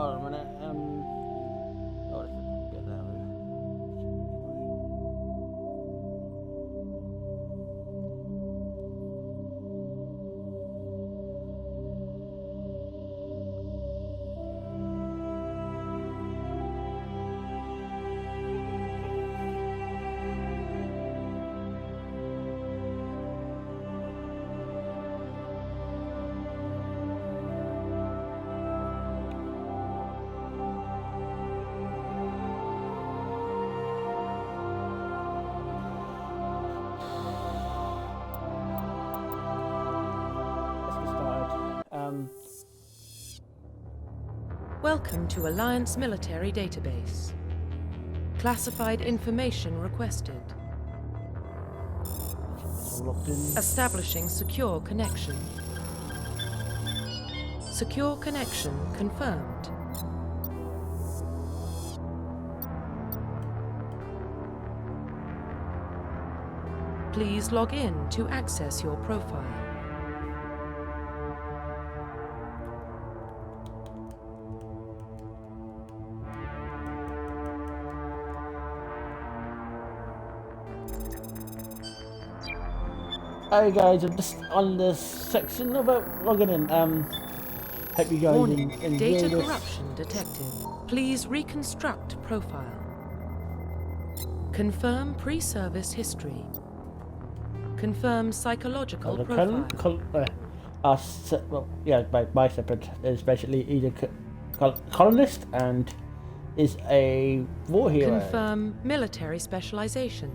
Oh, a minute. Oh, let's just get that over. Welcome to Alliance Military Database. Classified information requested. Locked in. Establishing secure connection. Secure connection confirmed. Please log in to access your profile. Hey guys, I'm just on this section about logging in. Hope you guys Warning, enjoy data this. corruption detected. Please reconstruct profile. Confirm pre-service history. Confirm psychological The profile. my Shepard is basically either colonist and is a war hero. Confirm military specialization.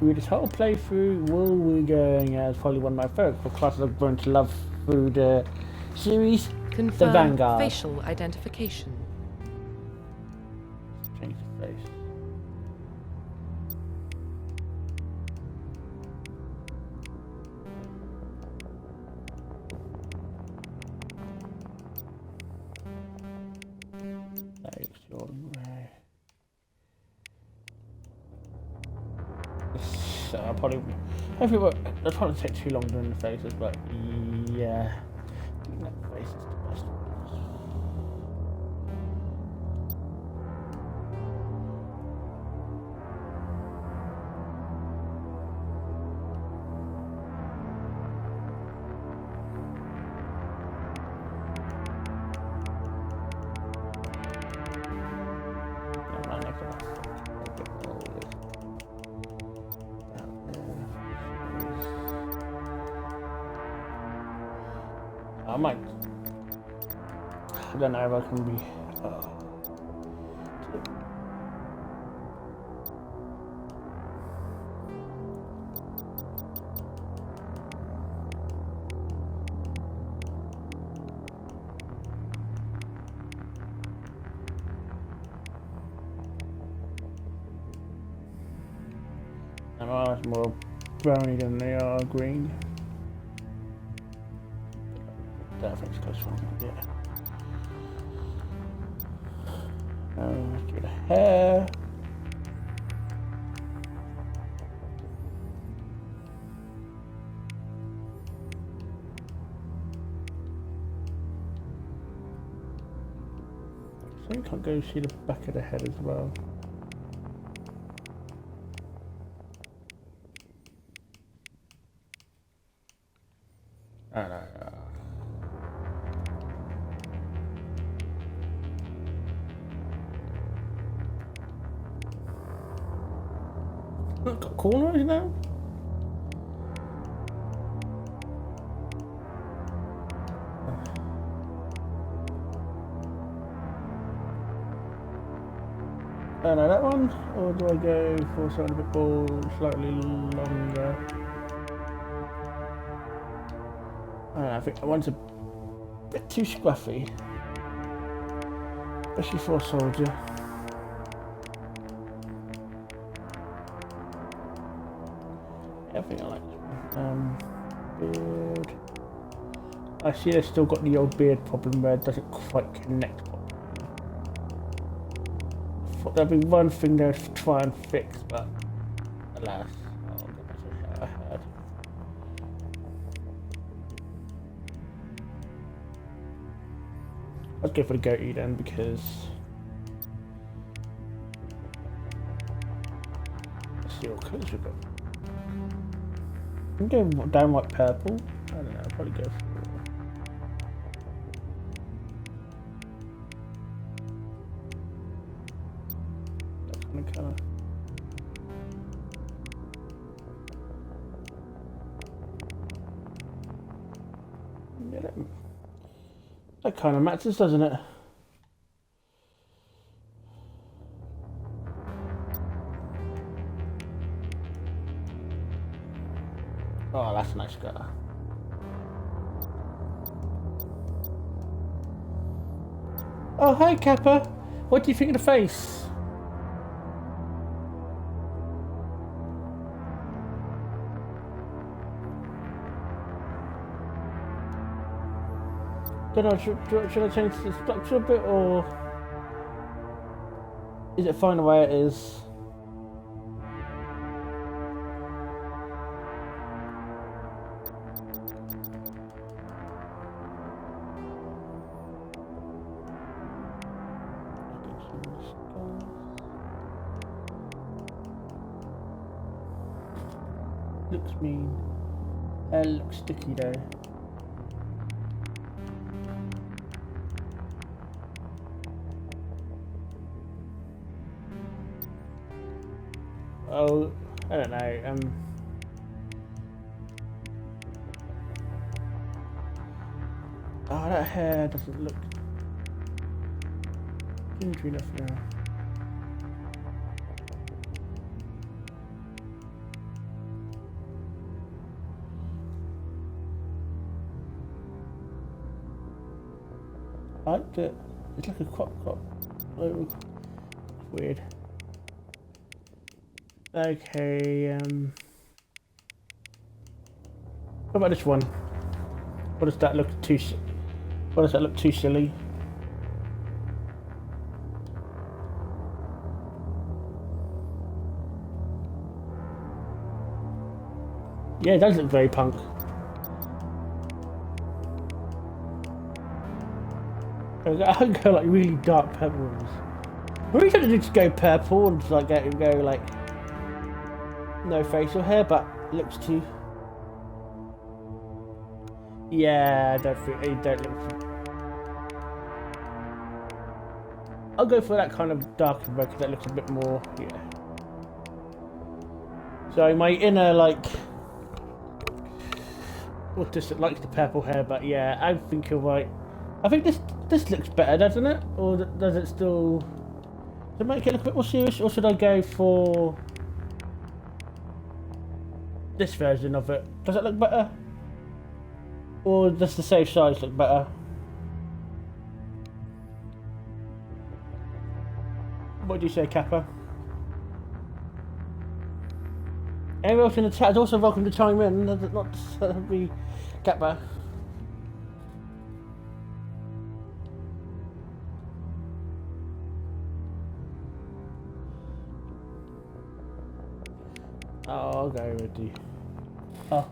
Through this whole playthrough, will we going as probably one of my favourite classes I've grown to love through the series, the Confirm Vanguard. facial identification. Change the face. Hopefully, it'll probably take too long doing the faces, but yeah, that face is the best. I might. I don't know if I can be. I know it's more browny than they are green. That thing's close wrong, yeah. Let's do the hair. I think I'll go see the back of the head as well. Got corners now? I know that one, or do I go for something a bit more slightly longer? I don't know, I think that one's a bit too scruffy, especially for a soldier. I think I like this one. Beard. I see they've still got the old beard problem where it doesn't quite connect properly. Thought there'd be one thing there to try and fix, but alas, I'll get back to how I had. Let's go for the goatee then, because let's see what colours we've got. I'm going downright purple. I don't know, I'll probably go for that kind of colour. Yeah, that kind of matches, doesn't it? Oh, that's a nice colour. Oh, hi Kappa. What do you think of the face? Don't know, should I change the structure a bit, or is it fine the way it is? Looks mean. Looks sticky though. Oh, I don't know. Oh, that hair doesn't look gingery enough now. I liked it. It's like a crop. Oh, weird. Okay, what about this one? What does that look too silly? Yeah, it does look very punk. I go like really dark purple ones. We could just go purple and just like go like no facial hair, but it looks too. Yeah, it don't look. I'll go for that kind of darker red because that looks a bit more. Yeah. So my inner like. Well, just likes the purple hair, but yeah, I think you're right. I think this looks better, doesn't it? Or does it still? Does it make it look a bit more serious, or should I go for this version of it? Does it look better? Or does the safe size look better? What do you say, Kappa? Anyone else in the chat is also welcome to chime in, not be Kappa. Oh, I'll go with the. Oh.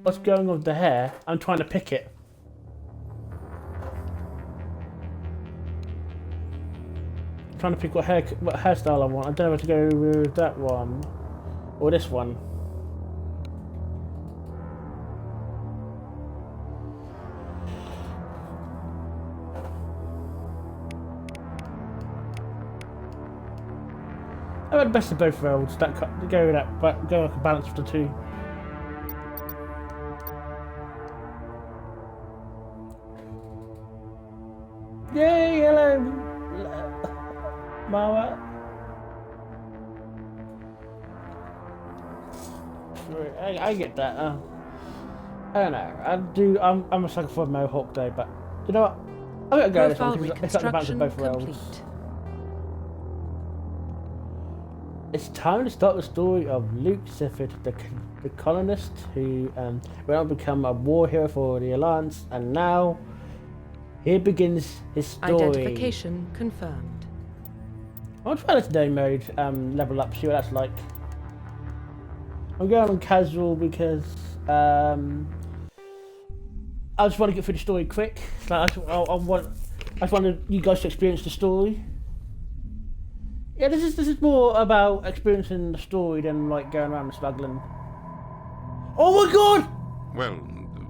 What's going on with the hair? I'm trying to pick it. I'm trying to pick what hairstyle I want. I don't know where to go with that one or this one. I had the best of both worlds. Go like a balance of the two. Yay, hello, Mara. I get that. I don't know. I'm a sucker for a mohawk though, but you know what? I'm gonna go this one because it's like the balance of both worlds. It's time to start the story of Luke Shepard, the colonist who went on to become a war hero for the Alliance, and now here begins his story. Identification confirmed. I'll try legendary mode, level up, see what that's like. I'm going on casual because I just want to get through the story quick. Like, I just wanted you guys to experience the story. Yeah, this is more about experiencing the story than like going around and smuggling. Oh my god! Well,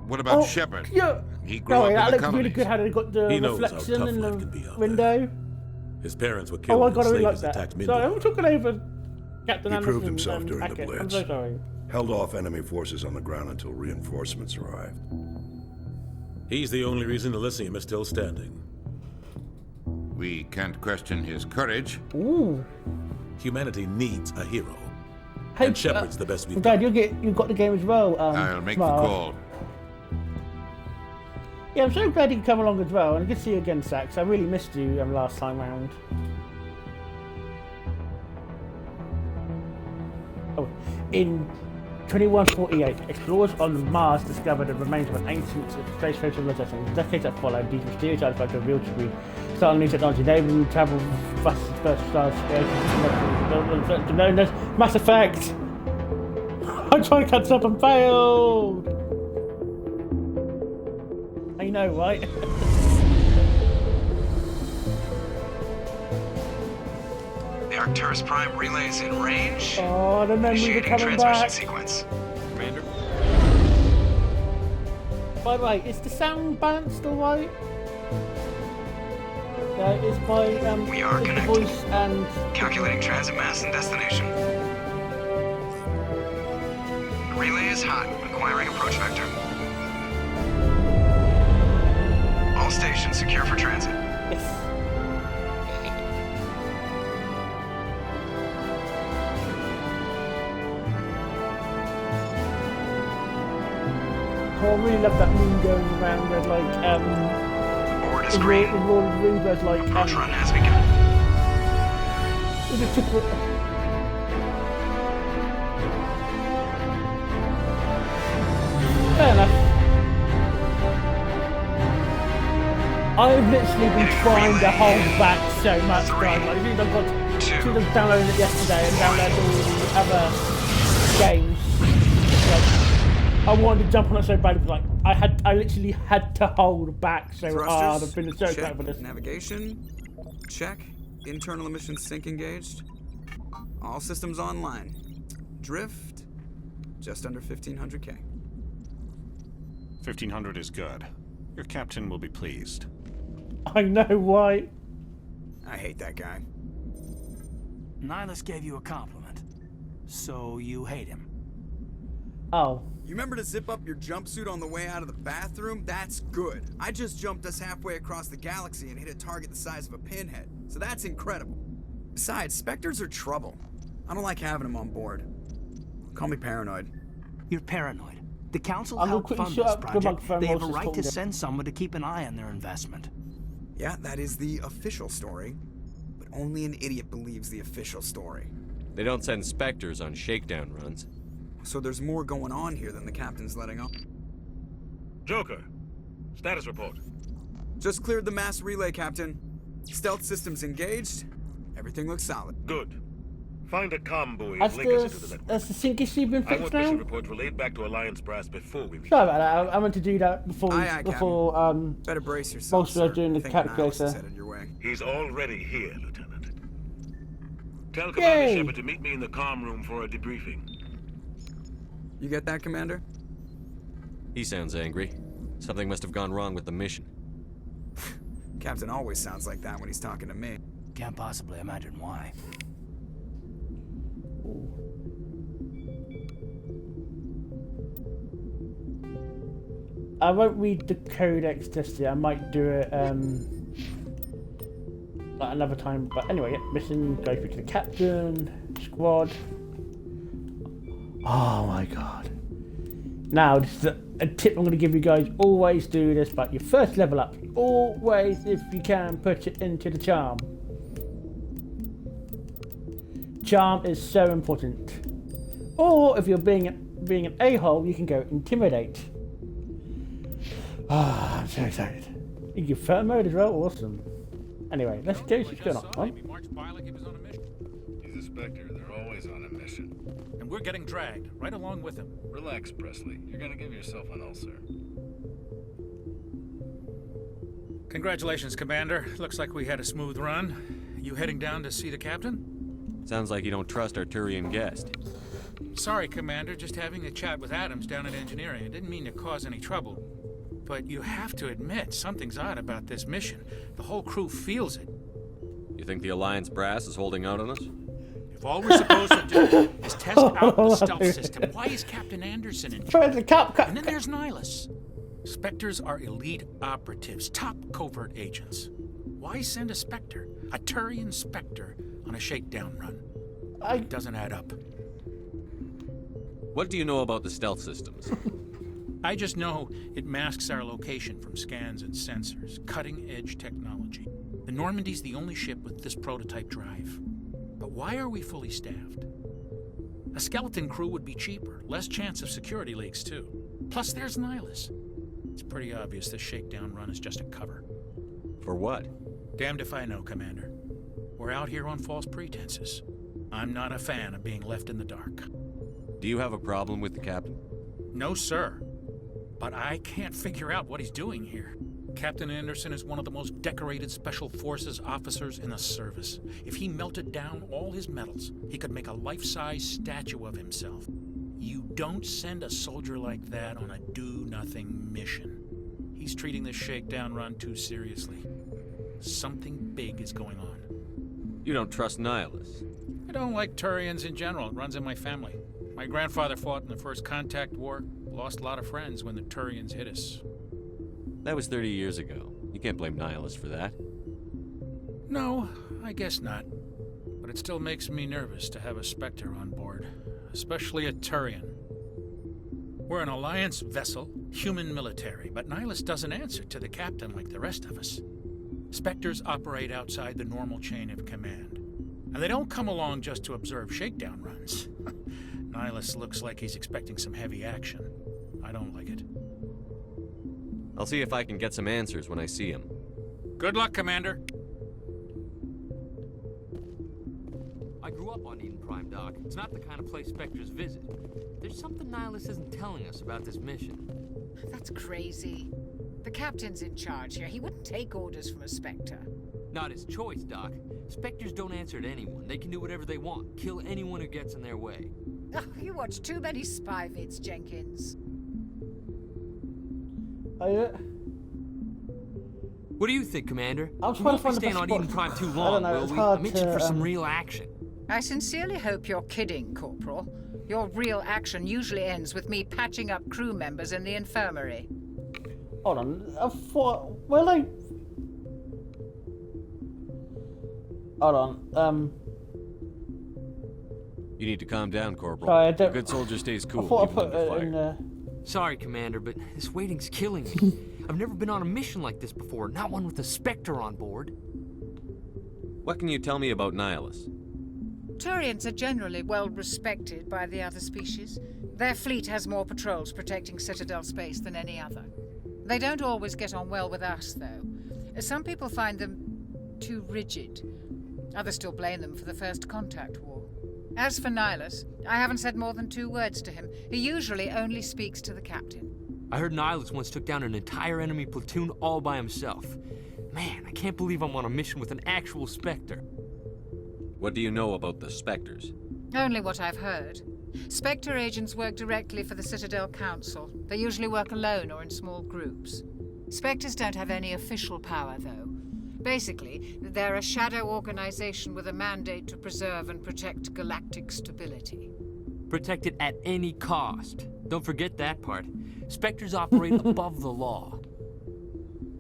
what about Shepard? Yeah. He grew up in that the looks colonies. really good how they got the reflection in the window. His parents were killed Oh my when god, I really like slavers that. attacked Sorry, I'm Mindy. talking over Captain He Anderson proved himself and during the Hackett. I'm Blitz. so sorry. Held off enemy forces on the ground until reinforcements arrived. He's the only reason Elysium is still standing. We can't question his courage. Ooh. Humanity needs a hero. Hey, And Shepard's the best we've Dad, got. you got the game as well. I'll make Smart. the call. Yeah, I'm so glad you could come along as well, and good to see you again, Sax. I really missed you last time round. Oh, in 2148, explorers on Mars discovered the remains of an ancient space civilization. The decades that followed, these mysterious artifacts were revealed to be starting new technology, enabling travel fast first stars, known as Mass Effect. I'm trying to catch up and failed. I know, right? The Arcturus Prime relay is in range. Oh, the memories are Initiating coming transmission back. sequence. Commander? By the way, is the sound balanced alright? Is my We are is the connected. voice and Calculating transit mass and destination. The relay is hot. Acquiring approach vector. All stations secure for transit. yes. Oh, I really love that moon going around with like Board is the green. Lord Reaver's like Approach run has begun. with the tip- Fair enough. I've literally been trying to hold back so much, guys. Like, as soon as I got, as soon as I downloaded it yesterday and downloaded all the other games, like, I wanted to jump on it so badly. Like, I literally had to hold back so hard. I've been so check. excited for this. Navigation, check. Internal emission sync engaged. All systems online. Drift, just under 1500K. 1500 is good. Your captain will be pleased. I know why. I hate that guy. Nihilus gave you a compliment. So you hate him. Oh. You remember to zip up your jumpsuit on the way out of the bathroom? That's good. I just jumped us halfway across the galaxy and hit a target the size of a pinhead. So that's incredible. Besides, Spectres are trouble. I don't like having them on board. Call me paranoid. You're paranoid. The Council I'm gonna helped quickly fund shut this up, good luck, project. friend, They have a whilst it's right to talking. send someone to keep an eye on their investment. Yeah, that is the official story. But only an idiot believes the official story. They don't send Spectres on shakedown runs. So there's more going on here than the captain's letting on. Joker, status report. Just cleared the mass relay, Captain. Stealth systems engaged. Everything looks solid. Good. Find a comm buoy Has and link us into the network. the sink issue been I fixed want now? mission reports relayed back to Alliance brass before we reach. Sorry about that. I meant to do that before Aye, aye, before Better brace yourself, Bolster sir. doing the I think Nihilus calculator. is headed your way. He's already here, Lieutenant. Tell Yay. Commander Shepard to meet me in the comm room for a debriefing. You get that, Commander? He sounds angry. Something must have gone wrong with the mission. Captain always sounds like that when he's talking to me. Can't possibly imagine why. I won't read the codex just yet. I might do it like another time. But anyway, yeah, mission, go through to the captain, squad. Oh my god. Now, this is a tip I'm going to give you guys. Always do this, but your first level up, always, if you can, put it into the charm. Charm is so important. Or if you're being an a-hole, you can go intimidate. Ah, I'm so excited. You get firm mode as well, awesome. Anyway, let's go. What's going on? He marched by like he was on a mission. He's a Spectre. They're always on a mission. And we're getting dragged, right along with him. Relax, Presley. You're gonna give yourself an ulcer. Congratulations, Commander. Looks like we had a smooth run. You heading down to see the captain? Sounds like you don't trust our Turian guest. Sorry, Commander. Just having a chat with Adams down at engineering. I didn't mean to cause any trouble. But you have to admit, something's odd about this mission. The whole crew feels it. You think the Alliance brass is holding out on us? If all we're supposed to do is test out the stealth system, why is Captain Anderson in charge? And then there's Nihilus. Spectres are elite operatives, top covert agents. Why send a Spectre, a Turian Spectre, on a shakedown run? It doesn't add up. What do you know about the stealth systems? I just know it masks our location from scans and sensors. Cutting-edge technology. The Normandy's the only ship with this prototype drive. But why are we fully staffed? A skeleton crew would be cheaper, less chance of security leaks too. Plus there's Nihilus. It's pretty obvious this shakedown run is just a cover. For what? Damned if I know, Commander. We're out here on false pretenses. I'm not a fan of being left in the dark. Do you have a problem with the captain? No, sir. But I can't figure out what he's doing here. Captain Anderson is one of the most decorated Special Forces officers in the service. If he melted down all his medals, he could make a life-size statue of himself. You don't send a soldier like that on a do-nothing mission. He's treating this shakedown run too seriously. Something big is going on. You don't trust Nihilus? I don't like Turians in general. It runs in my family. My grandfather fought in the First Contact War. Lost a lot of friends when the Turians hit us. That was 30 years ago. You can't blame Nihilus for that. No, I guess not. But it still makes me nervous to have a Spectre on board. Especially a Turian. We're an Alliance vessel, human military, but Nihilus doesn't answer to the captain like the rest of us. Spectres operate outside the normal chain of command. And they don't come along just to observe shakedown runs. Nihilus looks like he's expecting some heavy action. I don't like it. I'll see if I can get some answers when I see him. Good luck, Commander. I grew up on Eden Prime, Doc. It's not the kind of place Spectres visit. There's something Nihilus isn't telling us about this mission. That's crazy. The captain's in charge here. He wouldn't take orders from a Spectre. Not his choice, Doc. Spectres don't answer to anyone. They can do whatever they want. Kill anyone who gets in their way. Oh, you watch too many spy vids, Jenkins. What do you think, Commander? I'm We trying won't to be find the staying best on spot. Eden Prime too I don't long, know, will it's we? hard I'm itching to, for some real action. I sincerely hope you're kidding, Corporal. Your real action usually ends with me patching up crew members in the infirmary. Hold on. I thought. Well, I. Hold on. You need to calm down, Corporal. Sorry, I A don't- good soldier stays I cool. thought I even put under it fire. in there. Sorry, Commander, but this waiting's killing me. I've never been on a mission like this before, not one with a Spectre on board. What can you tell me about Nihilus? Turians are generally well respected by the other species. Their fleet has more patrols protecting Citadel space than any other. They don't always get on well with us, though. Some people find them too rigid. Others still blame them for the First Contact War. As for Nihilus, I haven't said more than 2 words to him. He usually only speaks to the captain. I heard Nihilus once took down an entire enemy platoon all by himself. Man, I can't believe I'm on a mission with an actual Spectre. What do you know about the Spectres? Only what I've heard. Spectre agents work directly for the Citadel Council. They usually work alone or in small groups. Spectres don't have any official power, though. Basically, they're a shadow organization with a mandate to preserve and protect galactic stability. Protect it at any cost. Don't forget that part. Spectres operate above the law.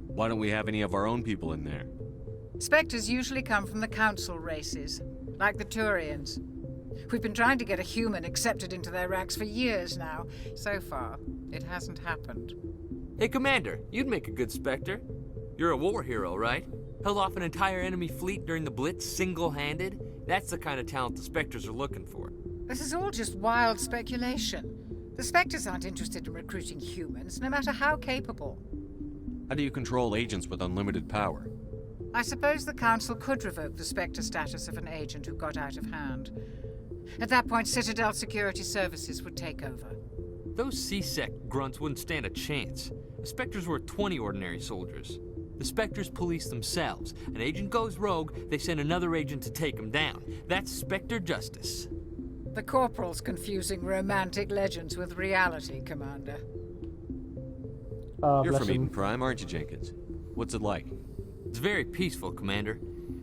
Why don't we have any of our own people in there? Spectres usually come from the Council races, like the Turians. We've been trying to get a human accepted into their ranks for years now. So far, it hasn't happened. Hey, Commander, you'd make a good Spectre. You're a war hero, right? Held off an entire enemy fleet during the Blitz single-handed? That's the kind of talent the Spectres are looking for. This is all just wild speculation. The Spectres aren't interested in recruiting humans, no matter how capable. How do you control agents with unlimited power? I suppose the Council could revoke the Spectre status of an agent who got out of hand. At that point, Citadel Security Services would take over. Those C-Sec grunts wouldn't stand a chance. The Spectres were 20 ordinary soldiers. The Spectres police themselves. An agent goes rogue, they send another agent to take him down. That's Spectre justice. The Corporal's confusing romantic legends with reality, Commander. You're from Eden Prime, aren't you, Jenkins? What's it like? It's very peaceful, Commander.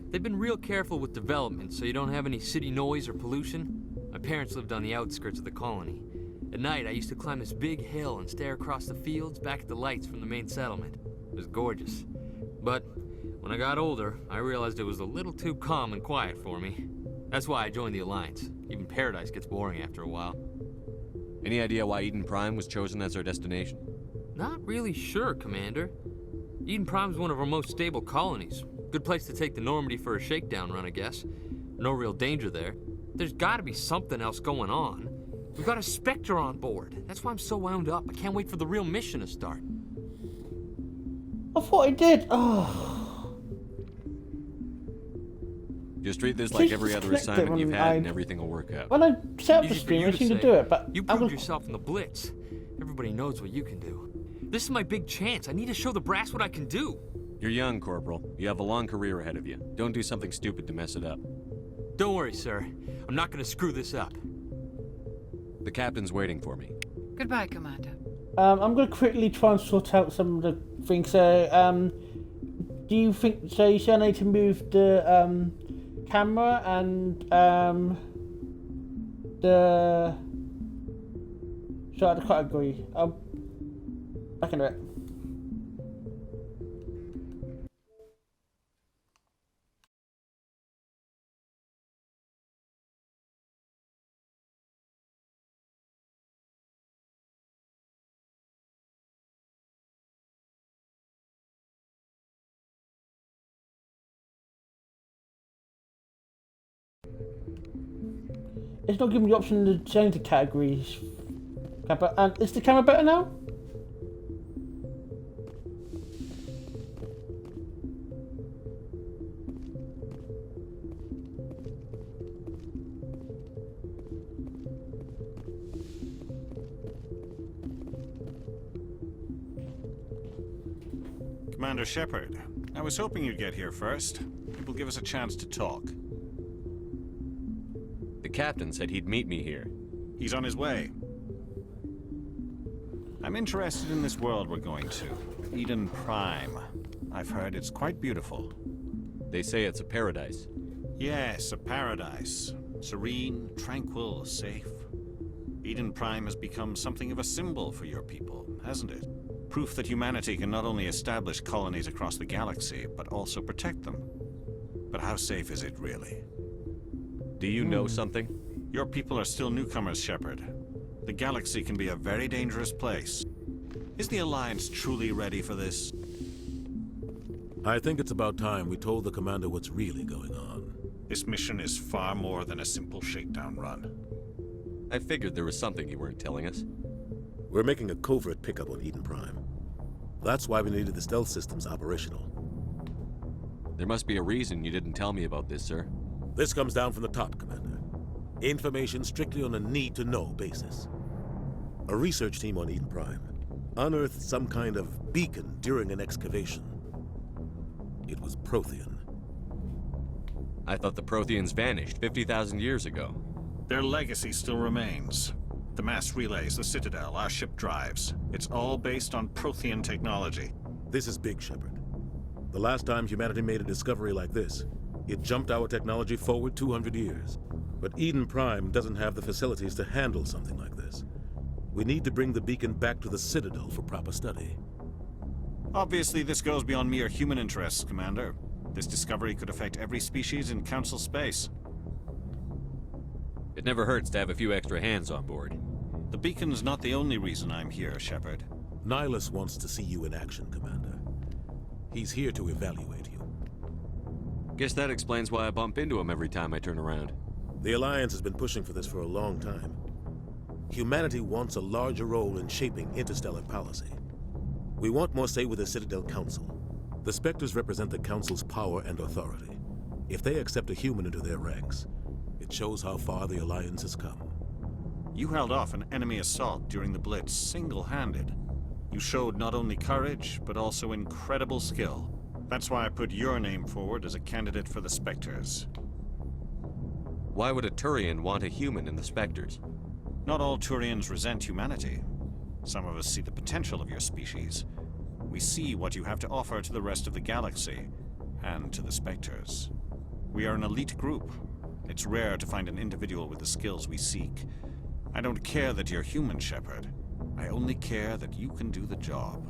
They've been real careful with development, so you don't have any city noise or pollution. My parents lived on the outskirts of the colony. At night, I used to climb this big hill and stare across the fields back at the lights from the main settlement. It was gorgeous. But when I got older, I realized it was a little too calm and quiet for me. That's why I joined the Alliance. Even Paradise gets boring after a while. Any idea why Eden Prime was chosen as our destination? Not really sure, Commander. Eden Prime's one of our most stable colonies. Good place to take the Normandy for a shakedown run, I guess. No real danger there. There's gotta be something else going on. We've got a Spectre on board. That's why I'm so wound up. I can't wait for the real mission to start. I thought I did. Oh. Just treat this like every other assignment you've had and everything will work out. When I set up the stream, I seem to do it, but... You proved yourself in the Blitz. Everybody knows what you can do. This is my big chance. I need to show the brass what I can do. You're young, Corporal. You have a long career ahead of you. Don't do something stupid to mess it up. Don't worry, sir. I'm not gonna screw this up. The captain's waiting for me. Goodbye, Commander. I'm going to quickly try and sort out some of the things. So, do you think... So you say I need to move the camera and the... Sorry, I quite agree. Back into it. It's not giving me the option to change the categories. Is the camera better now? Commander Shepard, I was hoping you'd get here first. It will give us a chance to talk. The captain said he'd meet me here. He's on his way. I'm interested in this world we're going to. Eden Prime. I've heard it's quite beautiful. They say it's a paradise. Yes, a paradise. Serene, tranquil, safe. Eden Prime has become something of a symbol for your people, hasn't it? Proof that humanity can not only establish colonies across the galaxy, but also protect them. But how safe is it, really? Do you know something? Your people are still newcomers, Shepard. The galaxy can be a very dangerous place. Is the Alliance truly ready for this? I think it's about time we told the commander what's really going on. This mission is far more than a simple shakedown run. I figured there was something you weren't telling us. We're making a covert pickup on Eden Prime. That's why we needed the stealth systems operational. There must be a reason you didn't tell me about this, sir. This comes down from the top, Commander. Information strictly on a need-to-know basis. A research team on Eden Prime unearthed some kind of beacon during an excavation. It was Prothean. I thought the Protheans vanished 50,000 years ago. Their legacy still remains. The mass relays, the Citadel, our ship drives. It's all based on Prothean technology. This is big, Shepard. The last time humanity made a discovery like this, it jumped our technology forward 200 years. But Eden Prime doesn't have the facilities to handle something like this. We need to bring the beacon back to the Citadel for proper study. Obviously, this goes beyond mere human interests, Commander. This discovery could affect every species in Council space. It never hurts to have a few extra hands on board. The beacon's not the only reason I'm here, Shepard. Nihilus wants to see you in action, Commander. He's here to evaluate you. Guess that explains why I bump into him every time I turn around. The Alliance has been pushing for this for a long time. Humanity wants a larger role in shaping interstellar policy. We want more say with the Citadel Council. The Spectres represent the Council's power and authority. If they accept a human into their ranks, it shows how far the Alliance has come. You held off an enemy assault during the Blitz single-handed. You showed not only courage, but also incredible skill. That's why I put your name forward as a candidate for the Spectres. Why would a Turian want a human in the Spectres? Not all Turians resent humanity. Some of us see the potential of your species. We see what you have to offer to the rest of the galaxy, and to the Spectres. We are an elite group. It's rare to find an individual with the skills we seek. I don't care that you're human, Shepard. I only care that you can do the job.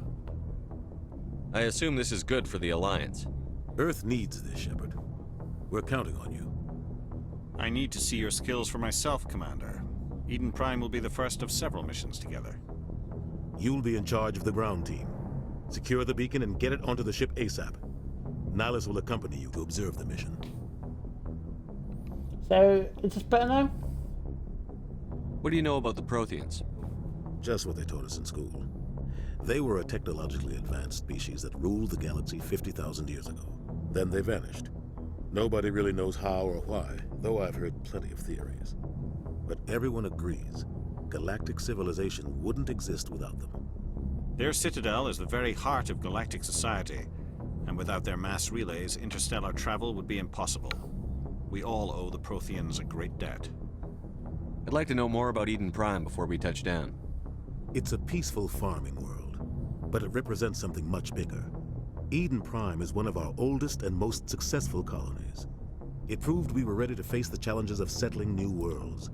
I assume this is good for the Alliance. Earth needs this, Shepard. We're counting on you. I need to see your skills for myself, Commander. Eden Prime will be the first of several missions together. You'll be in charge of the ground team. Secure the beacon and get it onto the ship ASAP. Nihilus will accompany you to observe the mission. So, is this better now? What do you know about the Protheans? Just what they taught us in school. They were a technologically advanced species that ruled the galaxy 50,000 years ago. Then they vanished. Nobody really knows how or why, though I've heard plenty of theories. But everyone agrees, galactic civilization wouldn't exist without them. Their citadel is the very heart of galactic society, and without their mass relays, interstellar travel would be impossible. We all owe the Protheans a great debt. I'd like to know more about Eden Prime before we touch down. It's a peaceful farming world, but it represents something much bigger. Eden Prime is one of our oldest and most successful colonies. It proved we were ready to face the challenges of settling new worlds,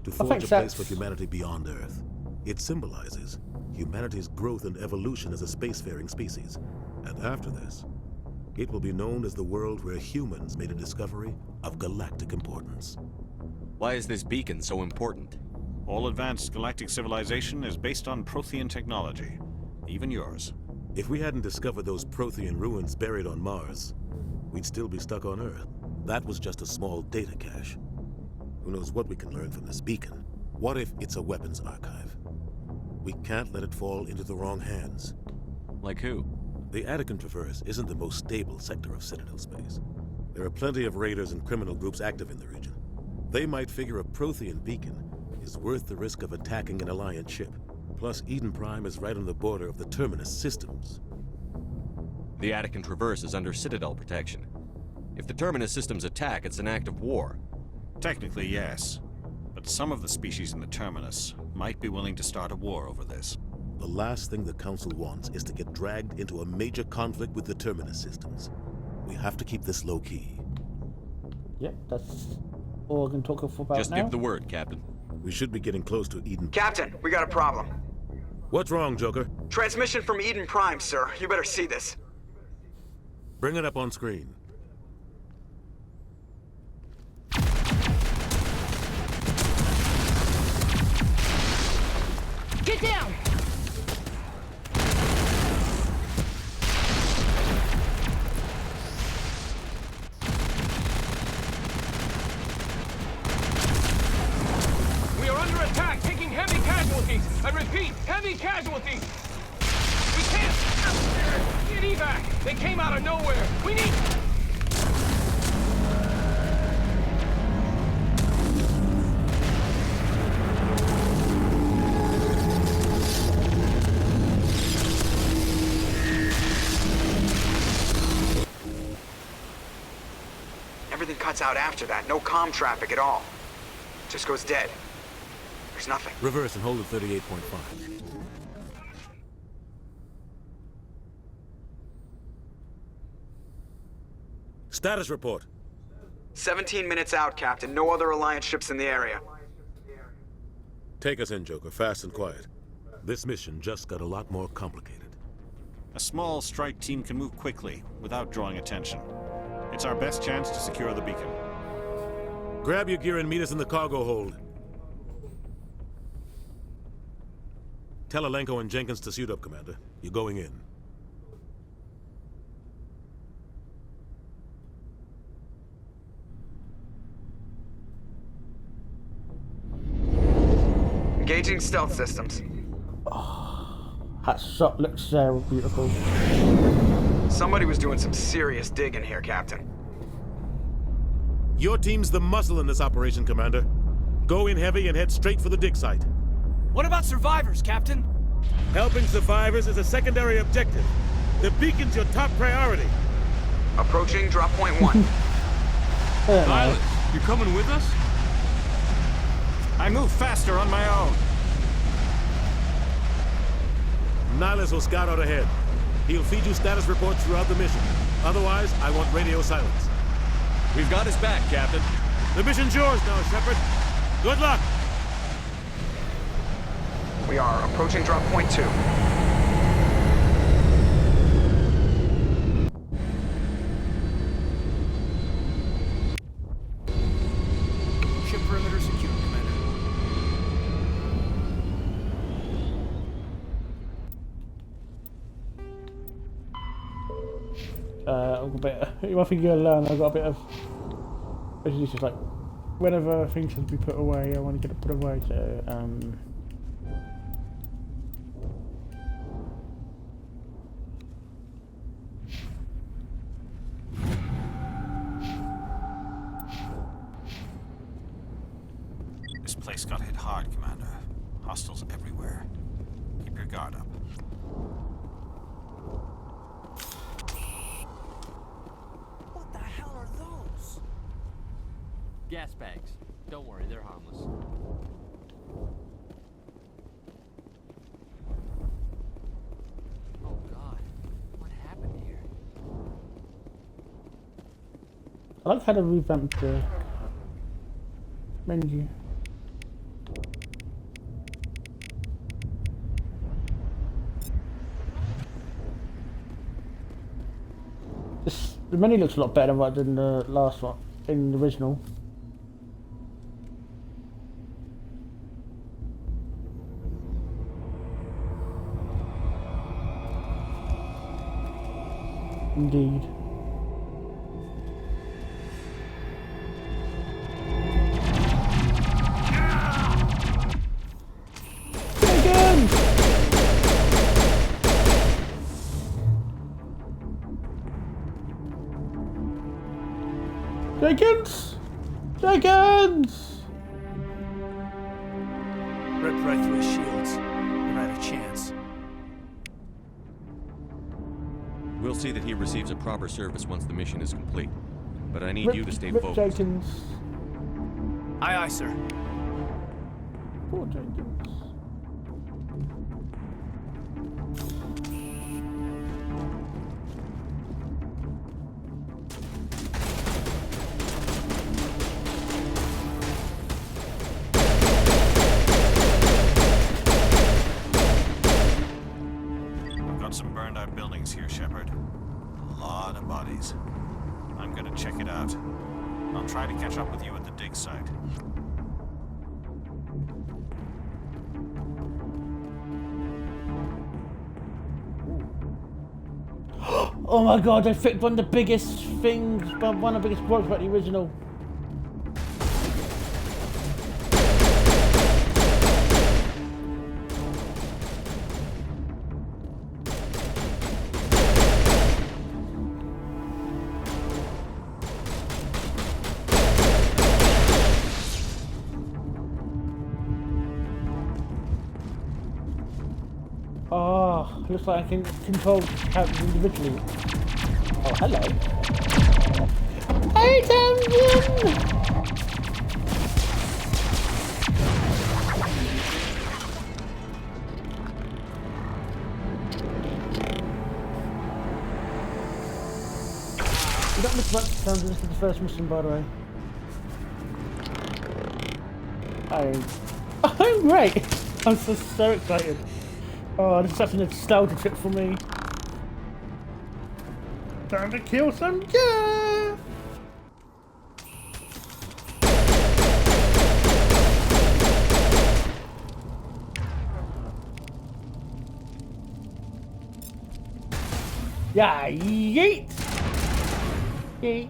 to forge a place for humanity beyond Earth. It symbolizes humanity's growth and evolution as a spacefaring species. And after this, it will be known as the world where humans made a discovery of galactic importance. Why is this beacon so important? All advanced galactic civilization is based on Prothean technology, even yours. If we hadn't discovered those Prothean ruins buried on Mars, we'd still be stuck on Earth. That was just a small data cache. Who knows what we can learn from this beacon? What if it's a weapons archive? We can't let it fall into the wrong hands. Like who? The Attican Traverse isn't the most stable sector of Citadel space. There are plenty of raiders and criminal groups active in the region. They might figure a Prothean beacon is worth the risk of attacking an Alliance ship. Plus, Eden Prime is right on the border of the Terminus systems. The Attican Traverse is under Citadel protection. If the Terminus systems attack, it's an act of war. Technically, yes. But some of the species in the Terminus might be willing to start a war over this. The last thing the Council wants is to get dragged into a major conflict with the Terminus systems. We have to keep this low-key. Yep, that's all I can talk about Just now. give the word, Captain. We should be getting close to Eden. Captain, we got a problem. What's wrong, Joker? Transmission from Eden Prime, sir. You better see this. Bring it up on screen. Get down! We are under attack, taking heavy casualties. I repeat, heavy casualties. We can't get evac. They came out of nowhere. We need... Everything cuts out after that. No comm traffic at all. Just goes dead. There's nothing. Reverse and hold at 38.5. Status report. 17 minutes out, Captain. No other Alliance ships in the area. Take us in, Joker, fast and quiet. This mission just got a lot more complicated. A small strike team can move quickly, without drawing attention. It's our best chance to secure the beacon. Grab your gear and meet us in the cargo hold. Tell Alenko and Jenkins to suit up, Commander. You're going in. Engaging stealth systems. Oh, that shot looks so beautiful. Somebody was doing some serious digging here, Captain. Your team's the muscle in this operation, Commander. Go in heavy and head straight for the dig site. What about survivors, Captain? Helping survivors is a secondary objective. The beacon's your top priority. Approaching drop point 1. Silas, you coming with us? I move faster on my own. Nihilus will scout out ahead. He'll feed you status reports throughout the mission. Otherwise, I want radio silence. We've got his back, Captain. The mission's yours now, Shepard. Good luck! We are approaching drop point 2. Ship perimeter secure, Commander. I've got a bit. One thing you'll learn, I've got a bit of. It's just like, whenever things have to be put away, I want to get it put away. So This place got hit hard, Commander. Hostiles everywhere. Keep your guard up. What the hell are those? Gas bags. Don't worry, they're harmless. Oh God, what happened here? I like how they revamped the menu. The menu looks a lot better than the last one, in the original. Indeed. Again! Jenkins! Jenkins! Ripped right through his shields. Never had a chance. We'll see that he receives a proper service once the mission is complete. But I need you to stay focused. Jenkins. Aye, aye, sir. Poor Jenkins. We've got some burned out buildings here, Shepard. A lot of bodies. I'm gonna check it out. I'll try to catch up with you at the dig site. Oh my god, they fixed one of the biggest things, one of the biggest problems about the original. Oh, looks like I can control characters individually. Oh, hello. Hey, Tamsin! You don't miss much, Tamsin. This is the first mission, by the way. I'm great! I'm so excited. Oh, this is such a nostalgia trip for me. Time to kill some Jeff! Yeah, yeet! Yeet!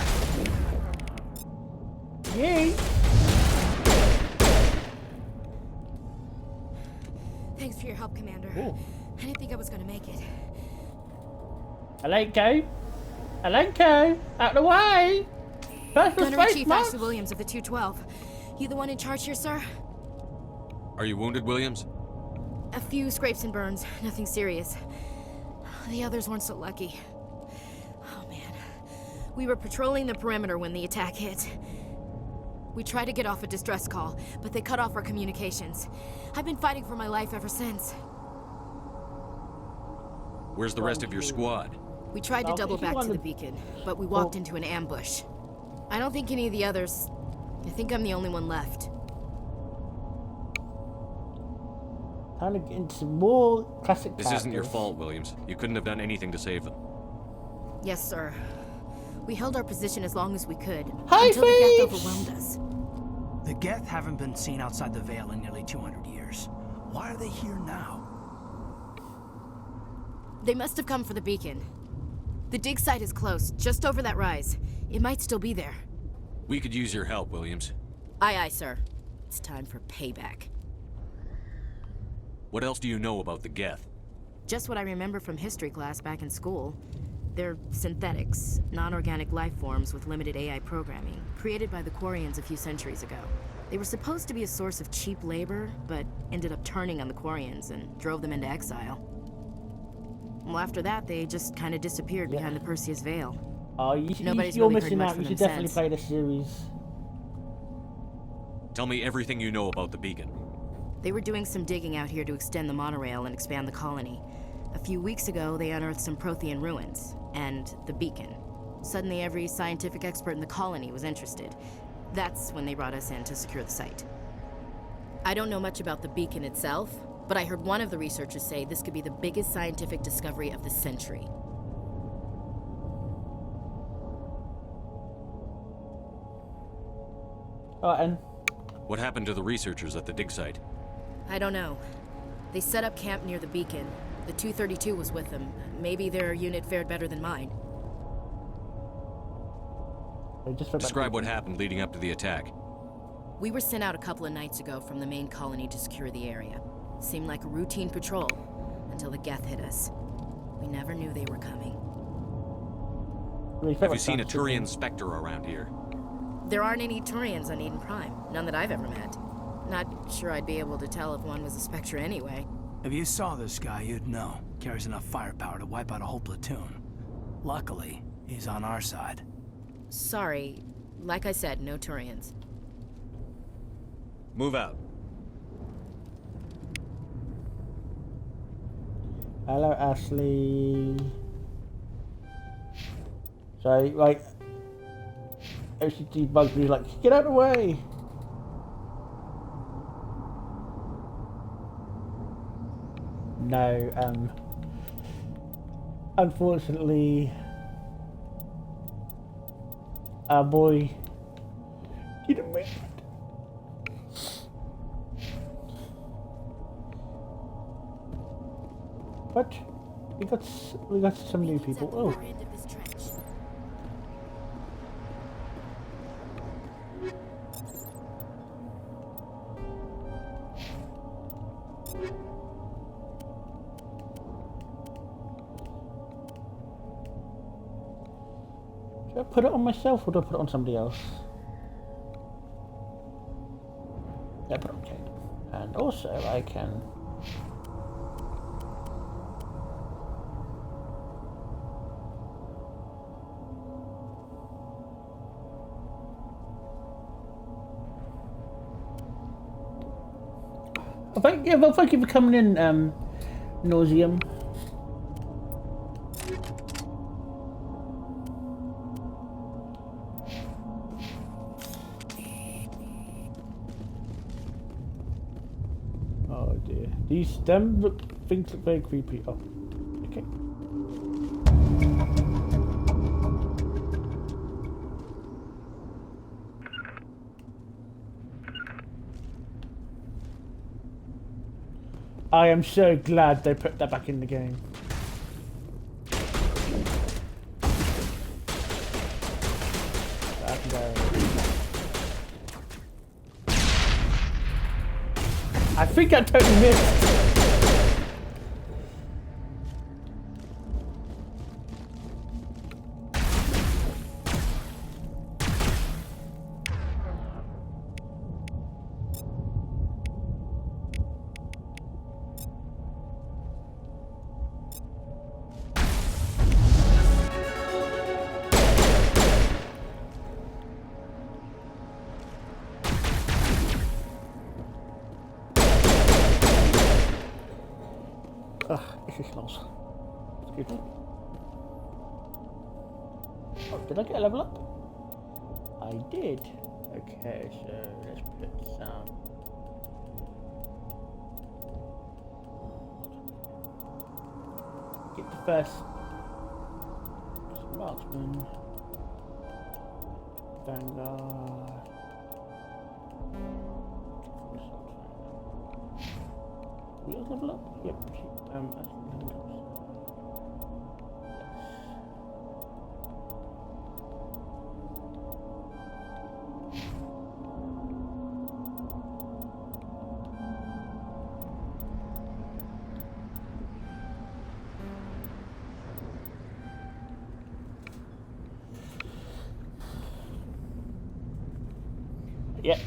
Yeet! Thanks for your help, Commander. Ooh. I didn't think I was gonna make it. Alenko! Alenko! Out the way! Personal Gunnery space, Chief Max! Ashley Williams of the 212. You the one in charge here, sir? Are you wounded, Williams? A few scrapes and burns, nothing serious. The others weren't so lucky. Oh man, We were patrolling the perimeter when the attack hit. We tried to get off a distress call, but they cut off our communications. I've been fighting for my life ever since. Where's the rest of your squad? We tried to double back to the beacon, but we walked into an ambush. I don't think any of the others... I think I'm the only one left. Time to get into some more classic This isn't your fault, Williams. You couldn't have done anything to save them. Yes, sir. We held our position as long as we could, Hi, until the Geth overwhelmed us. The Geth haven't been seen outside the Veil in nearly 200 years. Why are they here now? They must have come for the beacon. The dig site is close, just over that rise. It might still be there. We could use your help, Williams. Aye, aye, sir. It's time for payback. What else do you know about the Geth? Just what I remember from history class back in school. They're synthetics, non-organic life forms with limited AI programming, created by the Quarians a few centuries ago. They were supposed to be a source of cheap labor, but ended up turning on the Quarians and drove them into exile. Well, after that, they just kind of disappeared behind the Perseus Veil. Oh, you're missing out. You should definitely play the series. Tell me everything you know about the beacon. They were doing some digging out here to extend the monorail and expand the colony. A few weeks ago, they unearthed some Prothean ruins, and the beacon. Suddenly, every scientific expert in the colony was interested. That's when they brought us in to secure the site. I don't know much about the beacon itself, but I heard one of the researchers say this could be the biggest scientific discovery of the century. And what happened to the researchers at the dig site? I don't know. They set up camp near the beacon. The 232 was with them. Maybe their unit fared better than mine. Describe what happened leading up to the attack. We were sent out a couple of nights ago from the main colony to secure the area. Seemed like a routine patrol, until the Geth hit us. We never knew they were coming. Have you seen a Turian Spectre around here? There aren't any Turians on Eden Prime. None that I've ever met. Not sure I'd be able to tell if one was a Spectre anyway. If you saw this guy, you'd know. Carries enough firepower to wipe out a whole platoon. Luckily, he's on our side. Sorry. Like I said, no Turians. Move out. Hello, Ashley. So, like, OCD bugs me, like, get out of the way! No, unfortunately, our boy didn't make it. But we got some new people. Oh. Do I put it on myself or do I put it on somebody else? Yeah, put it on Kate. And also I can... Well, thank you for coming in, Nauseum. Oh dear. These things look very creepy. Oh, okay. I am so glad they put that back in the game. I think I totally missed. Ugh, this is lost. Excuse me. Oh, did I get a level up? I did. Okay, so let's put some. Get the first marksman. Vanguard. We all level up? Yep. Yep.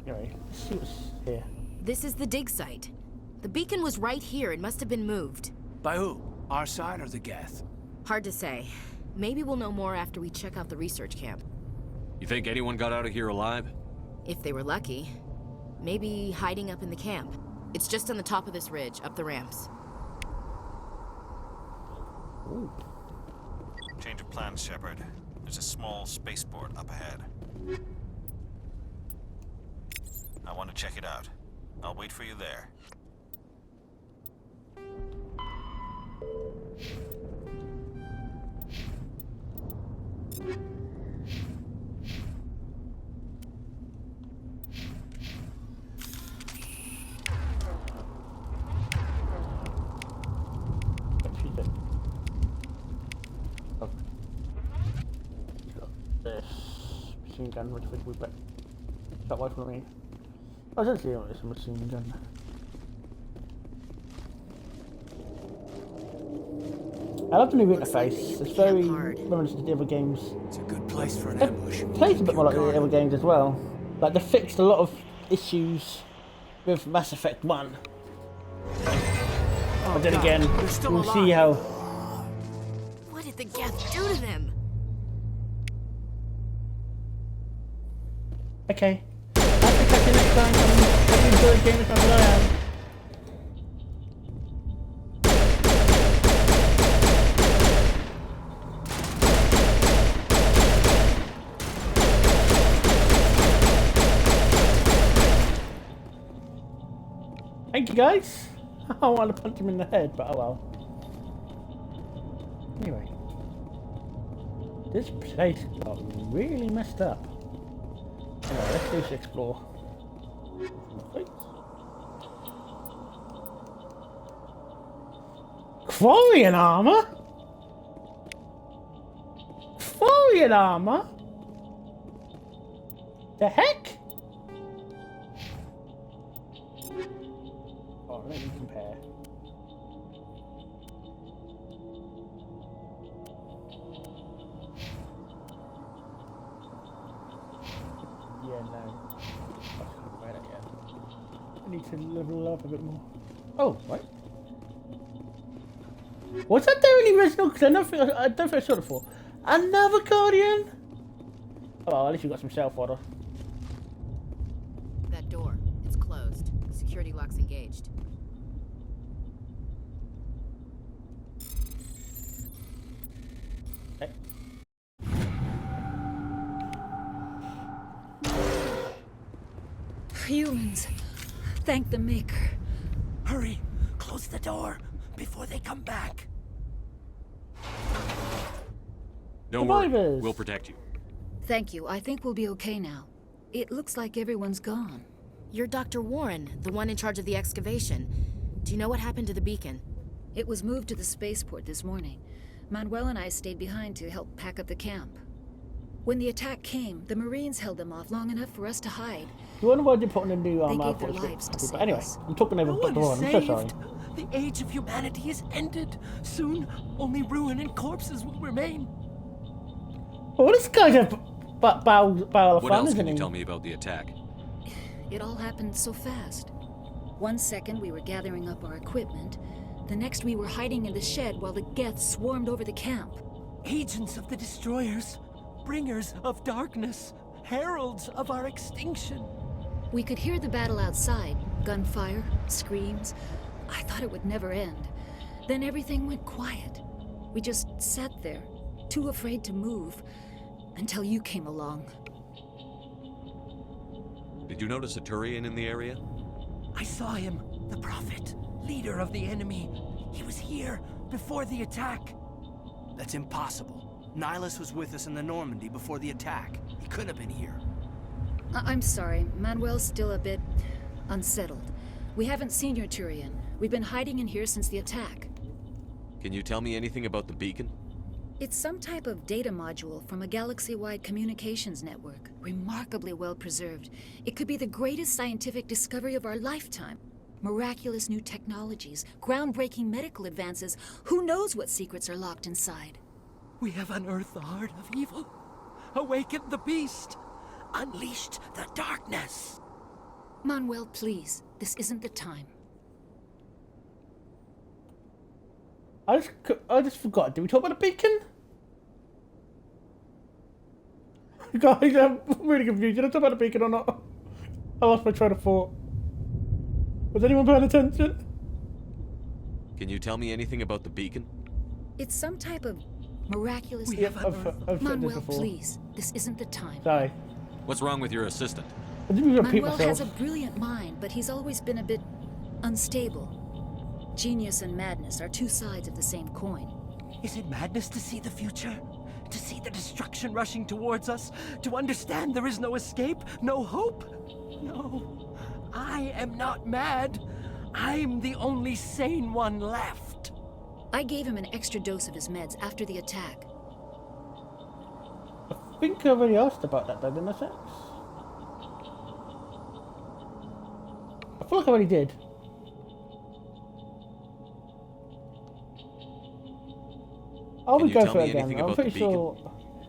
Anyway, let's see what's here. This is the dig site. The beacon was right here. It must have been moved. By who? Our side or the Geth? Hard to say. Maybe we'll know more after we check out the research camp. You think anyone got out of here alive? If they were lucky. Maybe hiding up in the camp. It's just on the top of this ridge, up the ramps. Ooh. Change of plans, Shepard. There's a small spaceport up ahead. I want to check it out. I'll wait for you there. This machine gun, which we bet. Stop away from me. I don't see it's a machine gun. I love the new interface. It's very reminiscent of the other games. It's a good place for an ambush. It plays a bit more like the other games as well. Like they fixed a lot of issues with Mass Effect 1. But then again, we'll see how. What did the Geth do to them? Okay. I'll be catching next time. Hope you enjoy the game as much as I am. Thank you guys. I want to punch him in the head, but oh well. Anyway. This place got really messed up. Anyway, let's do this explore. Quarian armor? Quarian armor? The heck? Oh, let me compare. Yeah, no. I can't wear that yet. I need to level up a bit more. Oh, right. Was that there in the original? Because I don't think I saw it before. Another Guardian? Oh, well, at least you got some self order. That door. It's closed. Security lock's engaged. Okay. Humans. Thank the Maker. Hurry! Close the door before they come back. Don't worry. We'll protect you. Thank you. I think we'll be okay now. It looks like everyone's gone. You're Dr. Warren, the one in charge of the excavation. Do you know what happened to the beacon? It was moved to the spaceport this morning. Manuel and I stayed behind to help pack up the camp. When the attack came, the Marines held them off long enough for us to hide. You wonder why they're putting a new They armor? gave their lives to save Anyway, us. I'm talking over Dr. Warren. I'm so sorry. The age of humanity is ended. Soon, only ruin and corpses will remain. Oh, this guy's a barrel of What fun, else isn't can you he? tell me about the attack? It all happened so fast. One second we were gathering up our equipment. The next we were hiding in the shed while the Geth swarmed over the camp. Agents of the Destroyers, bringers of darkness, heralds of our extinction. We could hear the battle outside. Gunfire, screams. I thought it would never end. Then everything went quiet. We just sat there, too afraid to move, until you came along. Did you notice a Turian in the area? I saw him. The Prophet, leader of the enemy. He was here before the attack. That's impossible. Nihilus was with us in the Normandy before the attack. He couldn't have been here. I'm sorry. Manuel's still a bit unsettled. We haven't seen your Turian. We've been hiding in here since the attack. Can you tell me anything about the beacon? It's some type of data module from a galaxy-wide communications network. Remarkably well preserved. It could be the greatest scientific discovery of our lifetime. Miraculous new technologies, groundbreaking medical advances. Who knows what secrets are locked inside? We have unearthed the heart of evil, awakened the beast, unleashed the darkness. Manuel, please. This isn't the time. I just forgot. Did we talk about the beacon? Guys, I'm really confused. Did I talk about the beacon or not? I lost my train of thought. Was anyone paying attention? Can you tell me anything about the beacon? It's some type of miraculous... I've Manuel, please. This isn't the time. Sorry. What's wrong with your assistant? I didn't even repeat Manuel myself. has a brilliant mind, but he's always been a bit unstable. Genius and madness are two sides of the same coin. Is it madness to see the future? To see the destruction rushing towards us? To understand there is no escape? No hope? No. I am not mad. I'm the only sane one left. I gave him an extra dose of his meds after the attack. I think I already asked about that, though, didn't I, Sex? I feel like I already did. I would go for it again. I'm pretty sure.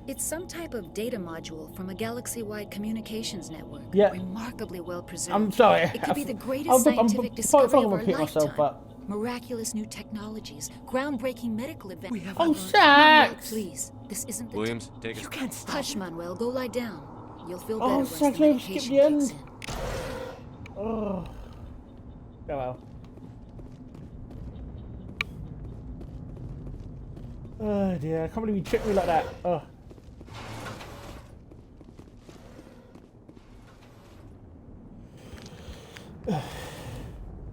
It's some type of data module from a galaxy-wide communications network. Yeah. Remarkably well preserved. I'm sorry. It could be the greatest scientific discovery of our lifetime. But... Miraculous new technologies, groundbreaking medical advances. Oh, Manuel, Shax! please. This isn't the Williams, take it. You can't stop. Hush, Manuel. Go lie down. You'll feel better Oh, once the Shax, let me skip medication the end. kicks in. Oh. Oh well. Oh dear, I can't believe you tricked me like that. Oh.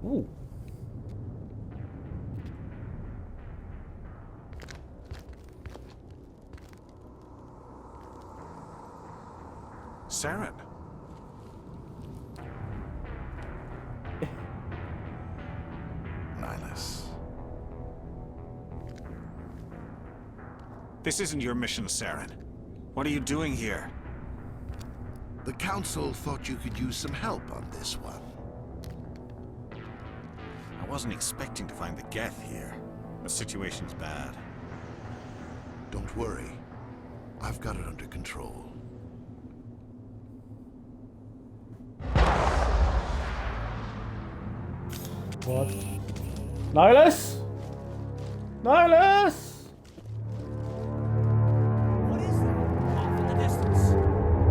Ooh. Saren. Nihilus. This isn't your mission, Saren. What are you doing here? The Council thought you could use some help on this one. I wasn't expecting to find the Geth here. The situation's bad. Don't worry. I've got it under control. What? Nihilus? Nihilus! What is that? Off in the distance.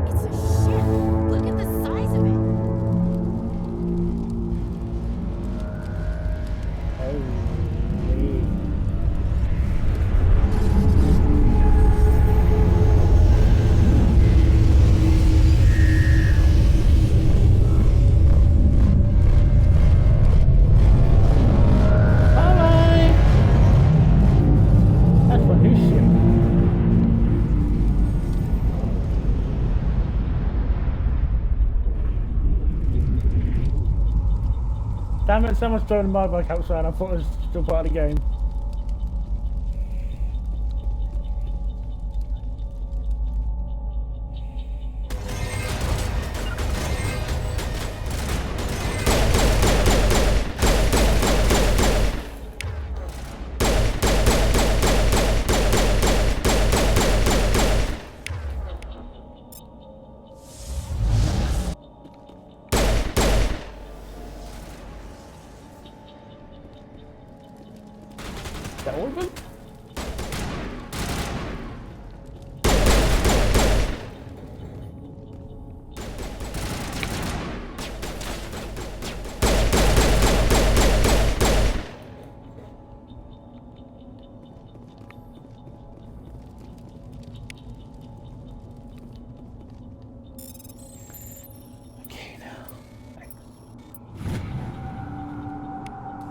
It's a ship. Look at the size of it. Damn it, someone's throwing my bike outside. I thought it was still part of the game. Is that all of them?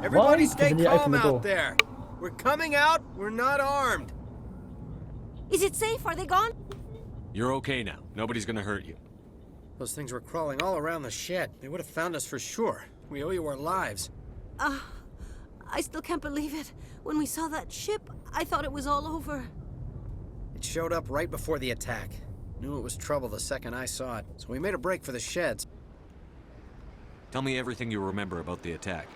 Everybody Why? stay Because they open calm the door. out there. We're coming out. We're not armed. Is it safe? Are they gone? You're okay now. Nobody's gonna hurt you. Those things were crawling all around the shed. They would have found us for sure. We owe you our lives. I still can't believe it. When we saw that ship, I thought it was all over. It showed up right before the attack. Knew it was trouble the second I saw it, so we made a break for the sheds. Tell me everything you remember about the attack.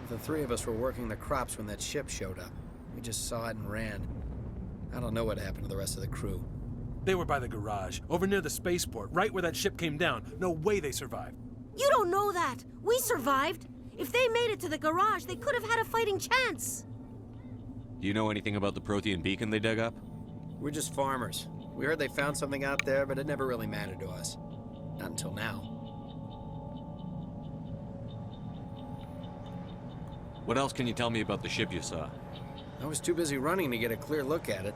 The three of us were working the crops when that ship showed up. We just saw it and ran. I don't know what happened to the rest of the crew. They were by the garage, over near the spaceport, right where that ship came down. No way they survived. You don't know that. We survived. If they made it to the garage, they could have had a fighting chance. Do you know anything about the Prothean beacon they dug up? We're just farmers. We heard they found something out there, but it never really mattered to us. Not until now. What else can you tell me about the ship you saw? I was too busy running to get a clear look at it.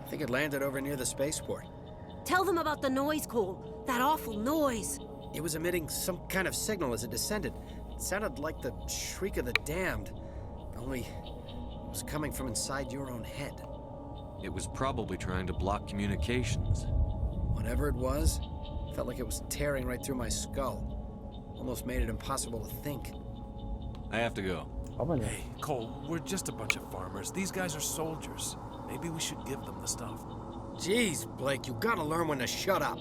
I think it landed over near the spaceport. Tell them about the noise, Cole. That awful noise. It was emitting some kind of signal as it descended. It sounded like the shriek of the damned. Only it was coming from inside your own head. It was probably trying to block communications. Whatever it was, felt like it was tearing right through my skull. Almost made it impossible to think. I have to go. Hey, Cole, we're just a bunch of farmers. These guys are soldiers. Maybe we should give them the stuff. Jeez, Blake, you gotta learn when to shut up.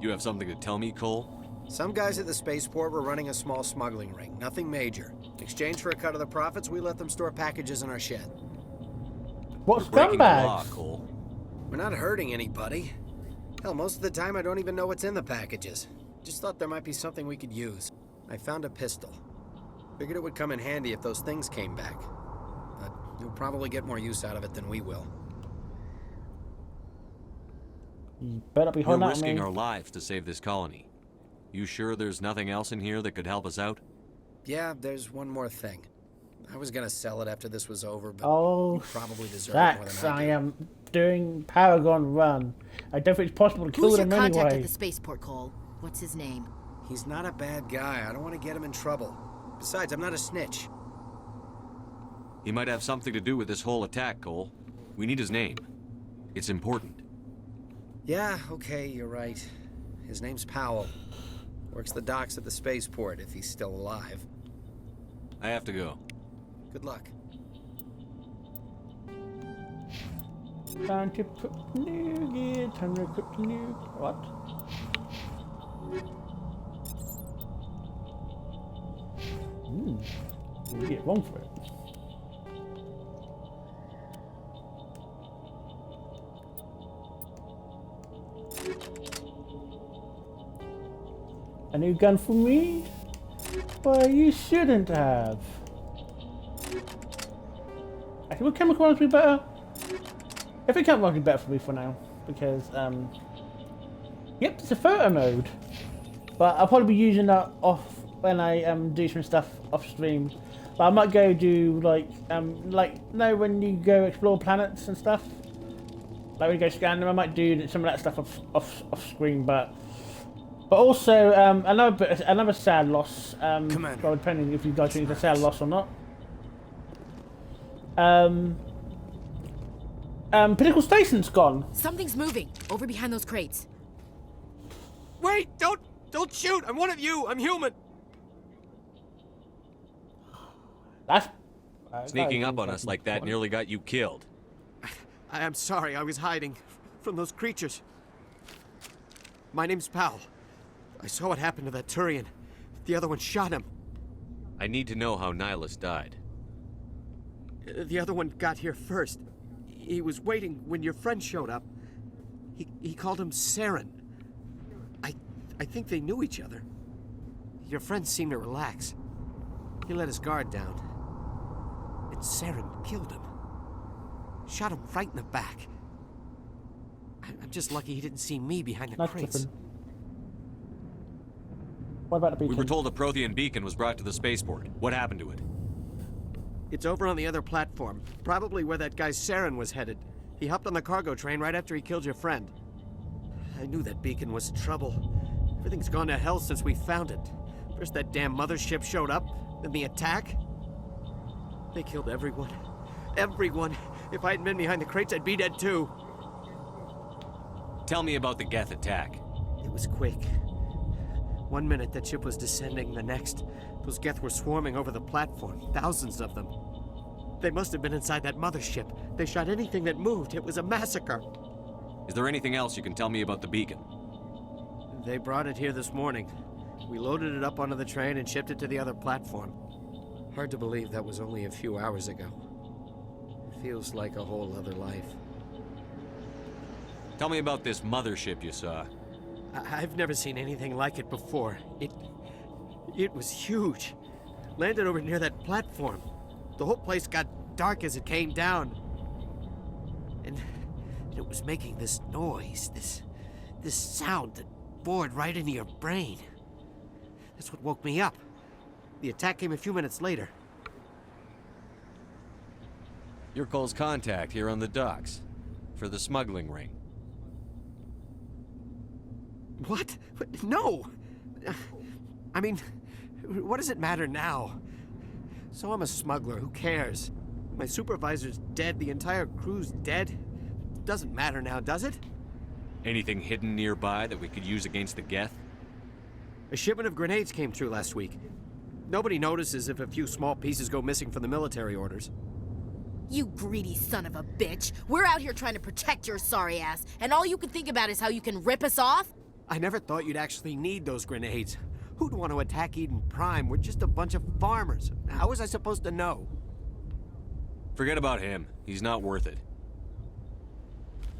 You have something to tell me, Cole? Some guys at the spaceport were running a small smuggling ring, nothing major. In exchange for a cut of the profits, we let them store packages in our shed. What Breaking the law, scumbags? Cole. We're not hurting anybody. Hell, most of the time I don't even know what's in the packages. Just thought there might be something we could use. I found a pistol. Figured it would come in handy if those things came back. But you'll probably get more use out of it than we will. You better be We're holding out, risking man. our lives to save this colony. You sure there's nothing else in here that could help us out? Yeah, there's one more thing. I was gonna sell it after this was over, but Oh, you probably deserve it more Sax, than I I do. am doing Paragon Run. I don't think it's possible to kill Who's your them contact anyway. at the spaceport, Cole? What's his name? He's not a bad guy. I don't want to get him in trouble. Besides, I'm not a snitch. He might have something to do with this whole attack, Cole. We need his name. It's important. Yeah, okay, you're right. His name's Powell. Works the docks at the spaceport, if he's still alive. I have to go. Good luck. Time to put new gear, time to equip the new... What? You get wrong for it. A new gun for me? Why, you shouldn't have. Actually, would chemical rounds be better? I think chemical rounds be better for me for now. Because, yep, it's a photo mode. But I'll probably be using that off when I do some stuff off stream. But I might go do like when you go explore planets and stuff. Like when you go scan them, I might do some of that stuff off screen. But also another sad loss. Well, depending if you guys think it's a sad loss or not. Pinnacle Station's gone. Something's moving over behind those crates. Wait! Don't shoot! I'm one of you! I'm human! That's... Sneaking up on us like that nearly got you killed. I'm sorry, I was hiding from those creatures. My name's Powell. I saw what happened to that Turian. The other one shot him. I need to know how Nihilus died. The other one got here first. He was waiting when your friend showed up. He called him Saren. I think they knew each other. Your friend seemed to relax. He let his guard down. And Saren killed him. Shot him right in the back. I'm just lucky he didn't see me behind the crates. What about the beacon? We were told a Prothean beacon was brought to the spaceport. What happened to it? It's over on the other platform. Probably where that guy Saren was headed. He hopped on the cargo train right after he killed your friend. I knew that beacon was trouble. Everything's gone to hell since we found it. First that damn mothership showed up, Then the attack? They killed everyone. Everyone. If I hadn't been behind the crates, I'd be dead too. Tell me about the Geth attack. It was quick. 1 minute that ship was descending, the next, those Geth were swarming over the platform. Thousands of them. They must have been inside that mothership. They shot anything that moved. It was a massacre. Is there anything else you can tell me about the beacon? They brought it here this morning. We loaded it up onto the train and shipped it to the other platform. Hard to believe that was only a few hours ago. It feels like a whole other life. Tell me about this mothership you saw. I've never seen anything like it before. It was huge. Landed over near that platform. The whole place got dark as it came down. And it was making this noise, this sound that bored right into your brain. That's what woke me up. The attack came a few minutes later. You're Cole's contact here on the docks. For the smuggling ring. What? No! I mean, what does it matter now? So I'm a smuggler, who cares? My supervisor's dead, the entire crew's dead. Doesn't matter now, does it? Anything hidden nearby that we could use against the Geth? A shipment of grenades came through last week. Nobody notices if a few small pieces go missing from the military orders. You greedy son of a bitch. We're out here trying to protect your sorry ass, and all you can think about is how you can rip us off? I never thought you'd actually need those grenades. Who'd want to attack Eden Prime? We're just a bunch of farmers. How was I supposed to know? Forget about him. He's not worth it.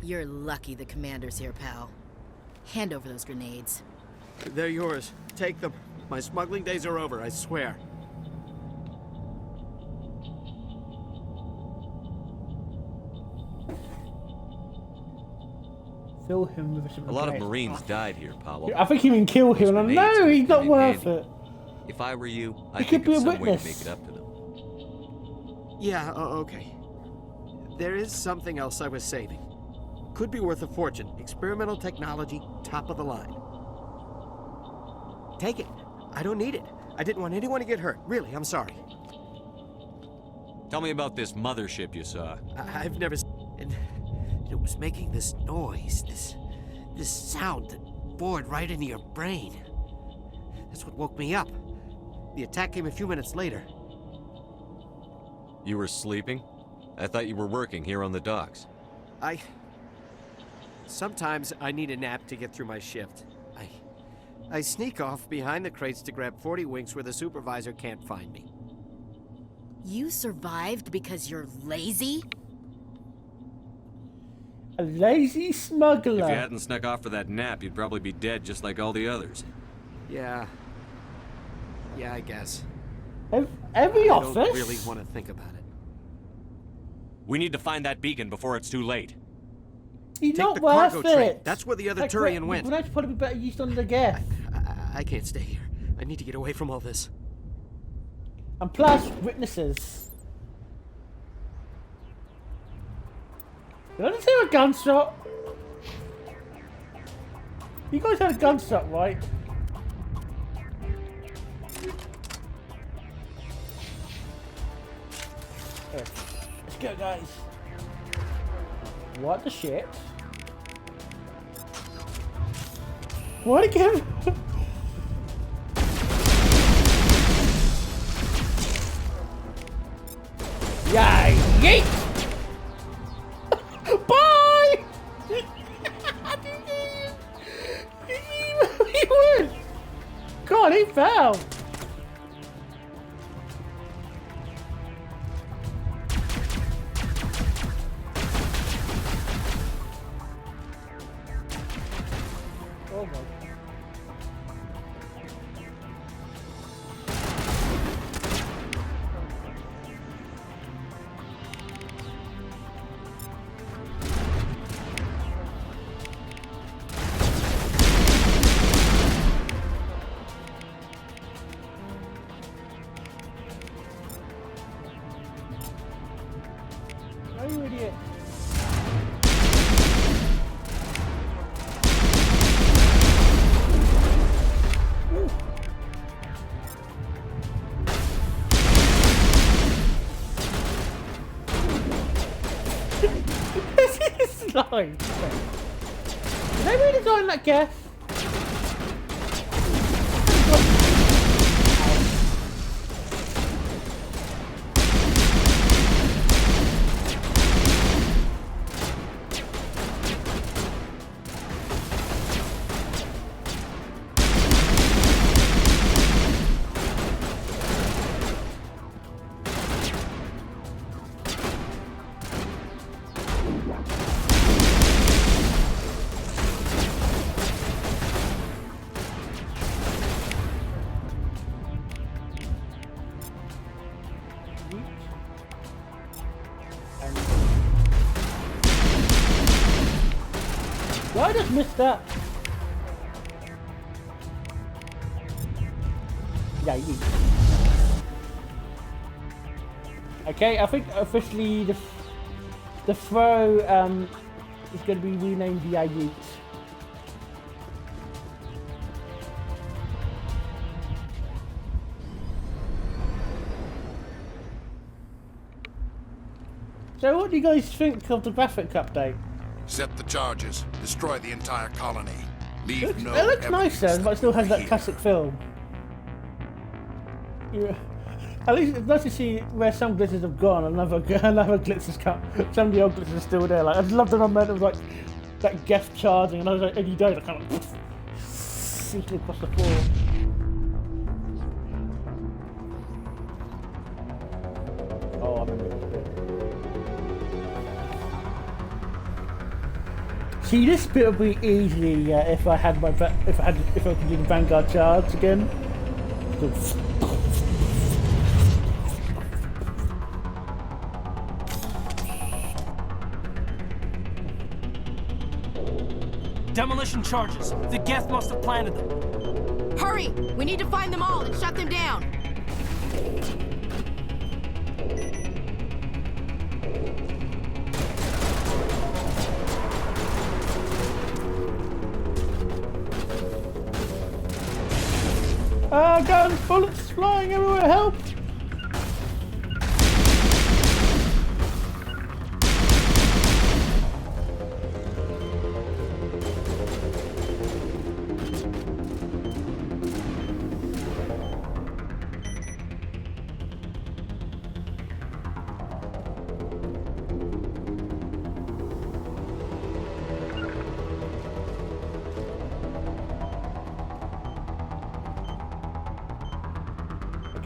You're lucky the commander's here, pal. Hand over those grenades. They're yours. Take them. My smuggling days are over, I swear. Fill him with some A lot of grenades. Marines died here, Powell. I think you can kill him, and I'm Grenades no, would he's not come in worth handy. it. If I were you, He I'd could think be of a some way to witness. make it up to them. Yeah, okay. There is something else I was saving. Could be worth a fortune. Experimental technology, top of the line. Take it. I don't need it. I didn't want anyone to get hurt. Really, I'm sorry. Tell me about this mothership you saw. I've never... And it was making this noise, this sound that bored right into your brain. That's what woke me up. The attack came a few minutes later. You were sleeping? I thought you were working here on the docks. Sometimes I need a nap to get through my shift. I sneak off behind the crates to grab 40 winks where the supervisor can't find me. You survived because you're lazy? A lazy smuggler. If you hadn't snuck off for that nap, you'd probably be dead just like all the others. Yeah, I guess. Every office? I don't really want to think about it. We need to find that beacon before it's too late. He's Take not the worth cargo train. it. That's where the other Like, Turian went. Grenades probably be better used on the Geth. I can't stay here. I need to get away from all this. And plus, witnesses. Did I just hear a gunshot? You guys had a gunshot, right? Here. Let's go, guys. What the shit? What again? Yeah, yeet! Bye! He went! God, he fell! Oh my. Are you idiot? design. Did they redesign that Geth? I just missed that. Yeah, okay, I think officially the throw is going to be renamed the Yeet. So what do you guys think of the graphic update? Set the charges. Destroy the entire colony. Leave It no looks evidence nicer, but it still has that here. classic film. Yeah. At least it's nice to see where some glitters have gone, another glitz has come. Some of the old glitters are still there. Like I just love the momentum of like that Geth charging, and I was like, and he died, I kind of sinking across the floor. Oh, I remember this bit. See, this bit would be easy if I could do the Vanguard charge again. Demolition charges. The Geth must have planted them. Hurry! We need to find them all and shut them down. Guns, bullets flying everywhere, help!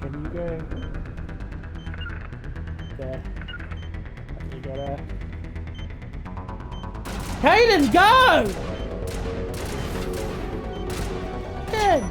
Can you go? There. You go there. Hayden, go! Good.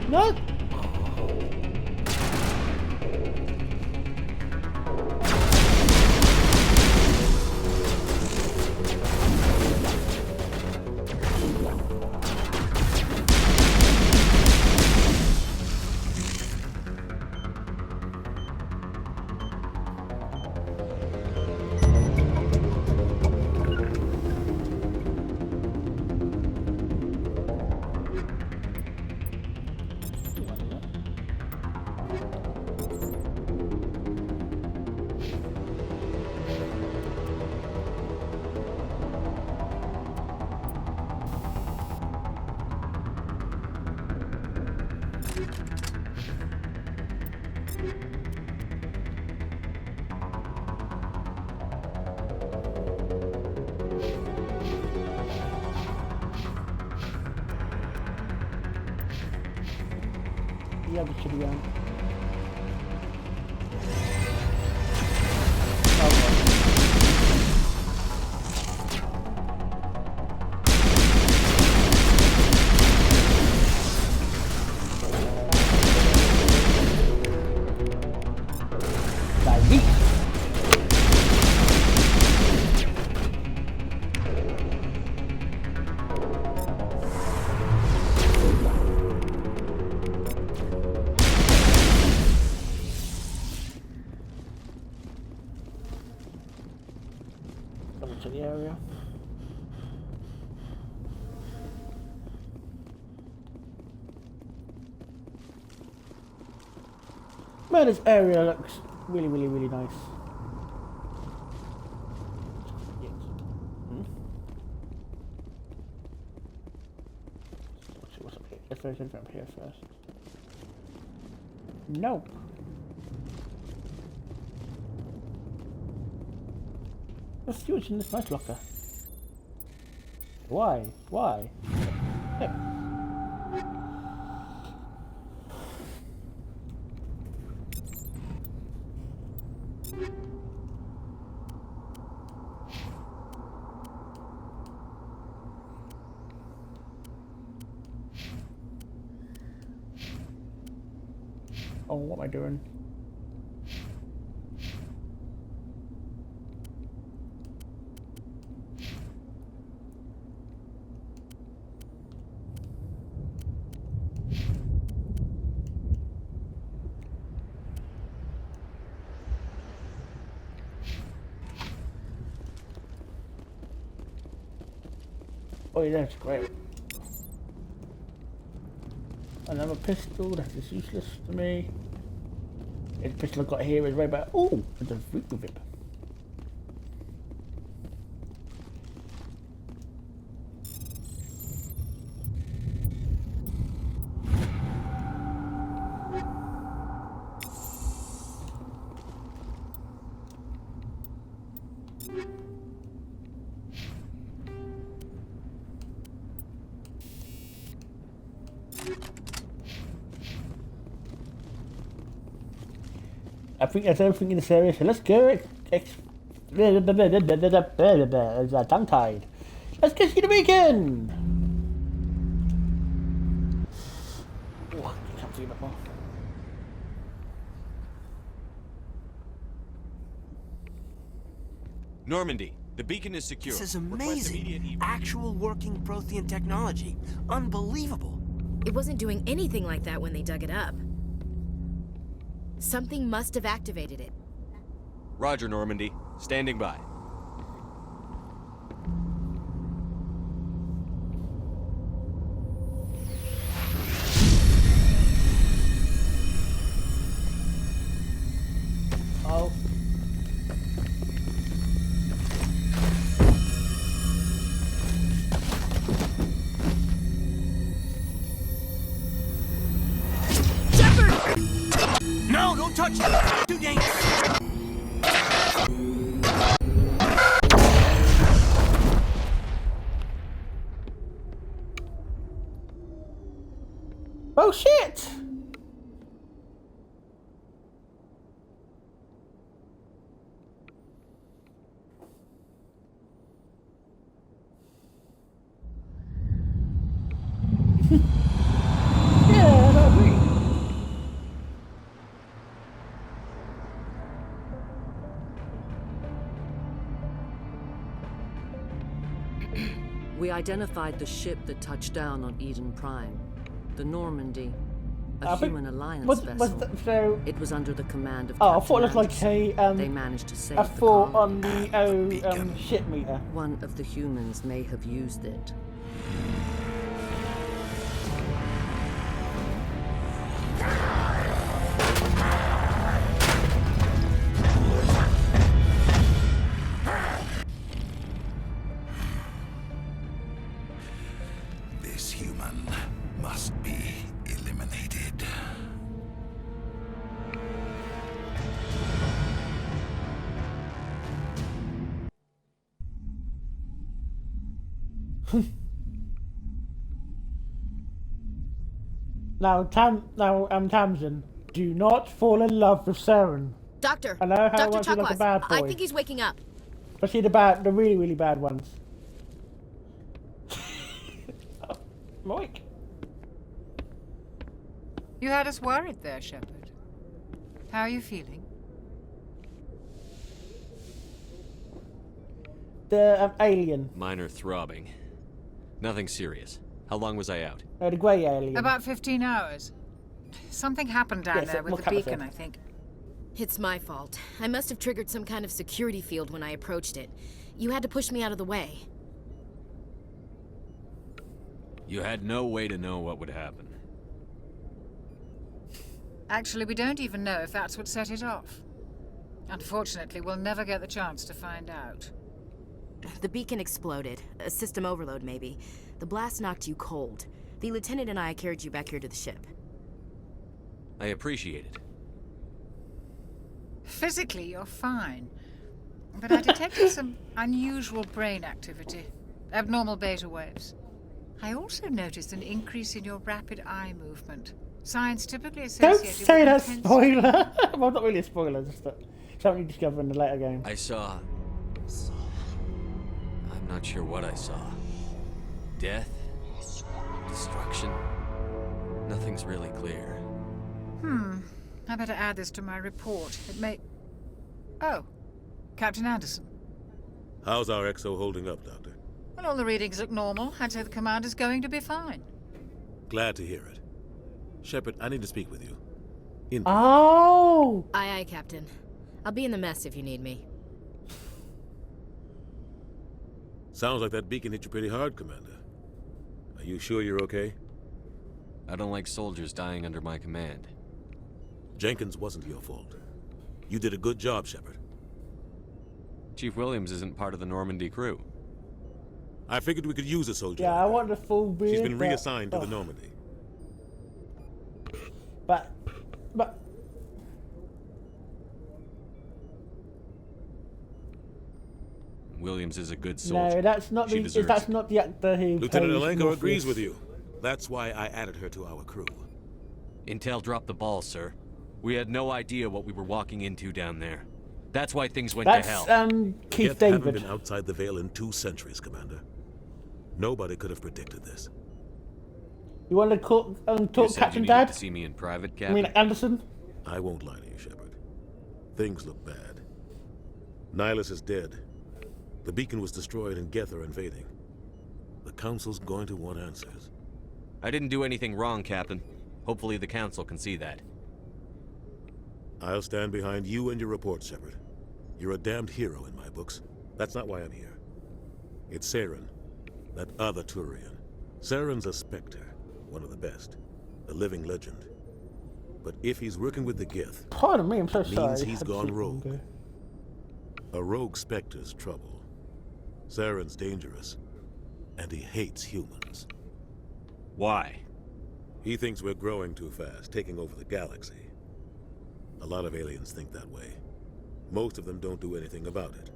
No! Yeah, we should be on. to the area. Man, this area looks really, really, really nice. What's up here? Let's go up here first. Nope. Let's see what's in this nice locker. Why? Why? Yeah. Oh, what am I doing? Oh yeah, that's great. Another pistol, that is useless to me. The pistol I've got here is way better. Oh, it's a fruit with it. I think that's everything in this area, so let's go tongue-tied. Let's go see the beacon! Oh, I can't see that more. Normandy, the beacon is secure. This is Request immediate amazing. Actual working Prothean technology. Unbelievable. It wasn't doing anything like that when they dug it up. Something must have activated it. Roger, Normandy. Standing by. Oh. No, don't touch it! Too dangerous! Oh shit! Yeah, I agree. We identified the ship that touched down on Eden Prime. The Normandy. A human alliance vessel. So it was under the command of I Captain thought it was like Anderson. They managed to save a the thought colony. on the ship meter. One of the humans may have used it. This human must be eliminated. Now, Tamsin, do not fall in love with Saren. Doctor, I know how Dr. much you like a bad boy. I think he's waking up. Especially the really, really bad ones. Mike. You had us worried there, Shepard. How are you feeling? The alien. Minor throbbing. Nothing serious. How long was I out? The grey alien. About 15 hours. Something happened down there with the beacon, I think. It's my fault. I must have triggered some kind of security field when I approached it. You had to push me out of the way. You had no way to know what would happen. Actually, we don't even know if that's what set it off. Unfortunately, we'll never get the chance to find out. The beacon exploded. A system overload, maybe. The blast knocked you cold. The lieutenant and I carried you back here to the ship. I appreciate it. Physically, you're fine. But I detected some unusual brain activity. Abnormal beta waves. I also noticed an increase in your rapid eye movement. Signs typically associated Don't say that intense... spoiler! Well, not really a spoiler, just that something you discover in the later game. I saw... I'm not sure what I saw. Death? Destruction? Nothing's really clear. I better add this to my report. It may... Oh. Captain Anderson. How's our XO holding up, Doctor? Well, all the readings look normal. I'd say the commander's going to be fine. Glad to hear it. Shepard, I need to speak with you. Oh! Aye, aye, Captain. I'll be in the mess if you need me. Sounds like that beacon hit you pretty hard, Commander. Are you sure you're okay? I don't like soldiers dying under my command. Jenkins wasn't your fault. You did a good job, Shepard. Chief Williams isn't part of the Normandy crew. I figured we could use a soldier. Yeah, I want the full beard. She's been reassigned to the Normandy. But... Williams is a good soldier. No, that's not the actor who Lieutenant plays Alenko agrees Morpheus. with you. That's why I added her to our crew. Intel dropped the ball, sir. We had no idea what we were walking into down there. That's why things went to hell. Keith Geth David. haven't been outside the Veil in 2 centuries, Commander. Nobody could have predicted this. You want to talk You said Captain you Dad? to see me in private, I Captain? mean Anderson? I won't lie to you, Shepard. Things look bad. Nihilus is dead. The beacon was destroyed and Geth are invading. The Council's going to want answers. I didn't do anything wrong, Captain. Hopefully the Council can see that. I'll stand behind you and your report, Shepard. You're a damned hero in my books. That's not why I'm here. It's Saren, that other Turian. Saren's a Spectre, one of the best. A living legend. But if he's working with the Geth, Pardon me, I'm so sorry. means he's gone rogue. A rogue Spectre's trouble. Saren's dangerous, and he hates humans. Why? He thinks we're growing too fast, taking over the galaxy. A lot of aliens think that way. Most of them don't do anything about it.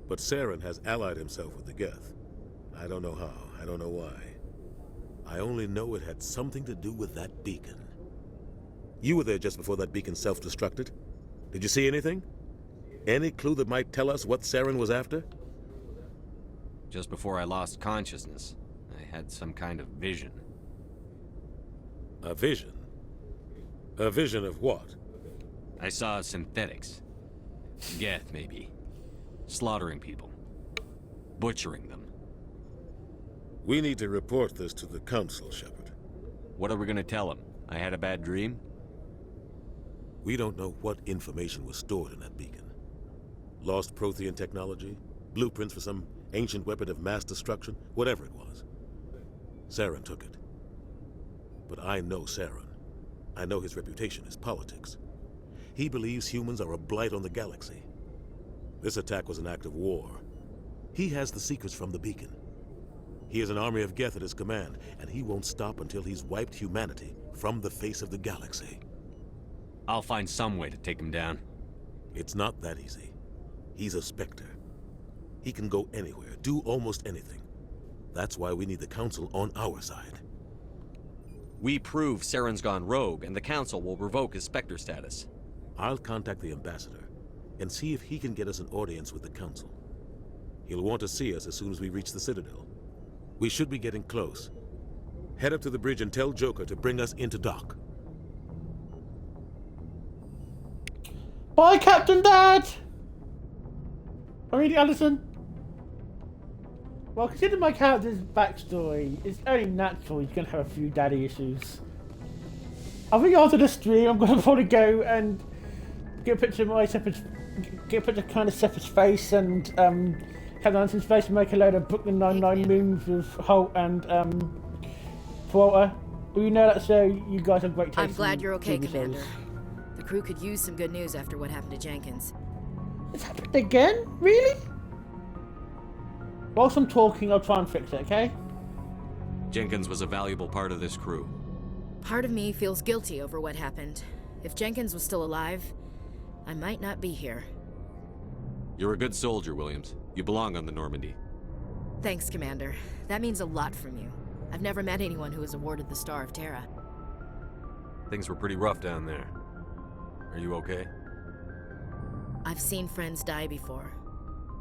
But Saren has allied himself with the Geth. I don't know how, I don't know why. I only know it had something to do with that beacon. You were there just before that beacon self-destructed. Did you see anything? Any clue that might tell us what Saren was after? Just before I lost consciousness, I had some kind of vision. A vision? A vision of what? I saw synthetics. Geth, maybe. Slaughtering people. Butchering them. We need to report this to the Council, Shepard. What are we gonna tell them? I had a bad dream? We don't know what information was stored in that beacon. Lost Prothean technology? Blueprints for some ancient weapon of mass destruction? Whatever it was. Saren took it. But I know Saren. I know his reputation is politics. He believes humans are a blight on the galaxy. This attack was an act of war. He has the secrets from the beacon. He has an army of Geth at his command, and he won't stop until he's wiped humanity from the face of the galaxy. I'll find some way to take him down. It's not that easy. He's a Spectre. He can go anywhere, do almost anything. That's why we need the Council on our side. We prove Saren's gone rogue, and the Council will revoke his Spectre status. I'll contact the Ambassador and see if he can get us an audience with the Council. He'll want to see us as soon as we reach the Citadel. We should be getting close. Head up to the bridge and tell Joker to bring us into dock. Bye, Captain Dad! I mean, Anderson. Well, considering my character's backstory, it's only natural he's going to have a few daddy issues. I think after the stream, I'm going to probably go and get a picture of my Shepard's, get a picture of kind of Shepard's face and Captain Anderson Space make a load of Brooklyn Nine-Nine memes with Holt and Walter. You know that, so you guys have great taste. I'm glad you're okay, TV Commander. shows. The crew could use some good news after what happened to Jenkins. It's happened again? Really? Whilst I'm talking, I'll try and fix it, okay? Jenkins was a valuable part of this crew. Part of me feels guilty over what happened. If Jenkins was still alive, I might not be here. You're a good soldier, Williams. You belong on the Normandy. Thanks, Commander. That means a lot from you. I've never met anyone who was awarded the Star of Terra. Things were pretty rough down there. Are you okay? I've seen friends die before.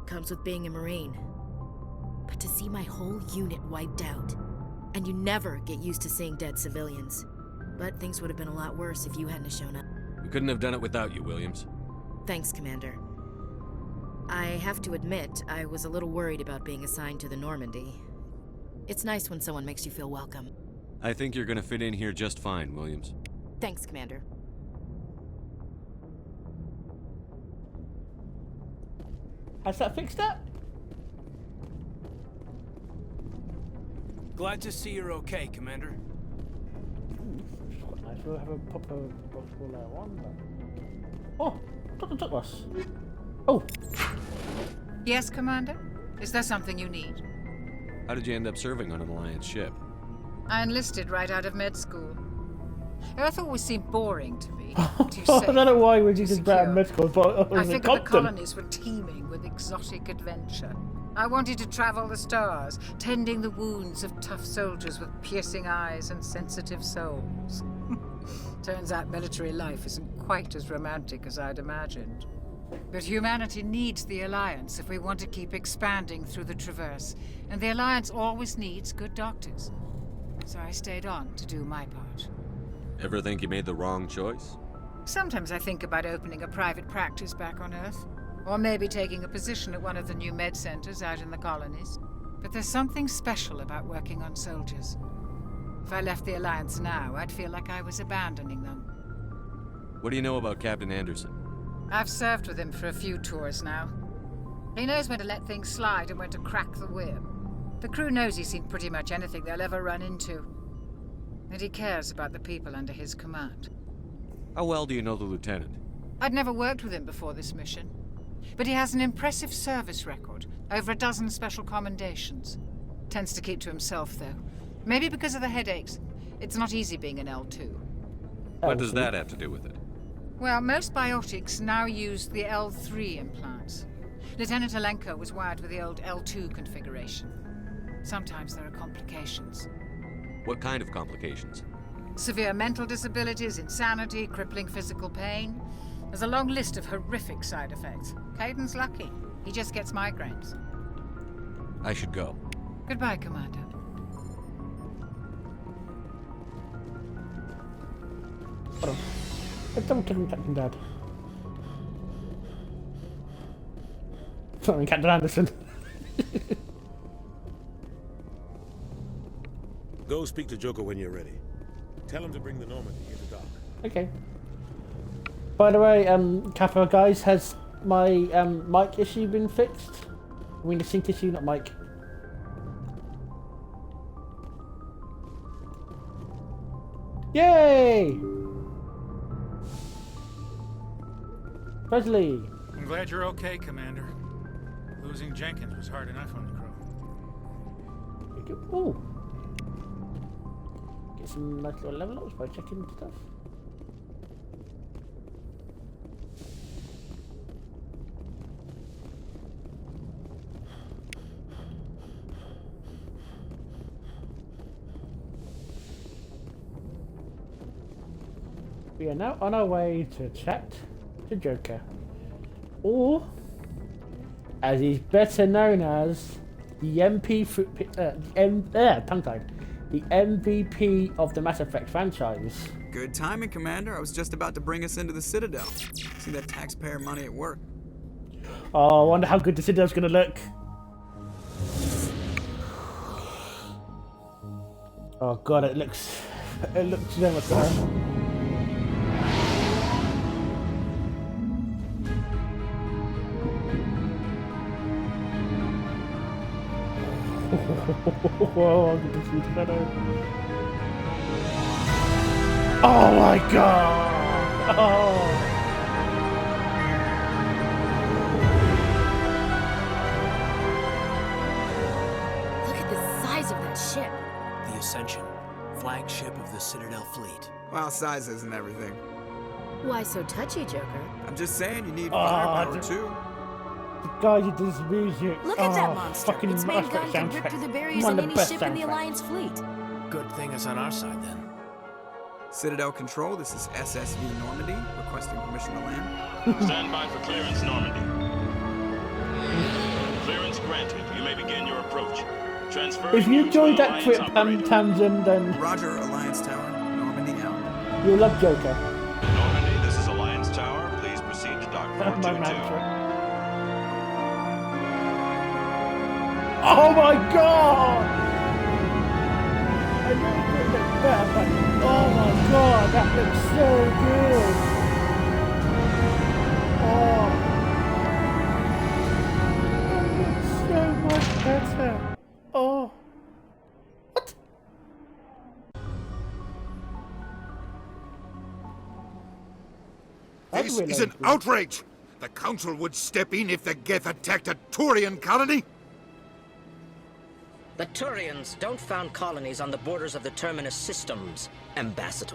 Comes with being a Marine. But to see my whole unit wiped out, and you never get used to seeing dead civilians. But things would have been a lot worse if you hadn't shown up. We couldn't have done it without you, Williams. Thanks, Commander. I have to admit, I was a little worried about being assigned to the Normandy. It's nice when someone makes you feel welcome. I think you're gonna fit in here just fine, Williams. Thanks, Commander. Has that fixed that? Glad to see you're okay, Commander. It's quite nice. We'll have a proper box for layer one. But... Oh, Dr. Douglas. Oh. Yes, Commander? Is there something you need? How did you end up serving on an Alliance ship? I enlisted right out of med school. Earth always seemed boring to me. I don't know why we just bad med school, but I figured the colonies were teeming with exotic adventure. I wanted to travel the stars, tending the wounds of tough soldiers with piercing eyes and sensitive souls. Turns out military life isn't quite as romantic as I'd imagined. But humanity needs the Alliance if we want to keep expanding through the Traverse, and the Alliance always needs good doctors. So I stayed on to do my part. Ever think you made the wrong choice? Sometimes I think about opening a private practice back on Earth, or maybe taking a position at one of the new med centers out in the colonies. But there's something special about working on soldiers. If I left the Alliance now, I'd feel like I was abandoning them. What do you know about Captain Anderson? I've served with him for a few tours now. He knows when to let things slide and when to crack the whip. The crew knows he's seen pretty much anything they'll ever run into. And he cares about the people under his command. How well do you know the lieutenant? I'd never worked with him before this mission. But he has an impressive service record, over a dozen special commendations. Tends to keep to himself, though. Maybe because of the headaches. It's not easy being an L2. What does that have to do with it? Well, most biotics now use the L3 implants. Lieutenant Alenko was wired with the old L2 configuration. Sometimes there are complications. What kind of complications? Severe mental disabilities, insanity, crippling physical pain. There's a long list of horrific side effects. Caden's lucky. He just gets migraines. I should go. Goodbye, Commander. Hold on. Let's double check Captain Dad. Sorry, Captain Anderson. Go speak to Joker when you're ready. Tell him to bring the Normandy into dock. Okay. By the way, Kappa guys, has my mic issue been fixed? I mean the sync issue, not mic. Yay! Presley! I'm glad you're okay, Commander. Losing Jenkins was hard enough on the crew. Ooh. Get some nice little level ups by checking stuff. We are now on our way to chat to Joker, or as he's better known as the the MVP of the Mass Effect franchise. Good timing, Commander. I was just about to bring us into the Citadel. See that taxpayer money at work. Oh, I wonder how good the Citadel's gonna look. Oh god, it looks so much better. Whoa, I can see the shadow. Oh my god! Oh. Look at the size of that ship. The Ascension, flagship of the Citadel fleet. Well, size isn't everything. Why so touchy, Joker? I'm just saying you need firepower too. The guy who does music. Look at that monster. Fucking Its main master gun can rip soundtrack. through the barriers One in of the any best ship in the soundtracks. Alliance fleet. Good thing it's on our side then. Citadel Control, this is SSV Normandy, requesting permission to land. Stand by for clearance, Normandy. Clearance granted. You may begin your approach. Transfer. If you joined that trip, Tamsin, then Roger, Alliance Tower, Normandy out. you'll love Joker. Normandy, this is Alliance Tower. Please proceed to dock My 422. mantra. Oh my god! I know it could look better, but oh my god, that looks so good! Oh, that looks so much better. Oh, what? This is an outrage! The Council would step in if the Geth attacked a Turian colony? The Turians don't found colonies on the borders of the Terminus systems, Ambassador.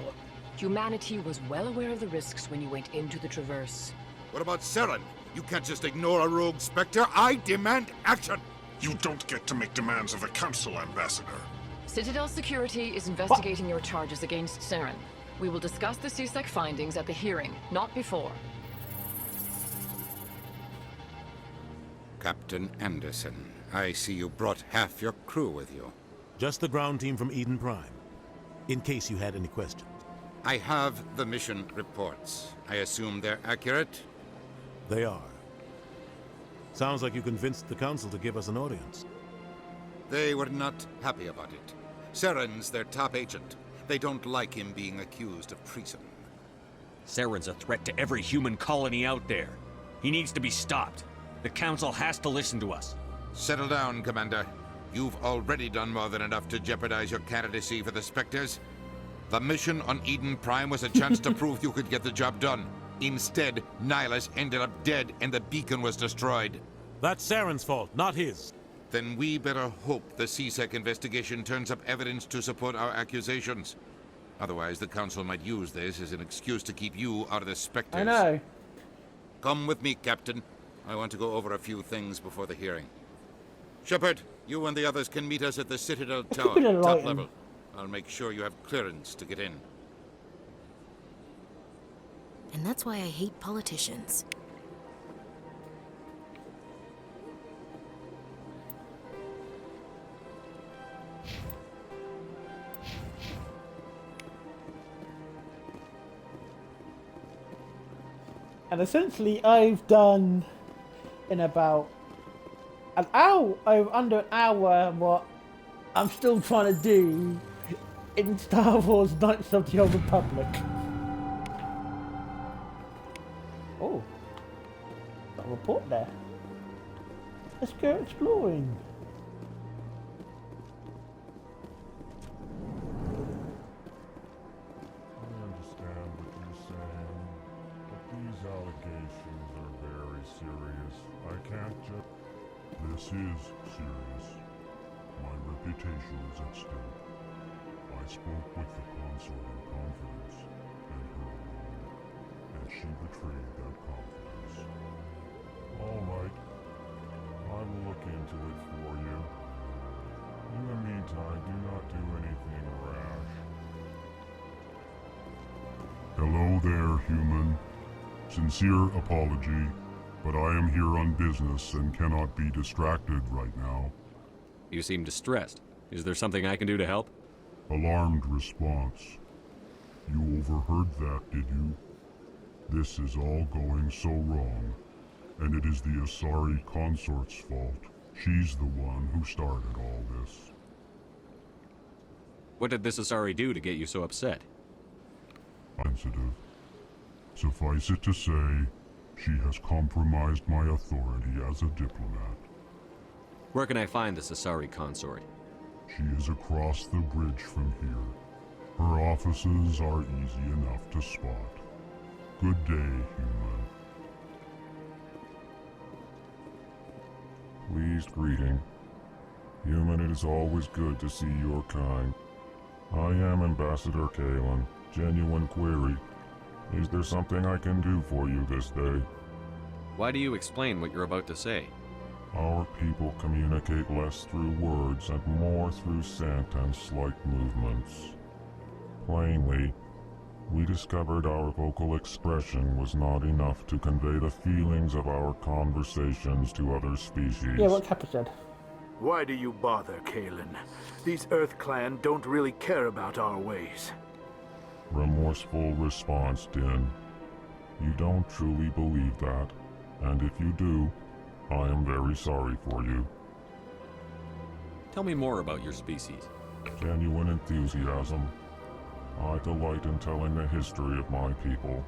Humanity was well aware of the risks when you went into the Traverse. What about Saren? You can't just ignore a rogue Spectre. I demand action! You don't get to make demands of the Council, Ambassador. Citadel Security is investigating your charges against Saren. We will discuss the CSEC findings at the hearing, not before. Captain Anderson, I see you brought half your crew with you. Just the ground team from Eden Prime, in case you had any questions. I have the mission reports. I assume they're accurate? They are. Sounds like you convinced the Council to give us an audience. They were not happy about it. Saren's their top agent. They don't like him being accused of treason. Saren's a threat to every human colony out there. He needs to be stopped. The Council has to listen to us. Settle down, Commander. You've already done more than enough to jeopardize your candidacy for the Spectres. The mission on Eden Prime was a chance to prove you could get the job done. Instead, Nihilus ended up dead and the beacon was destroyed. That's Saren's fault, not his. Then we better hope the CSEC investigation turns up evidence to support our accusations. Otherwise, the Council might use this as an excuse to keep you out of the Spectres. I know. Come with me, Captain. I want to go over a few things before the hearing. Shepard, you and the others can meet us at the Citadel Tower, top level. I'll make sure you have clearance to get in. And that's why I hate politicians. And essentially, I've done in about an hour, under an hour, what I'm still trying to do in Star Wars Knights of the Old Republic. Oh, got a report there. Let's go exploring. I understand what you're saying, but these allegations are very serious. I can't just... This is serious. My reputation is at stake. I spoke with the consort in confidence, and her alone, and she betrayed that confidence. All right. I will look into it for you. In the meantime, do not do anything rash. Hello there, human. Sincere apology, but I am here on business and cannot be distracted right now. You seem distressed. Is there something I can do to help? Alarmed response. You overheard that, did you? This is all going so wrong, and it is the Asari consort's fault. She's the one who started all this. What did this Asari do to get you so upset? Sensitive. Suffice it to say, she has compromised my authority as a diplomat. Where can I find the Asari consort? She is across the bridge from here. Her offices are easy enough to spot. Good day, human. Pleased greeting. Human, it is always good to see your kind. I am Ambassador Kalen. Genuine query. Is there something I can do for you this day? Why do you explain what you're about to say? Our people communicate less through words and more through scent and slight movements. Plainly, we discovered our vocal expression was not enough to convey the feelings of our conversations to other species. Yeah, what Kappa said. Why do you bother, Kalen? These Earth Clan don't really care about our ways. Remorseful response, Din. You don't truly believe that, and if you do, I am very sorry for you. Tell me more about your species. Genuine enthusiasm. I delight in telling the history of my people.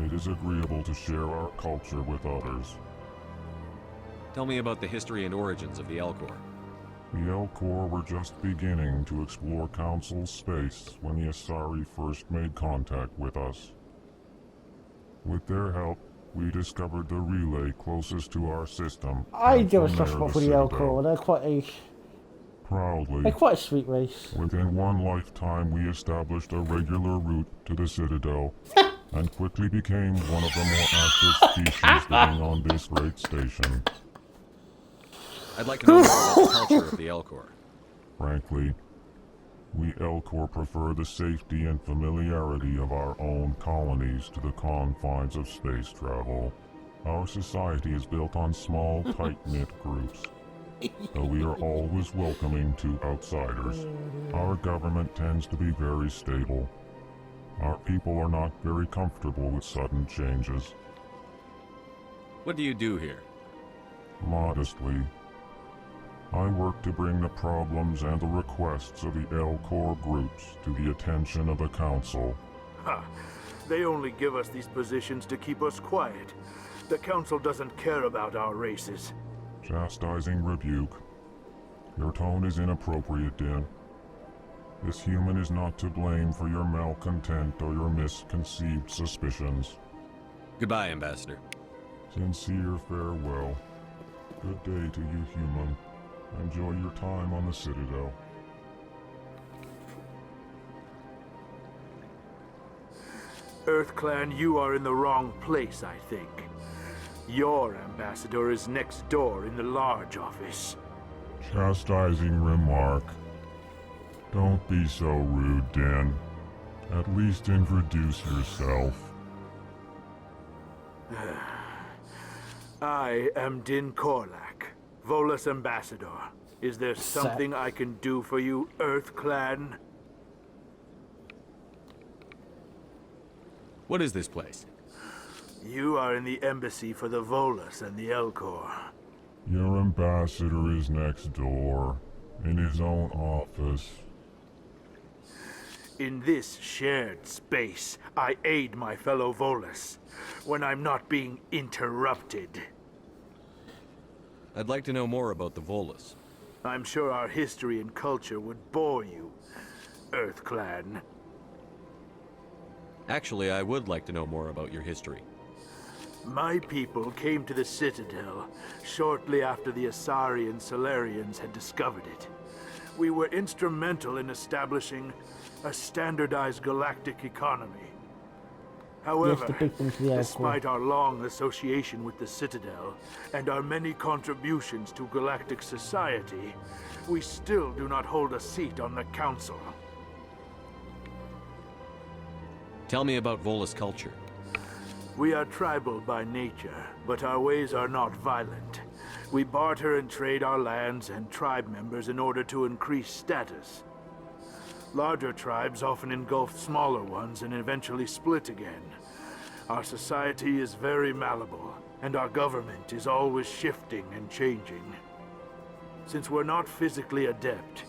It is agreeable to share our culture with others. Tell me about the history and origins of the Elcor. The Elcor were just beginning to explore Council space when the Asari first made contact with us. With their help, we discovered the relay closest to our system. I do a soft spot for the Elcor. They're quite a... Proudly, they're quite a sweet race. Within one lifetime, we established a regular route to the Citadel, and quickly became one of the more active species living on this great station. I'd like to know more about the culture of the Elcor. Frankly, we Elcor prefer the safety and familiarity of our own colonies to the confines of space travel. Our society is built on small, tight-knit groups, though we are always welcoming to outsiders. Our government tends to be very stable. Our people are not very comfortable with sudden changes. What do you do here? Modestly, I work to bring the problems and the requests of the Elcor groups to the attention of the Council. Ha! They only give us these positions to keep us quiet. The Council doesn't care about our races. Chastising rebuke. Your tone is inappropriate, Din. This human is not to blame for your malcontent or your misconceived suspicions. Goodbye, Ambassador. Sincere farewell. Good day to you, human. Enjoy your time on the Citadel. Earth Clan, you are in the wrong place, I think. Your ambassador is next door in the large office. Chastising remark. Don't be so rude, Din. At least introduce yourself. I am Din Korlak, Volus ambassador. Is there something I can do for you, Earth Clan? What is this place? You are in the embassy for the Volus and the Elcor. Your ambassador is next door, in his own office. In this shared space, I aid my fellow Volus when I'm not being interrupted. I'd like to know more about the Volus. I'm sure our history and culture would bore you, Earth Clan. Actually, I would like to know more about your history. My people came to the Citadel shortly after the Asari and Solarians had discovered it. We were instrumental in establishing a standardized galactic economy. However, despite our long association with the Citadel and our many contributions to galactic society, we still do not hold a seat on the Council. Tell me about Volus culture. We are tribal by nature, but our ways are not violent. We barter and trade our lands and tribe members in order to increase status. Larger tribes often engulf smaller ones and eventually split again. Our society is very malleable, and our government is always shifting and changing. Since we're not physically adept,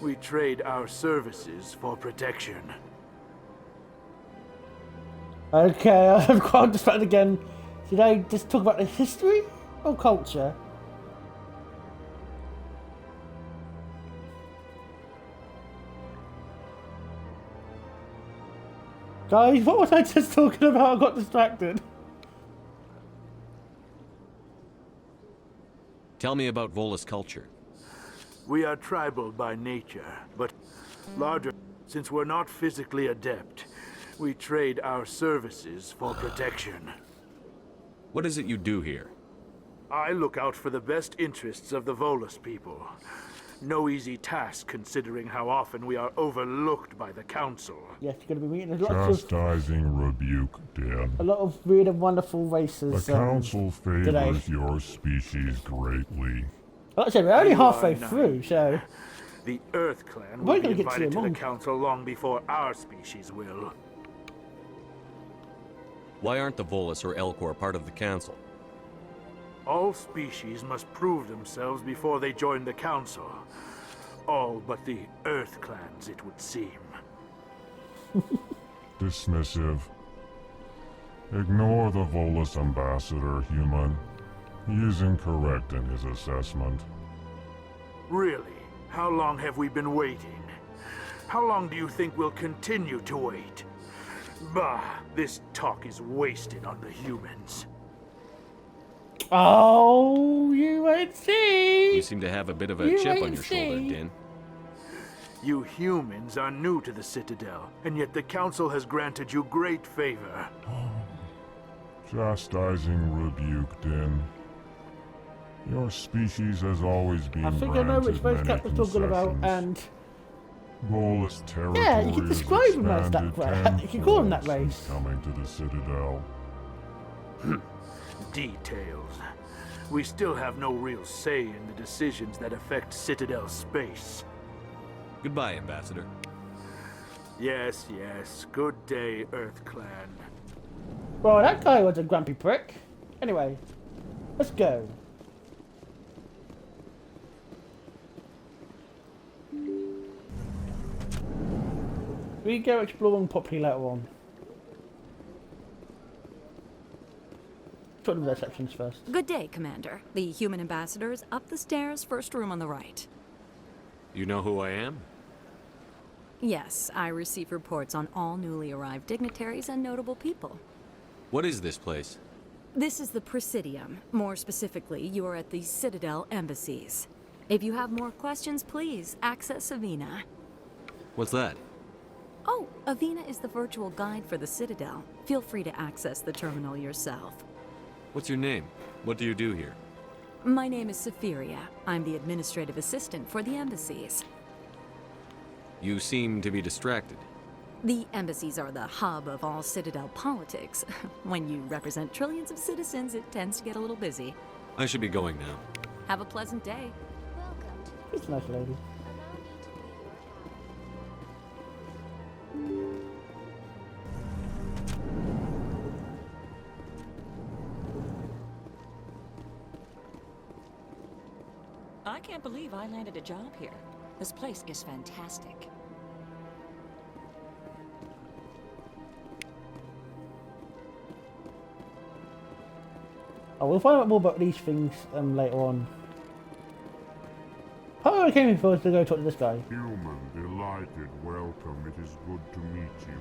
we trade our services for protection. Okay, I'm quite distracted again. Should I just talk about the history or culture? Guys, what was I just talking about? I got distracted. Tell me about Volus culture. We are tribal by nature, but larger. Since we're not physically adept, we trade our services for protection. What is it you do here? I look out for the best interests of the Volus people. No easy task considering how often we are overlooked by the Council. Yes, you're going to be meeting lots of... Chastising rebuke, Dan. A lot of weird and wonderful races The Council favors today. your species greatly. Like I said, we're only You halfway are through, so... The Earth Clan We're will be gonna get to invited them to the all. Council long before our species will. Why aren't the Volus or Elcor part of the Council? All species must prove themselves before they join the Council. All but the Earth Clans, it would seem. Dismissive. Ignore the Volus ambassador, human. He is incorrect in his assessment. Really? How long have we been waiting? How long do you think we'll continue to wait? Bah, this talk is wasted on the humans. Oh, you won't see! You seem to have a bit of a You chip wait on your and shoulder, see. Din. You humans are new to the Citadel, and yet the Council has granted you great favor. Chastising rebuke, Din. Your species has always been I think I know which race granted Cap was many talking about, concessions. and... Volus territory Yeah, you can has describe him as that expanded race. You can call him that tenfold race. since coming to the Citadel. Details. We still have no real say in the decisions that affect Citadel space. Goodbye, Ambassador. Yes, yes. Good day, Earth Clan. Well, that guy was a grumpy prick. Anyway, let's go. We go exploring properly later on. Talk to the sections first. Good day, Commander. The human ambassador is up the stairs, first room on the right. You know who I am? Yes, I receive reports on all newly arrived dignitaries and notable people. What is this place? This is the Presidium. More specifically, you are at the Citadel embassies. If you have more questions, please access Avina. What's that? Oh, Avina is the virtual guide for the Citadel. Feel free to access the terminal yourself. What's your name? What do you do here? My name is Safiria. I'm the administrative assistant for the embassies. You seem to be distracted. The embassies are the hub of all Citadel politics. When you represent trillions of citizens, it tends to get a little busy. I should be going now. Have a pleasant day. It's a nice lady. I can't believe I landed a job here. This place is fantastic. Oh, we'll find out more about these things later on. Part of what I came here for was to go talk to this guy. Human, delighted, welcome. It is good to meet you.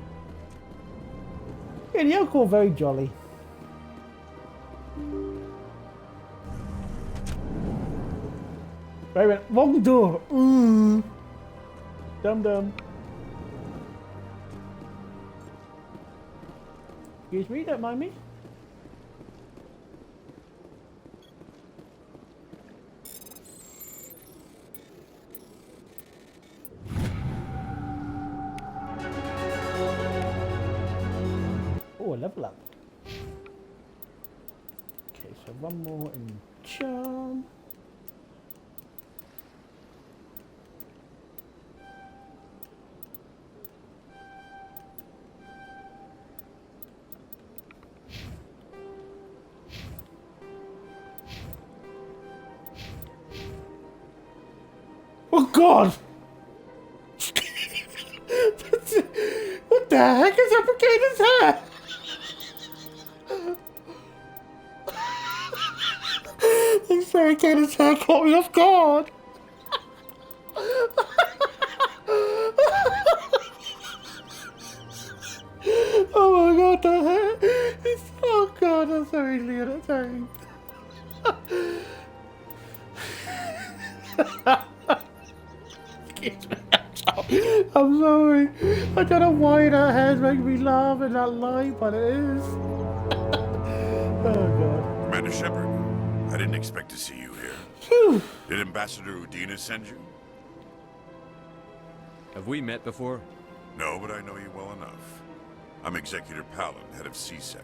Yeah, the Elcor are very jolly. Wait a minute, wrong door. Dum dum. Excuse me, don't mind me. Oh, a level up. Okay, so one more in charm. Oh God! What the heck is up with Kaden's hair? I'm sorry, Kaden's hair caught me off guard. god, that's so easily entertained. Excuse me. I'm sorry. I don't know why that has made me laugh in that light, but it is. Oh god. Commander Shepard, I didn't expect to see you here. Phew. Did Ambassador Udina send you? Have we met before? No, but I know you well enough. I'm Executor Palin, head of CSEC.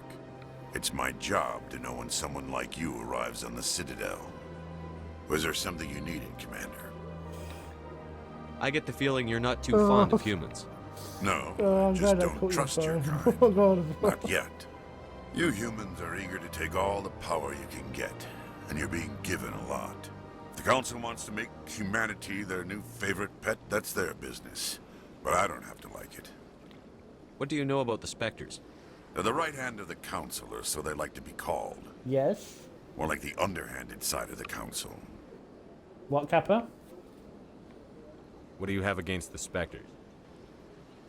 It's my job to know when someone like you arrives on the Citadel. Was there something you needed, Commander? I get the feeling you're not too fond of humans. No, I'm just glad I don't caught trust you, your sorry. kind. Oh god. Not yet. You humans are eager to take all the power you can get, and you're being given a lot. If the Council wants to make humanity their new favorite pet, that's their business. But I don't have to like it. What do you know about the Spectres? They're the right hand of the Council, or so they like to be called. Yes. More like the underhanded side of the Council. What, Kappa? What do you have against the Spectres?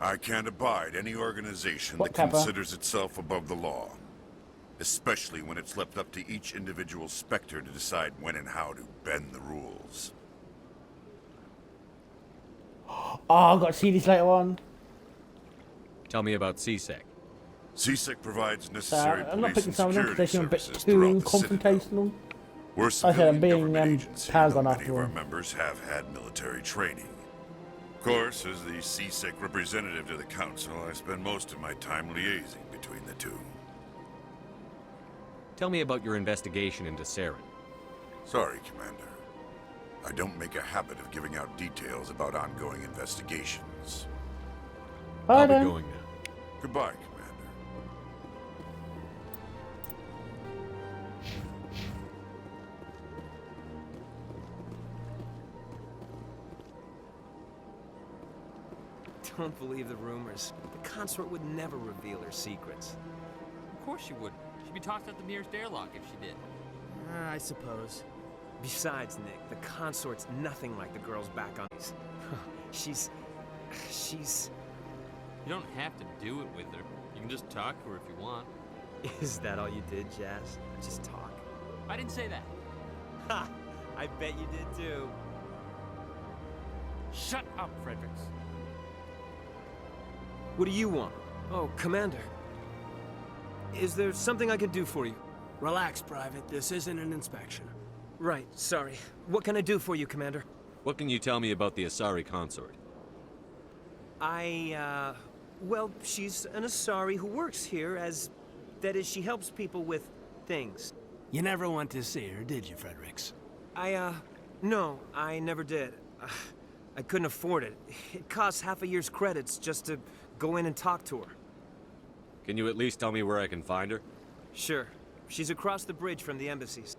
I can't abide any organization What, that Kappa? considers itself above the law. Especially when it's left up to each individual Spectre to decide when and how to bend the rules. Oh, I've got to see this later on. Tell me about CSEC. CSEC provides necessary I'm not police picking and someone else because security they're a bit services too throughout the Citadel. confrontational. We're a I said I'm civilian being government agency, Paragon though many after of our all. members have had military training. Of course, as the CSEC representative to the Council, I spend most of my time liaising between the two. Tell me about your investigation into Saren. Sorry, Commander. I don't make a habit of giving out details about ongoing investigations. I'll be going now. Goodbye, Commander. Don't believe the rumors. The consort would never reveal her secrets. Of course she would. She'd be tossed out the nearest airlock if she did. I suppose. Besides, Nick, the consort's nothing like the girls back on these. She's... You don't have to do it with her. You can just talk to her if you want. Is that all you did, Jazz? Just talk? I didn't say that. Ha! I bet you did too. Shut up, Fredericks. What do you want? Oh, Commander. Is there something I can do for you? Relax, Private. This isn't an inspection. Right, sorry. What can I do for you, Commander? What can you tell me about the Asari consort? Well, she's an Asari who works here as... That is, she helps people with things. You never went to see her, did you, Fredericks? No, I never did. I couldn't afford it. It costs half a year's credits just to go in and talk to her. Can you at least tell me where I can find her? Sure. She's across the bridge from the embassies.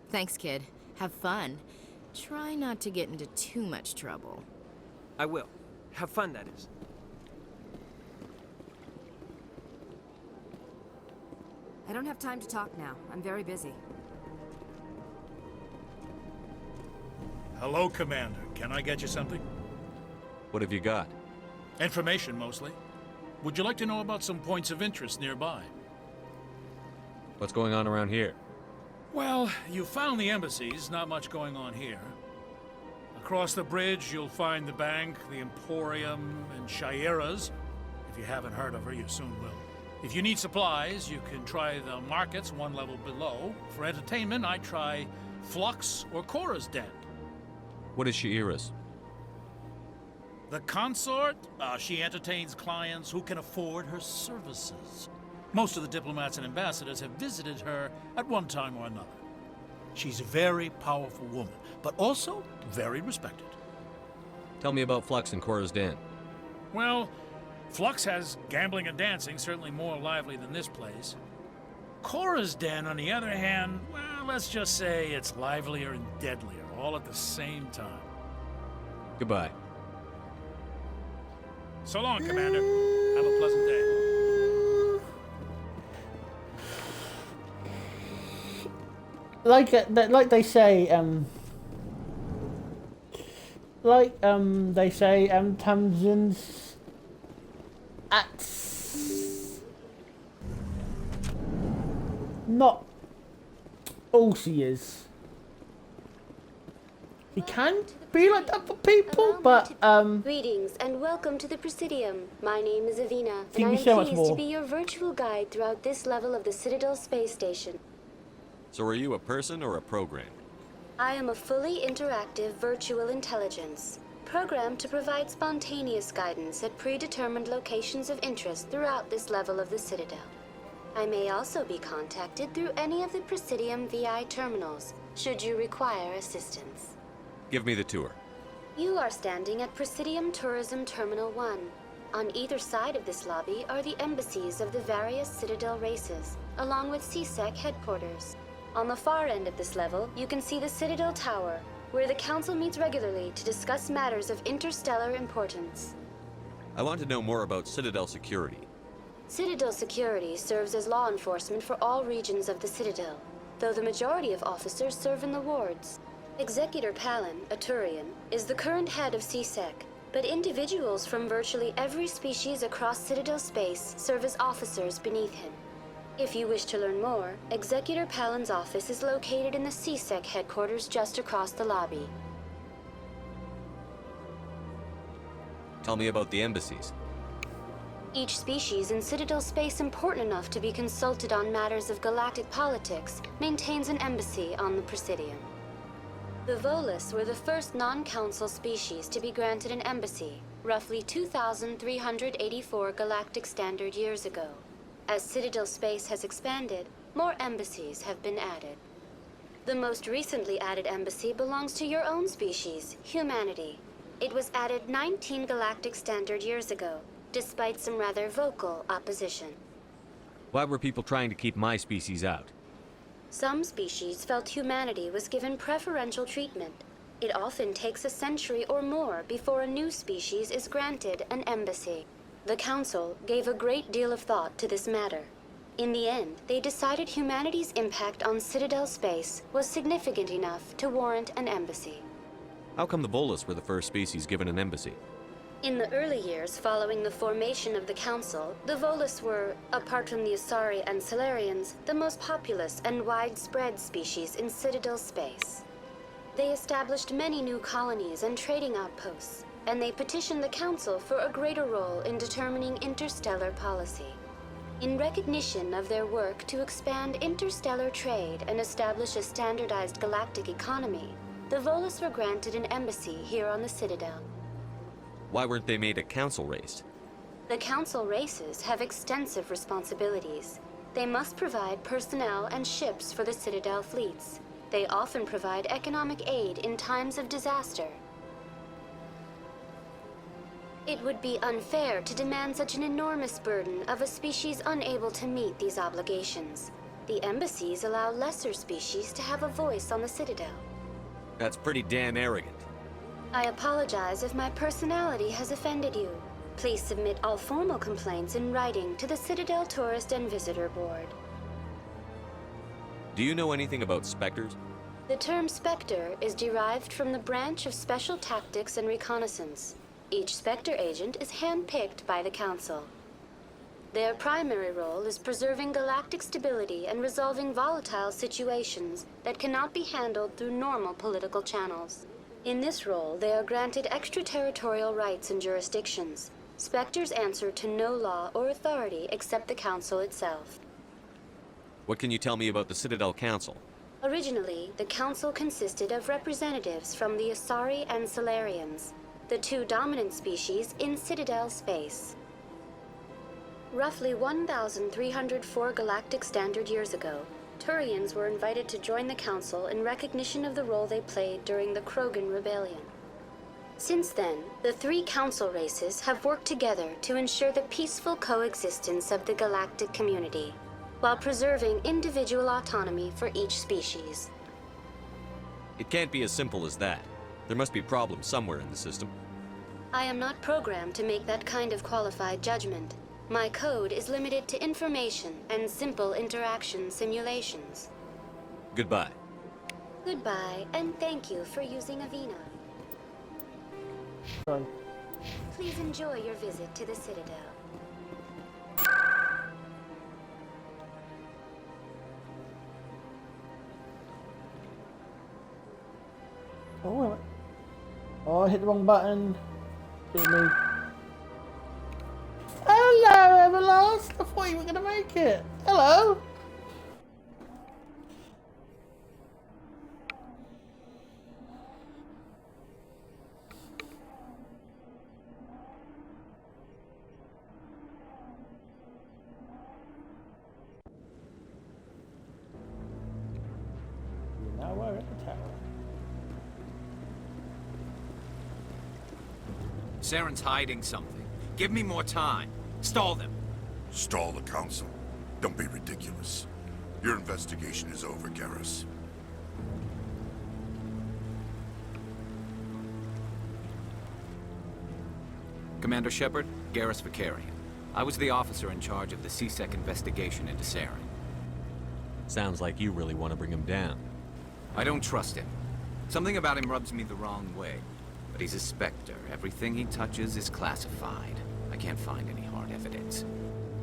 Thanks, kid. Have fun. Try not to get into too much trouble. I will. Have fun, that is. I don't have time to talk now. I'm very busy. Hello, Commander. Can I get you something? What have you got? Information, mostly. Would you like to know about some points of interest nearby? What's going on around here? Well, you found the embassies. Not much going on here. Across the bridge, you'll find the bank, the Emporium, and Shaira's. If you haven't heard of her, you soon will. If you need supplies, you can try the markets one level below. For entertainment, I'd try Flux or Cora's Den. What is Shaira's? The consort? She entertains clients who can afford her services. Most of the diplomats and ambassadors have visited her at one time or another. She's a very powerful woman, but also very respected. Tell me about Flux and Cora's Den. Well, Flux has gambling and dancing, certainly more lively than this place. Cora's Den, on the other hand, well, let's just say it's livelier and deadlier, all at the same time. Goodbye. So long, Commander. Have a pleasant day. Like they say, Tamsin's at not all she is. She can be like that for people, but Greetings and welcome to the Presidium. My name is Avina, She and I can am show us pleased more. to be your virtual guide throughout this level of the Citadel space station. So are you a person or a program? I am a fully interactive virtual intelligence, programmed to provide spontaneous guidance at predetermined locations of interest throughout this level of the Citadel. I may also be contacted through any of the Presidium VI terminals, should you require assistance. Give me the tour. You are standing at Presidium Tourism Terminal 1. On either side of this lobby are the embassies of the various Citadel races, along with CSEC headquarters. On the far end of this level, you can see the Citadel Tower, where the Council meets regularly to discuss matters of interstellar importance. I want to know more about Citadel security. Citadel security serves as law enforcement for all regions of the Citadel, though the majority of officers serve in the wards. Executor Palin, a Turian, is the current head of CSEC, but individuals from virtually every species across Citadel space serve as officers beneath him. If you wish to learn more, Executor Palin's office is located in the CSEC headquarters just across the lobby. Tell me about the embassies. Each species in Citadel space important enough to be consulted on matters of galactic politics maintains an embassy on the Presidium. The Volus were the first non-council species to be granted an embassy, roughly 2,384 galactic standard years ago. As Citadel space has expanded, more embassies have been added. The most recently added embassy belongs to your own species, humanity. It was added 19 galactic standard years ago, despite some rather vocal opposition. Why were people trying to keep my species out? Some species felt humanity was given preferential treatment. It often takes a century or more before a new species is granted an embassy. The Council gave a great deal of thought to this matter. In the end, they decided humanity's impact on Citadel space was significant enough to warrant an embassy. How come the Volus were the first species given an embassy? In the early years following the formation of the Council, the Volus were, apart from the Asari and Solarians, the most populous and widespread species in Citadel space. They established many new colonies and trading outposts, and they petitioned the Council for a greater role in determining interstellar policy. In recognition of their work to expand interstellar trade and establish a standardized galactic economy, the Volus were granted an embassy here on the Citadel. Why weren't they made a council race? The Council races have extensive responsibilities. They must provide personnel and ships for the Citadel fleets. They often provide economic aid in times of disaster. It would be unfair to demand such an enormous burden of a species unable to meet these obligations. The embassies allow lesser species to have a voice on the Citadel. That's pretty damn arrogant. I apologize if my personality has offended you. Please submit all formal complaints in writing to the Citadel Tourist and Visitor Board. Do you know anything about specters? The term Spectre is derived from the branch of Special Tactics and Reconnaissance. Each Spectre agent is handpicked by the Council. Their primary role is preserving galactic stability and resolving volatile situations that cannot be handled through normal political channels. In this role, they are granted extraterritorial rights and jurisdictions. Spectres answer to no law or authority except the Council itself. What can you tell me about the Citadel Council? Originally, the Council consisted of representatives from the Asari and Solarians, the two dominant species in Citadel space. Roughly 1,304 galactic standard years ago, Turians were invited to join the Council in recognition of the role they played during the Krogan Rebellion. Since then, the three Council races have worked together to ensure the peaceful coexistence of the galactic community, while preserving individual autonomy for each species. It can't be as simple as that. There must be problems somewhere in the system. I am not programmed to make that kind of qualified judgment. My code is limited to information and simple interaction simulations. Goodbye. Goodbye, and thank you for using Avina. Please enjoy your visit to the Citadel. Oh, I hit the wrong button. Hit me. Hello, Everlast. I thought you were gonna make it. Hello. Now we're at the tower. Saren's hiding something. Give me more time. Stall them. Stall the council? Don't be ridiculous. Your investigation is over, Garrus. Commander Shepard, Garrus Vakarian. I was the officer in charge of the CSEC investigation into Saren. Sounds like you really want to bring him down. I don't trust him. Something about him rubs me the wrong way. But he's a Spectre. Everything he touches is classified. I can't find any hard evidence.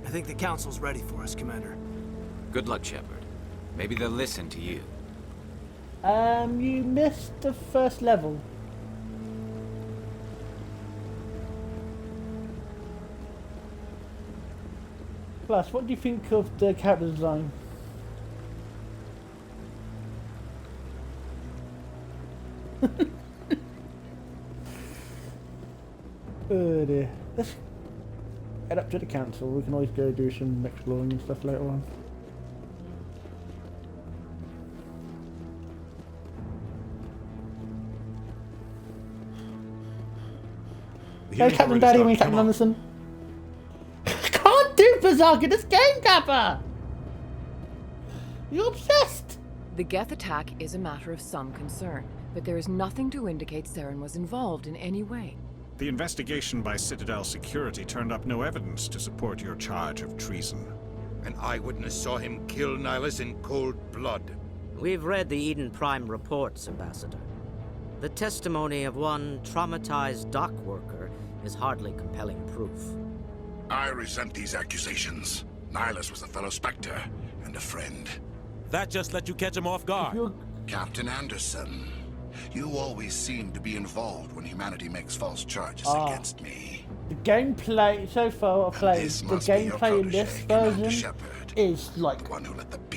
I think the Council's ready for us, Commander. Good luck, Shepard. Maybe they'll listen to you. You missed the first level. Plus, what do you think of the character design? Oh dear. Let's head up to the council. We can always go do some exploring and stuff later on. Hey, Captain Daddy, me, Captain Anderson. Can't do Berserk in this game, Kappa! You're obsessed! The Geth attack is a matter of some concern, but there is nothing to indicate Saren was involved in any way. The investigation by Citadel Security turned up no evidence to support your charge of treason. An eyewitness saw him kill Nihilus in cold blood. We've read the Eden Prime reports, Ambassador. The testimony of one traumatized dock worker is hardly compelling proof. I resent these accusations. Nihilus was a fellow Spectre and a friend. That just let you catch him off guard. Captain Anderson, you always seem to be involved when humanity makes false charges against me. The gameplay so far I've played, the gameplay in this version is like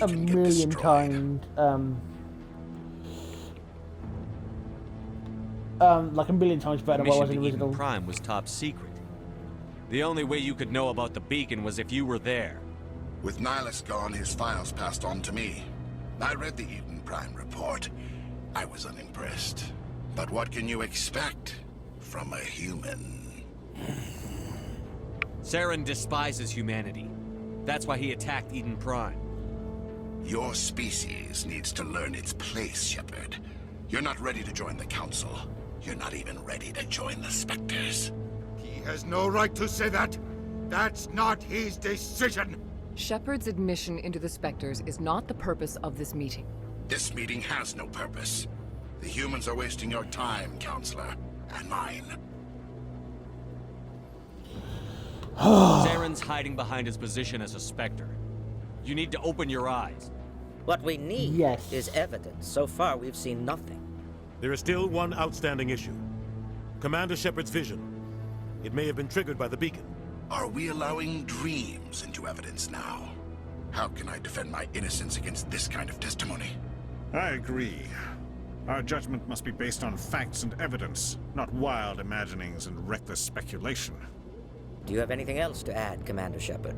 a million times like a million times better than what was in the original. Eden Prime was top secret. The only way you could know about the beacon was if you were there. With Nihilus gone, his files passed on to me. I read the Eden Prime report. I was unimpressed. But what can you expect from a human? Saren despises humanity. That's why he attacked Eden Prime. Your species needs to learn its place, Shepard. You're not ready to join the Council. You're not even ready to join the Spectres. He has no right to say that. That's not his decision. Shepard's admission into the Spectres is not the purpose of this meeting. This meeting has no purpose. The humans are wasting your time, Counselor, and mine. Saren's hiding behind his position as a Spectre. You need to open your eyes. What we need is evidence. So far, we've seen nothing. There is still one outstanding issue. Commander Shepard's vision. It may have been triggered by the beacon. Are we allowing dreams into evidence now? How can I defend my innocence against this kind of testimony? I agree. Our judgment must be based on facts and evidence, not wild imaginings and reckless speculation. Do you have anything else to add, Commander Shepard?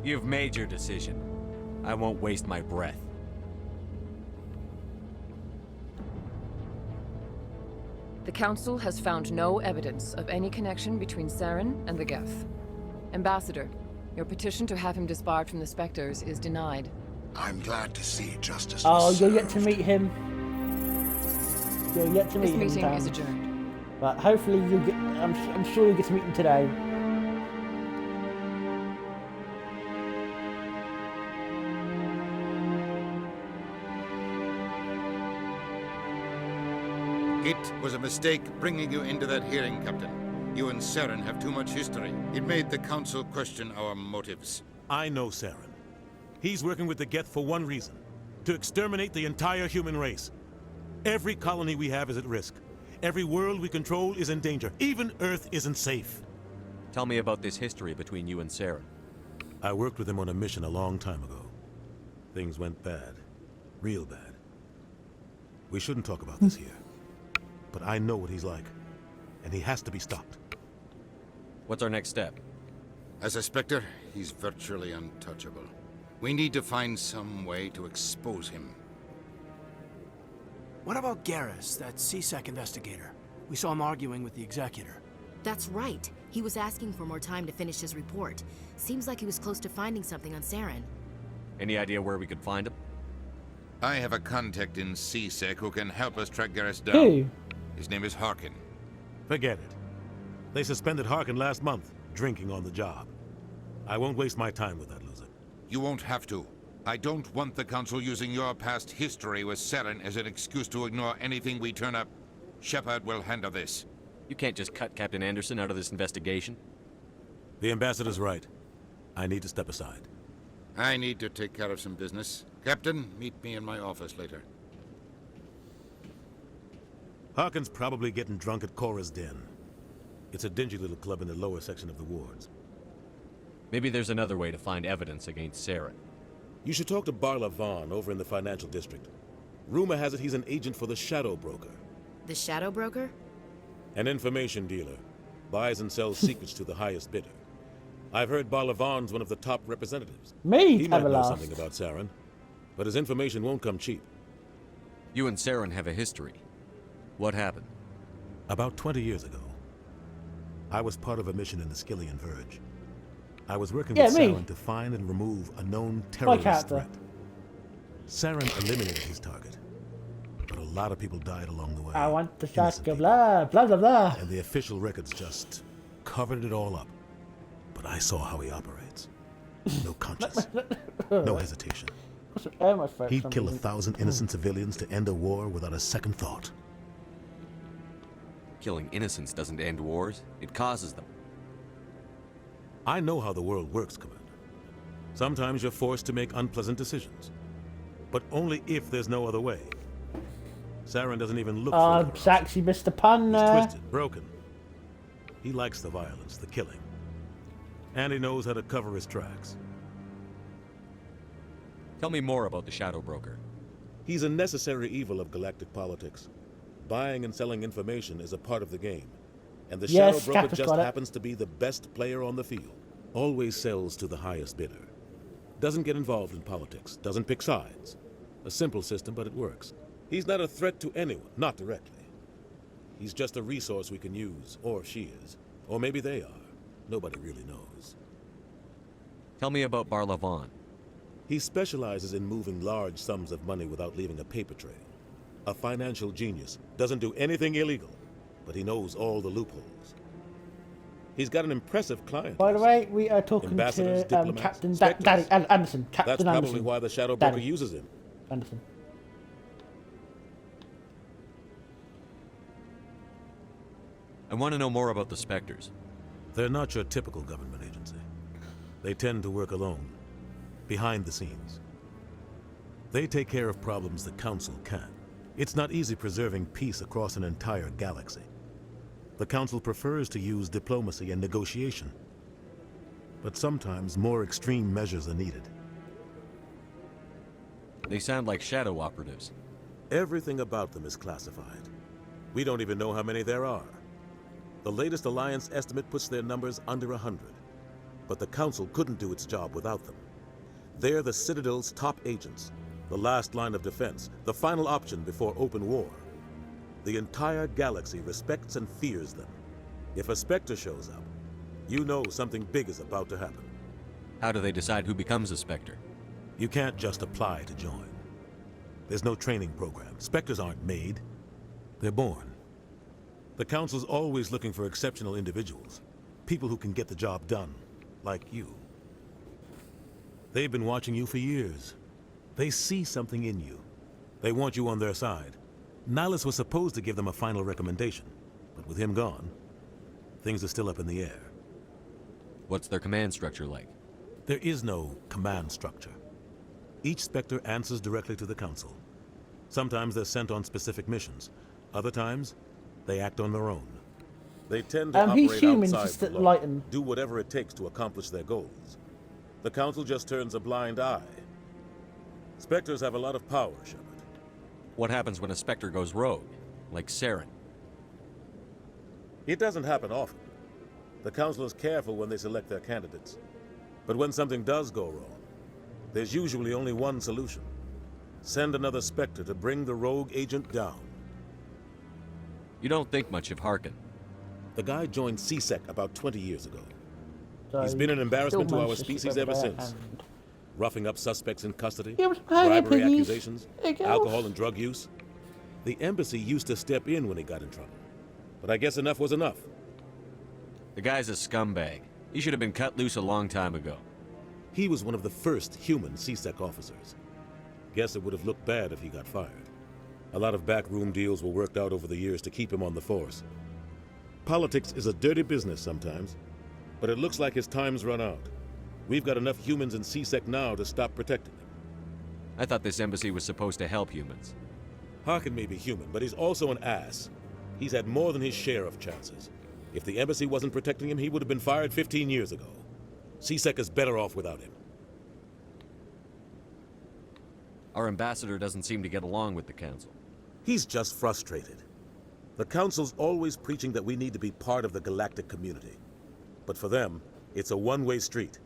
You've made your decision. I won't waste my breath. The Council has found no evidence of any connection between Saren and the Geth. Ambassador, your petition to have him disbarred from the Spectres is denied. I'm glad to see justice. Oh, you're yet to meet him. You're yet to meet him. This meeting Tam. is adjourned. But hopefully you get. I'm sure you get to meet him today. It was a mistake bringing you into that hearing, Captain. You and Saren have too much history. It made the Council question our motives. I know Saren. He's working with the Geth for one reason. To exterminate the entire human race. Every colony we have is at risk. Every world we control is in danger. Even Earth isn't safe. Tell me about this history between you and Sarah. I worked with him on a mission a long time ago. Things went bad. Real bad. We shouldn't talk about this here. But I know what he's like. And he has to be stopped. What's our next step? As a Spectre, he's virtually untouchable. We need to find some way to expose him. What about Garrus, that CSEC investigator? We saw him arguing with the Executor. That's right. He was asking for more time to finish his report. Seems like he was close to finding something on Saren. Any idea where we could find him? I have a contact in CSEC who can help us track Garrus down. Who? His name is Harkin. Forget it. They suspended Harkin last month, drinking on the job. I won't waste my time with that loser. You won't have to. I don't want the Council using your past history with Saren as an excuse to ignore anything we turn up. Shepard will handle this. You can't just cut Captain Anderson out of this investigation. The Ambassador's right. I need to step aside. I need to take care of some business. Captain, meet me in my office later. Harkin's probably getting drunk at Cora's Den. It's a dingy little club in the lower section of the wards. Maybe there's another way to find evidence against Saren. You should talk to Barla Vaughn over in the financial district. Rumor has it he's an agent for the Shadow Broker. The Shadow Broker? An information dealer. Buys and sells secrets to the highest bidder. I've heard Barla Vaughn's one of the top representatives. He might know something about Saren, but his information won't come cheap. You and Saren have a history. What happened? About 20 years ago, I was part of a mission in the Skillian Verge. I was working with Saren to find and remove a known terrorist threat. Saren eliminated his target, but a lot of people died along the way. I want the shotgun, blah, blah, blah, blah. And the official records just covered it all up. But I saw how he operates. No conscience, no hesitation. He'd kill 1,000 innocent civilians to end a war without a second thought. Killing innocents doesn't end wars, it causes them. I know how the world works, Commander. Sometimes you're forced to make unpleasant decisions. But only if there's no other way. Saren doesn't even look for it. Zax, you missed the pun there. He's twisted, broken. He likes the violence, the killing. And he knows how to cover his tracks. Tell me more about the Shadow Broker. He's a necessary evil of galactic politics. Buying and selling information is a part of the game. And the Shadow Broker just happens to be the best player on the field. Always sells to the highest bidder. Doesn't get involved in politics. Doesn't pick sides. A simple system, but it works. He's not a threat to anyone, not directly. He's just a resource we can use, or she is. Or maybe they are. Nobody really knows. Tell me about Barla Vaughn. He specializes in moving large sums of money without leaving a paper trail. A financial genius. Doesn't do anything illegal, but he knows all the loopholes. He's got an impressive client. By the way, we are talking to Captain Daddy Anderson. That's probably why the Shadow Broker uses him. Anderson. I want to know more about the Spectres. They're not your typical government agency. They tend to work alone, behind the scenes. They take care of problems the Council can't. It's not easy preserving peace across an entire galaxy. The Council prefers to use diplomacy and negotiation. But sometimes more extreme measures are needed. They sound like shadow operatives. Everything about them is classified. We don't even know how many there are. The latest Alliance estimate puts their numbers under 100. But the Council couldn't do its job without them. They're the Citadel's top agents, the last line of defense, the final option before open war. The entire galaxy respects and fears them. If a Spectre shows up, you know something big is about to happen. How do they decide who becomes a Spectre? You can't just apply to join. There's no training program. Spectres aren't made. They're born. The Council's always looking for exceptional individuals. People who can get the job done, like you. They've been watching you for years. They see something in you. They want you on their side. Nihilus was supposed to give them a final recommendation, but with him gone, things are still up in the air. What's their command structure like? There is no command structure. Each Spectre answers directly to the Council. Sometimes they're sent on specific missions. Other times, they act on their own. They tend to he's operate human, outside just the law, lighten. do whatever it takes to accomplish their goals. The Council just turns a blind eye. Spectres have a lot of power, Shepard. What happens when a Spectre goes rogue, like Saren? It doesn't happen often. The Council is careful when they select their candidates. But when something does go wrong, there's usually only one solution. Send another Spectre to bring the rogue agent down. You don't think much of Harkin. The guy joined CSEC about 20 years ago. So He's been an embarrassment to our managed to keep species over ever there since. and- Roughing up suspects in custody, Yeah, but hang on, bribery piggies. accusations, There you go. alcohol and drug use. The embassy used to step in when he got in trouble. But I guess enough was enough. The guy's a scumbag. He should have been cut loose a long time ago. He was one of the first human CSEC officers. Guess it would have looked bad if he got fired. A lot of backroom deals were worked out over the years to keep him on the force. Politics is a dirty business sometimes, but it looks like his time's run out. We've got enough humans in CSEC now to stop protecting him. I thought this embassy was supposed to help humans. Harkin may be human, but he's also an ass. He's had more than his share of chances. If the embassy wasn't protecting him, he would have been fired 15 years ago. CSEC is better off without him. Our ambassador doesn't seem to get along with the Council. He's just frustrated. The Council's always preaching that we need to be part of the galactic community. But for them, it's a one-way street.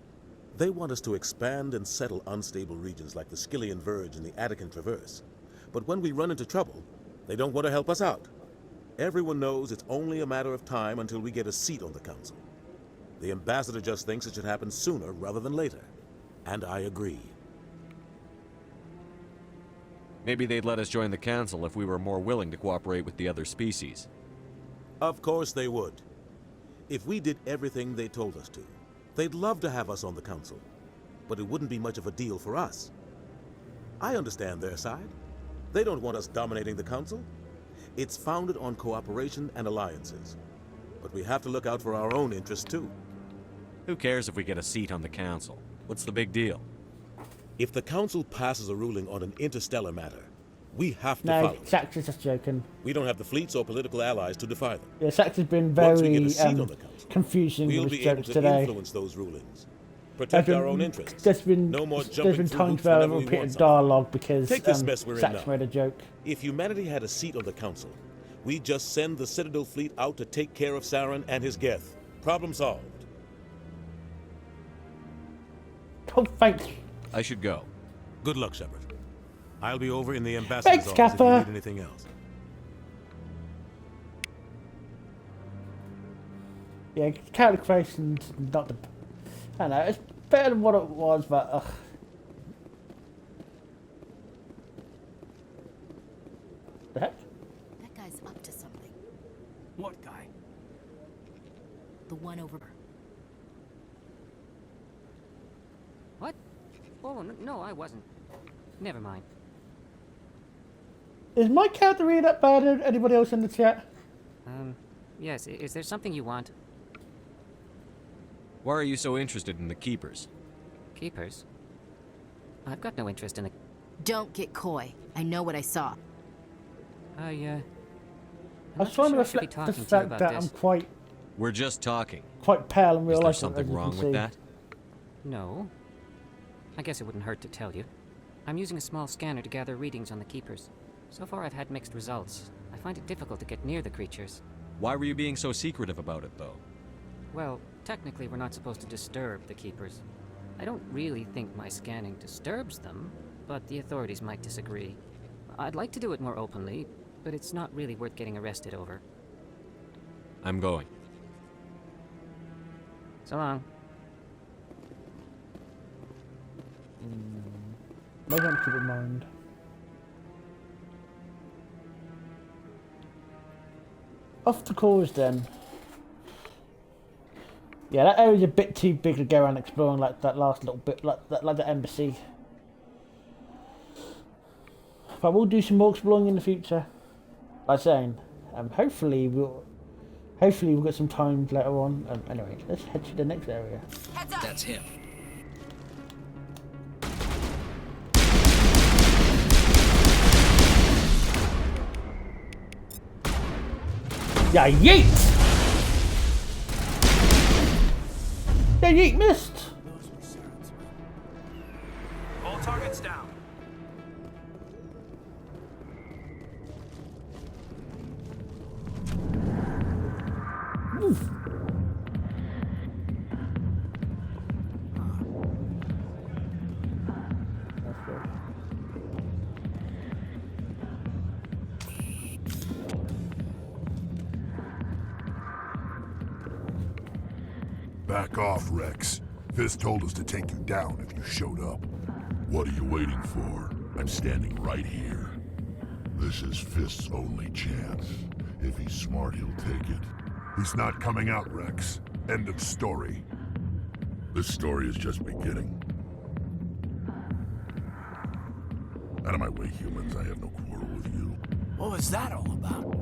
They want us to expand and settle unstable regions like the Skillian Verge and the Attican Traverse. But when we run into trouble, they don't want to help us out. Everyone knows it's only a matter of time until we get a seat on the Council. The ambassador just thinks it should happen sooner rather than later. And I agree. Maybe they'd let us join the Council if we were more willing to cooperate with the other species. Of course they would. If we did everything they told us to, they'd love to have us on the Council. But it wouldn't be much of a deal for us. I understand their side. They don't want us dominating the Council. It's founded on cooperation and alliances. But we have to look out for our own interests too. Who cares if we get a seat on the Council? What's the big deal? If the Council passes a ruling on an interstellar matter, we have to No, follow it. Sax is just joking. We don't have the fleets or political allies to defy them. Yeah, Sax has been Once we very get a seat on the Council, confusing we'll with his be able jokes to today. influence those rulings. Protect our own interests. There's been times where I've repeated dialogue because Take this mess we're in Sax now. made a joke. If humanity had a seat on the Council, we'd just send the Citadel fleet out to take care of Saren and his Geth. Problem solved. Oh, thanks. I should go. Good luck, Shepard. I'll be over in the ambassador's Thanks, office if you Kappa. need anything else. Yeah, calculation's not the... I don't know, it's better than what it was, but... Ugh. The heck? That guy's up to something. What guy? The one over. What? Oh, no, I wasn't. Never mind. Is my character really that bad? Anybody else in the chat? Yes, is there something you want? Why are you so interested in the Keepers? Keepers? I've got no interest in the... Don't get coy. I know what I saw. I was trying to reflect the fact that I'm quite We're just talking. pale in real Is there life. something as you wrong can with see. that? No. I guess it wouldn't hurt to tell you. I'm using a small scanner to gather readings on the Keepers. So far I've had mixed results. I find it difficult to get near the creatures. Why were you being so secretive about it, though? Well, technically we're not supposed to disturb the Keepers. I don't really think my scanning disturbs them, but the authorities might disagree. I'd like to do it more openly, but it's not really worth getting arrested over. I'm going. So long. Maybe I keep in mind. Off the course then. Yeah, that area's a bit too big to go around exploring like that last little bit, like the embassy. But we'll do some more exploring in the future. Like I was saying, hopefully we'll get some time later on. Anyway, let's head to the next area. That's him. Yeah, yeet! Yeah, yeet missed! All targets down. Oof. Back off, Rex. Fist told us to take you down if you showed up. What are you waiting for? I'm standing right here. This is Fist's only chance. If he's smart, he'll take it. He's not coming out, Rex. End of story. This story is just beginning. Out of my way, humans. I have no quarrel with you. What was that all about?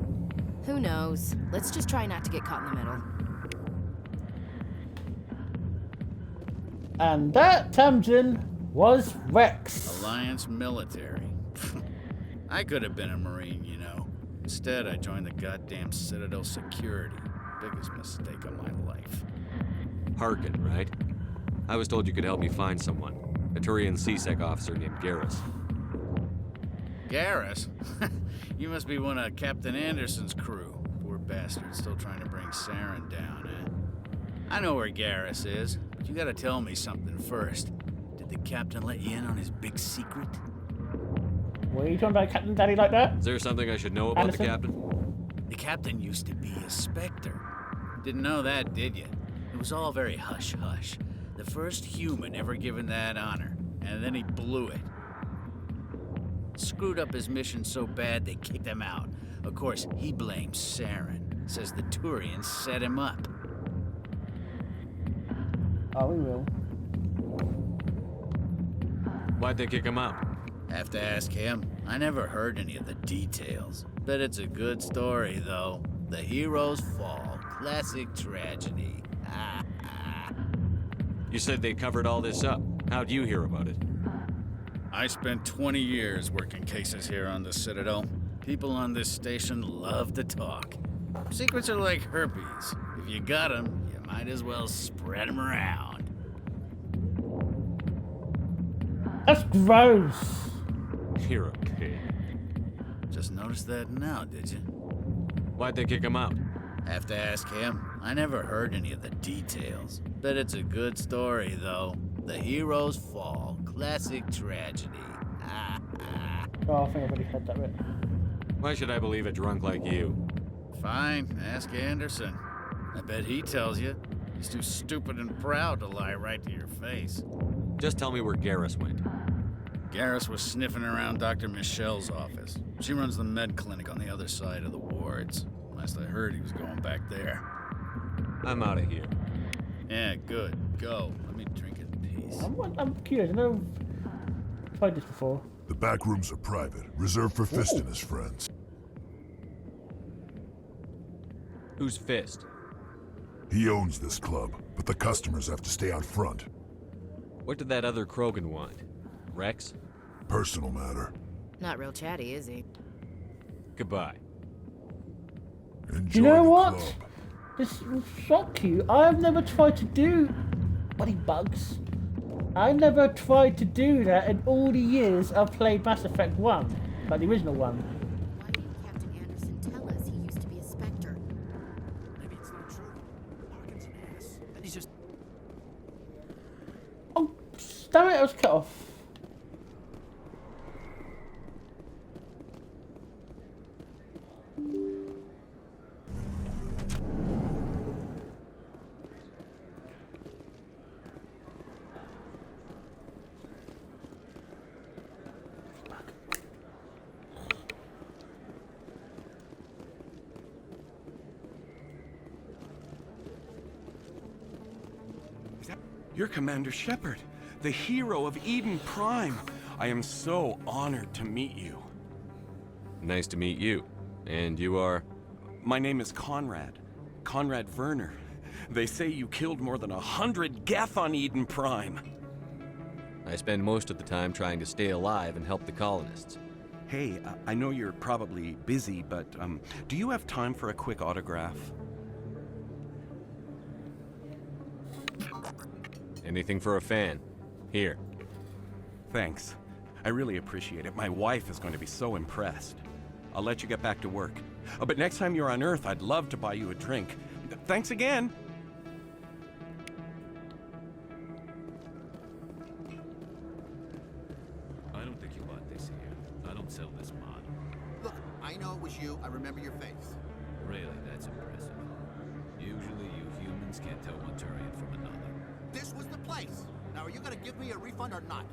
Who knows? Let's just try not to get caught in the middle. And that, Tamsin, was Rex. Alliance military. I could have been a Marine, you know. Instead, I joined the goddamn Citadel security. Biggest mistake of my life. Harkin, right? I was told you could help me find someone. A Turian CSEC officer named Garrus. Garrus? You must be one of Captain Anderson's crew. Poor bastard, still trying to bring Saren down, eh? I know where Garrus is, but you gotta tell me something first. Did the captain let you in on his big secret? What are you talking about, Captain Daddy, like that? Is there something I should know about Anderson? the captain? The captain used to be a Spectre. Didn't know that, did you? It was all very hush-hush. The first human ever given that honor, and then he blew it. Screwed up his mission so bad they kicked him out. Of course, he blames Saren. Says the Turians set him up. Oh, we will. Why'd they kick him out? Have to ask him. I never heard any of the details. Bet it's a good story, though. The hero's fall. Classic tragedy. You said they covered all this up. How'd you hear about it? I spent 20 years working cases here on the Citadel. People on this station love to talk. Secrets are like herpes. If you got them, you might as well spread them around. That's gross. You're a pig. Just noticed that now, did you? Why'd they kick him out? Have to ask him. I never heard any of the details. Bet it's a good story, though. The hero's fall. Classic tragedy. Oh, I think I've already heard that bit. Why should I believe a drunk like you? Fine, ask Anderson. I bet he tells you. He's too stupid and proud to lie right to your face. Just tell me where Garrus went. Garrus was sniffing around Dr. Michelle's office. She runs the med clinic on the other side of the wards. Last I heard, he was going back there. I'm out of here. Yeah, good. Go. Let me drink in peace. I'm curious. I know I've tried this before. The back rooms are private, reserved for Fist and his friends. Who's Fist? He owns this club, but the customers have to stay out front. What did that other Krogan want? Rex? Personal matter. Not real chatty, is he? Goodbye. Enjoy You know the what? club. This will shock you. I've never tried to do bloody bugs. I never tried to do that in all the years I've played Mass Effect 1, like the original one. Why didn't Captain Anderson tell us he used to be a Spectre? Maybe it's not true. Harkin's an ass. And he's just... Oh, damn it, I was cut off. You're Commander Shepard, the hero of Eden Prime. I am so honored to meet you. Nice to meet you. And you are? My name is Conrad. Conrad Werner. They say you killed more than 100 Geth on Eden Prime. I spend most of the time trying to stay alive and help the colonists. Hey, I know you're probably busy, but do you have time for a quick autograph? Anything for a fan. Here. Thanks. I really appreciate it. My wife is going to be so impressed. I'll let you get back to work. But next time you're on Earth, I'd love to buy you a drink. Thanks again! I don't think you bought this here. I don't sell this model. Look, I know it was you. I remember your face. Really, that's impressive. Usually you humans can't tell one Turian from another. This was the place. Now, are you gonna give me a refund or not?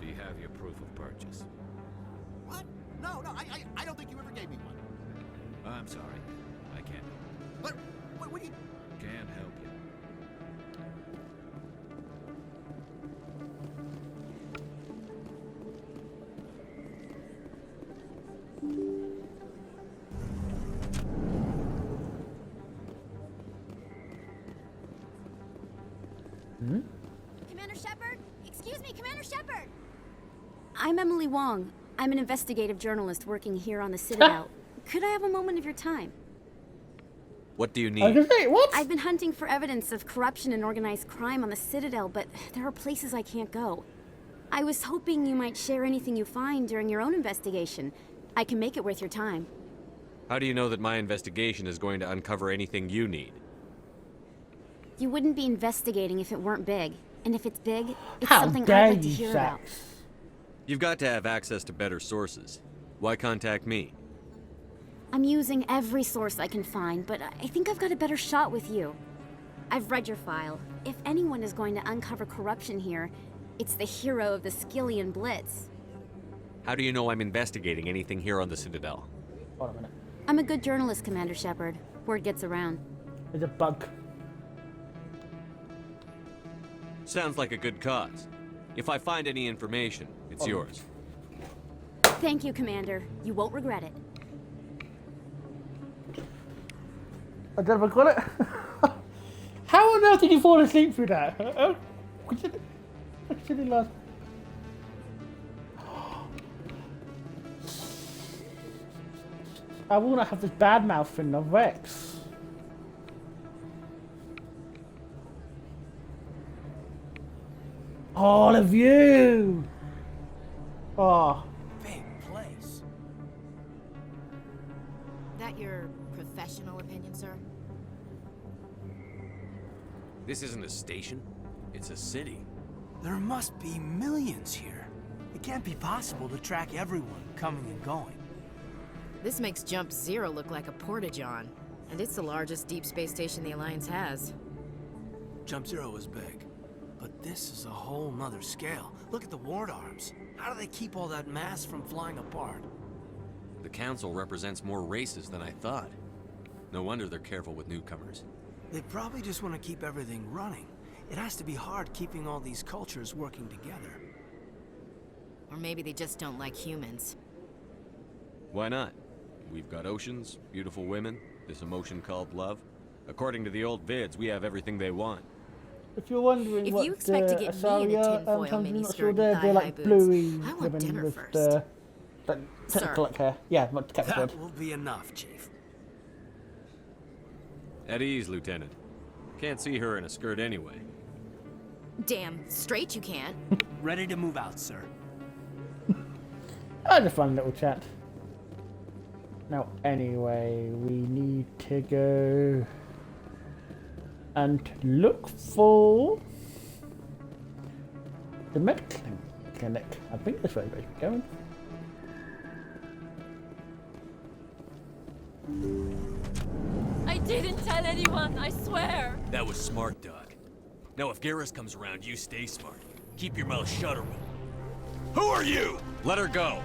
Do you have your proof of purchase? What? No, I don't think you ever gave me one. I'm sorry. I can't. But, what do you... Can't help you. Commander Shepard? Excuse me, Commander Shepard! I'm Emily Wong. I'm an investigative journalist working here on the Citadel. Could I have a moment of your time? What do you need? I've been hunting for evidence of corruption and organized crime on the Citadel, but there are places I can't go. I was hoping you might share anything you find during your own investigation. I can make it worth your time. How do you know that my investigation is going to uncover anything you need? You wouldn't be investigating if it weren't big. And if it's big, it's How something dare I'd like to you, hear Zack. about. You've got to have access to better sources. Why contact me? I'm using every source I can find, but I think I've got a better shot with you. I've read your file. If anyone is going to uncover corruption here, it's the hero of the Skillian Blitz. How do you know I'm investigating anything here on the Citadel? Hold on a minute. I'm a good journalist, Commander Shepard. Word gets around. There's a bug. Sounds like a good cause. If I find any information, it's yours. Thank you, Commander. You won't regret it. I never got it. How on earth did you fall asleep through that? I will not have this bad mouthing of Rex. All of you! Oh. Big place. That your professional opinion, sir? This isn't a station. It's a city. There must be millions here. It can't be possible to track everyone coming and going. This makes Jump Zero look like a porta-john, and it's the largest deep space station the Alliance has. Jump Zero is big, but this is a whole nother scale. Look at the ward arms. How do they keep all that mass from flying apart? The Council represents more races than I thought. No wonder they're careful with newcomers. They probably just want to keep everything running. It has to be hard keeping all these cultures working together. Or maybe they just don't like humans. Why not? We've got oceans, beautiful women, this emotion called love. According to the old vids, we have everything they want. If you're wondering If what you expect to get me in a tinfoil miniskirt and they're like thigh-high bluey boots, I want women dinner with first. that Sir. technical like hair. Yeah, what Captain That said. will be enough, Chief. At ease, Lieutenant. Can't see her in a skirt anyway. Damn straight you can't. Ready to move out, sir. That was a fun little chat. Now, anyway, we need to go and look for the medical clinic. I think that's where we're going. I didn't tell anyone, I swear. That was smart, Doc. Now if Garrus comes around, you stay smart. Keep your mouth shut or Who are you? Let her go.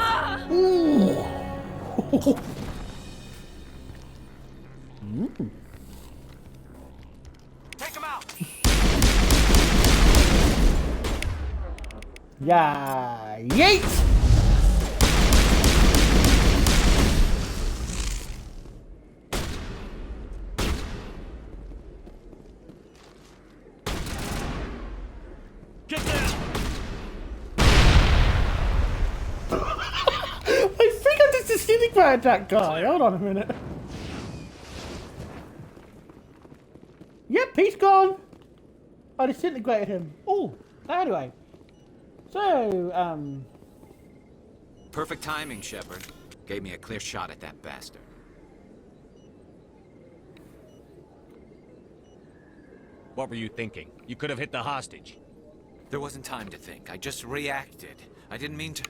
Ah! Take him out! Yeah, yeet! Get down! disintegrated that guy. Hold on a minute. Yep, he's gone. I disintegrated him. Oh, anyway. So, Perfect timing, Shepard. Gave me a clear shot at that bastard. What were you thinking? You could have hit the hostage. There wasn't time to think. I just reacted. I didn't mean to...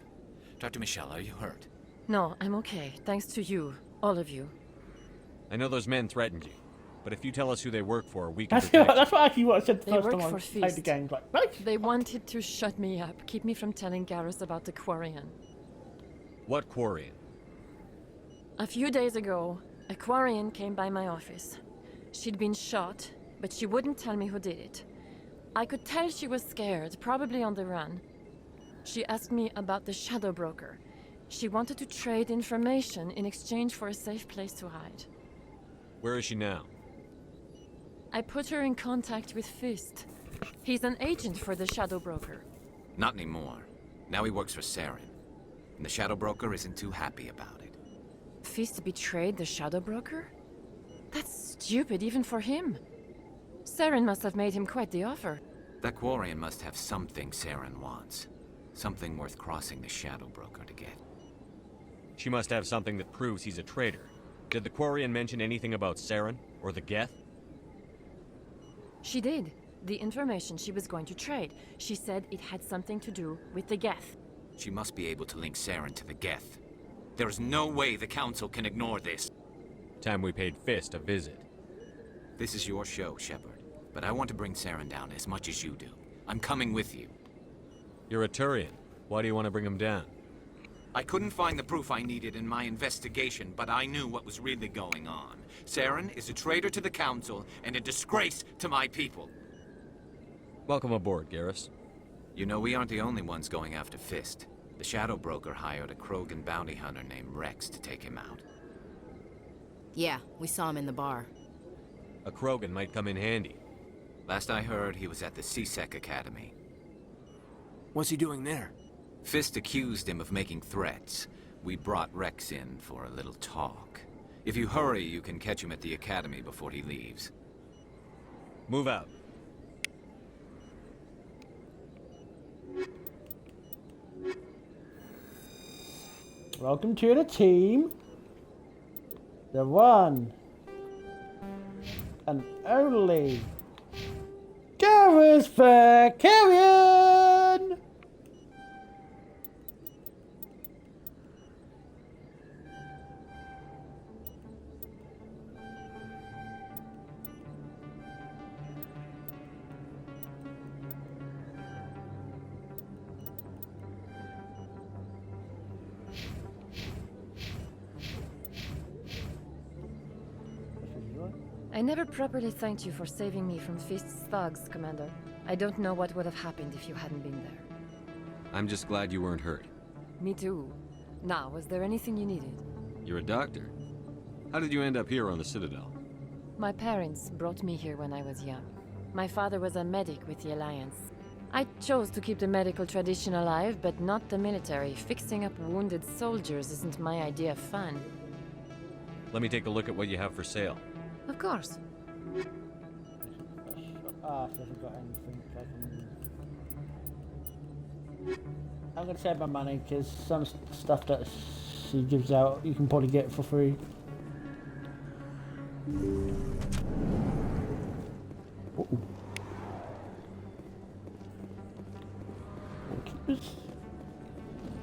Dr. Michelle, are you hurt? No, I'm okay. Thanks to you. All of you. I know those men threatened you, but if you tell us who they work for, we can protect that's what actually what I said the They first work time I for played Feast. the game. Like, right? They wanted to shut me up, keep me from telling Garrus about the Quarian. What Quarian? A few days ago, a Quarian came by my office. She'd been shot, but she wouldn't tell me who did it. I could tell she was scared, probably on the run. She asked me about the Shadow Broker. She wanted to trade information in exchange for a safe place to hide. Where is she now? I put her in contact with Fist. He's an agent for the Shadow Broker. Not anymore. Now he works for Saren. And the Shadow Broker isn't too happy about it. Fist betrayed the Shadow Broker? That's stupid even for him. Saren must have made him quite the offer. That Quarian must have something Saren wants. Something worth crossing the Shadow Broker to get. She must have something that proves he's a traitor. Did the Quarian mention anything about Saren or the Geth? She did. The information she was going to trade. She said it had something to do with the Geth. She must be able to link Saren to the Geth. There is no way the Council can ignore this. Time we paid Fist a visit. This is your show, Shepard. But I want to bring Saren down as much as you do. I'm coming with you. You're a Turian. Why do you want to bring him down? I couldn't find the proof I needed in my investigation, but I knew what was really going on. Saren is a traitor to the Council and a disgrace to my people. Welcome aboard, Garrus. You know, we aren't the only ones going after Fist. The Shadow Broker hired a Krogan bounty hunter named Rex to take him out. Yeah, we saw him in the bar. A Krogan might come in handy. Last I heard, he was at the CSEC Academy. What's he doing there? Fist accused him of making threats. We brought Rex in for a little talk. If you hurry, you can catch him at the Academy before he leaves. Move out. Welcome to the team. The one and only Garrus Vakarian! I never properly thanked you for saving me from Fist's thugs, Commander. I don't know what would have happened if you hadn't been there. I'm just glad you weren't hurt. Me too. Now, was there anything you needed? You're a doctor. How did you end up here on the Citadel? My parents brought me here when I was young. My father was a medic with the Alliance. I chose to keep the medical tradition alive, but not the military. Fixing up wounded soldiers isn't my idea of fun. Let me take a look at what you have for sale. Of course. Ah, so I haven't got anything. I'm gonna save my money because some stuff that she gives out you can probably get for free.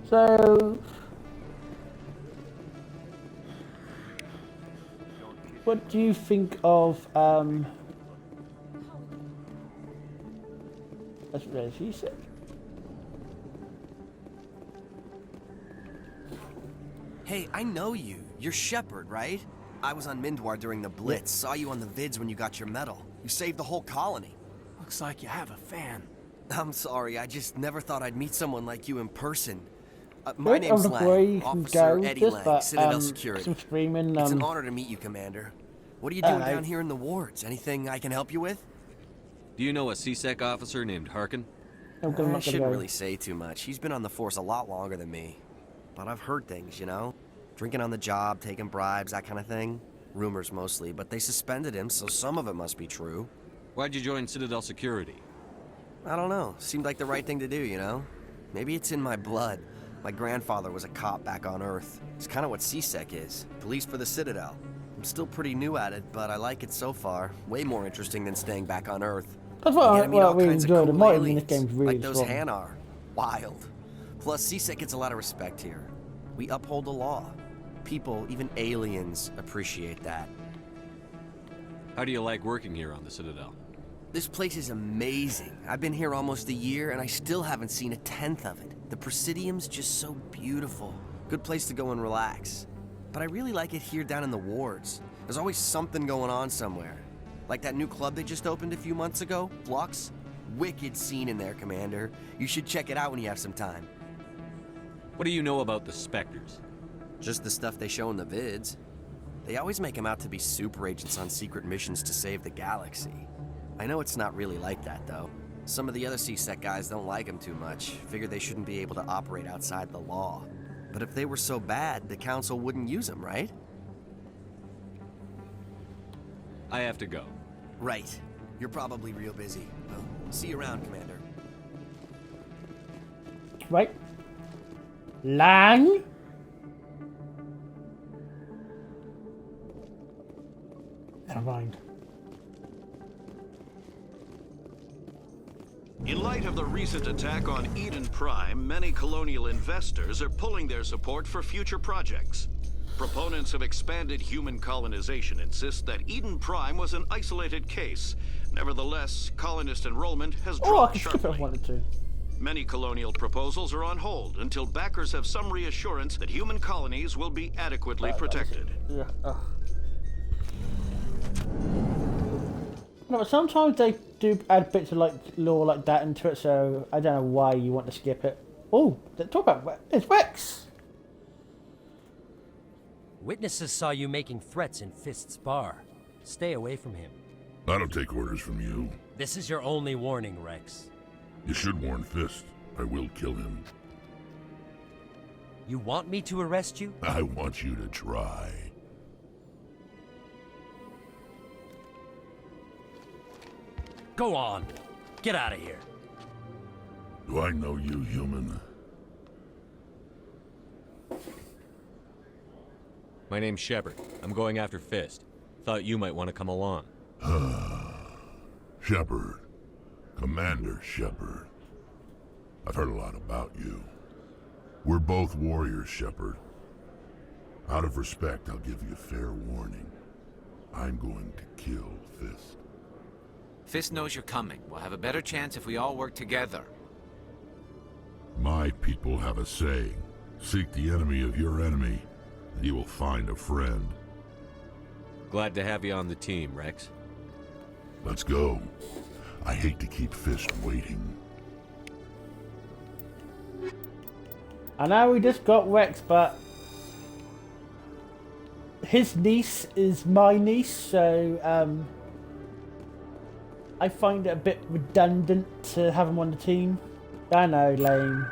So, what do you think of that's what she said. Hey, I know you. You're Shepard, right? I was on Mindwar during the Blitz. Saw you on the vids when you got your medal. You saved the whole colony. Looks like you have a fan. I'm sorry, I just never thought I'd meet someone like you in person. My name's Lang, Officer Eddie Lang, Citadel Security. Some screaming, It's an honor to meet you, Commander. What are you doing down here in the wards? Anything I can help you with? Do you know a CSEC officer named Harkin? I shouldn't really say too much. He's been on the force a lot longer than me. But I've heard things, you know? Drinking on the job, taking bribes, that kind of thing. Rumors mostly, but they suspended him, so some of it must be true. Why'd you join Citadel Security? I don't know. Seemed like the right thing to do, you know? Maybe it's in my blood. My grandfather was a cop back on Earth. It's kind of what CSEC is. Police for the Citadel. I'm still pretty new at it, but I like it so far. Way more interesting than staying back on Earth. That's what I really enjoyed. The motive in aliens, this game's really like those strong. Hanar. Wild. Plus, CSEC gets a lot of respect here. We uphold the law. People, even aliens, appreciate that. How do you like working here on the Citadel? This place is amazing. I've been here almost a year, and I still haven't seen a tenth of it. The Presidium's just so beautiful. Good place to go and relax. But I really like it here down in the wards. There's always something going on somewhere. Like that new club they just opened a few months ago, Flux. Wicked scene in there, Commander. You should check it out when you have some time. What do you know about the Spectres? Just the stuff they show in the vids. They always make them out to be super agents on secret missions to save the galaxy. I know it's not really like that, though. Some of the other CSEC guys don't like them too much. Figure they shouldn't be able to operate outside the law. But if they were so bad, the Council wouldn't use them, right? I have to go. Right. You're probably real busy. Well, see you around, Commander. Right. Lang? Never mind. In light of the recent attack on Eden Prime, many colonial investors are pulling their support for future projects. Proponents of expanded human colonization insist that Eden Prime was an isolated case. Nevertheless, colonist enrollment has dropped I can skip it if I sharply. wanted to. Many colonial proposals are on hold until backers have some reassurance that human colonies will be adequately protected. Yeah. No, but sometimes they do add bits of like lore like that into it, so I don't know why you want to skip it. Oh, talk about it's Rex. Witnesses saw you making threats in Fist's bar. Stay away from him. I don't take orders from you. This is your only warning, Rex. You should warn Fist. I will kill him. You want me to arrest you? I want you to try. Go on. Get out of here. Do I know you, human? My name's Shepard. I'm going after Fist. Thought you might want to come along. Shepard. Commander Shepard. I've heard a lot about you. We're both warriors, Shepard. Out of respect, I'll give you fair warning. I'm going to kill Fist. Fist knows you're coming. We'll have a better chance if we all work together. My people have a saying. Seek the enemy of your enemy, and you will find a friend. Glad to have you on the team, Rex. Let's go. I hate to keep Fist waiting. I know we just got Rex, but his niece is my niece, so I find it a bit redundant to have him on the team. I know, lame.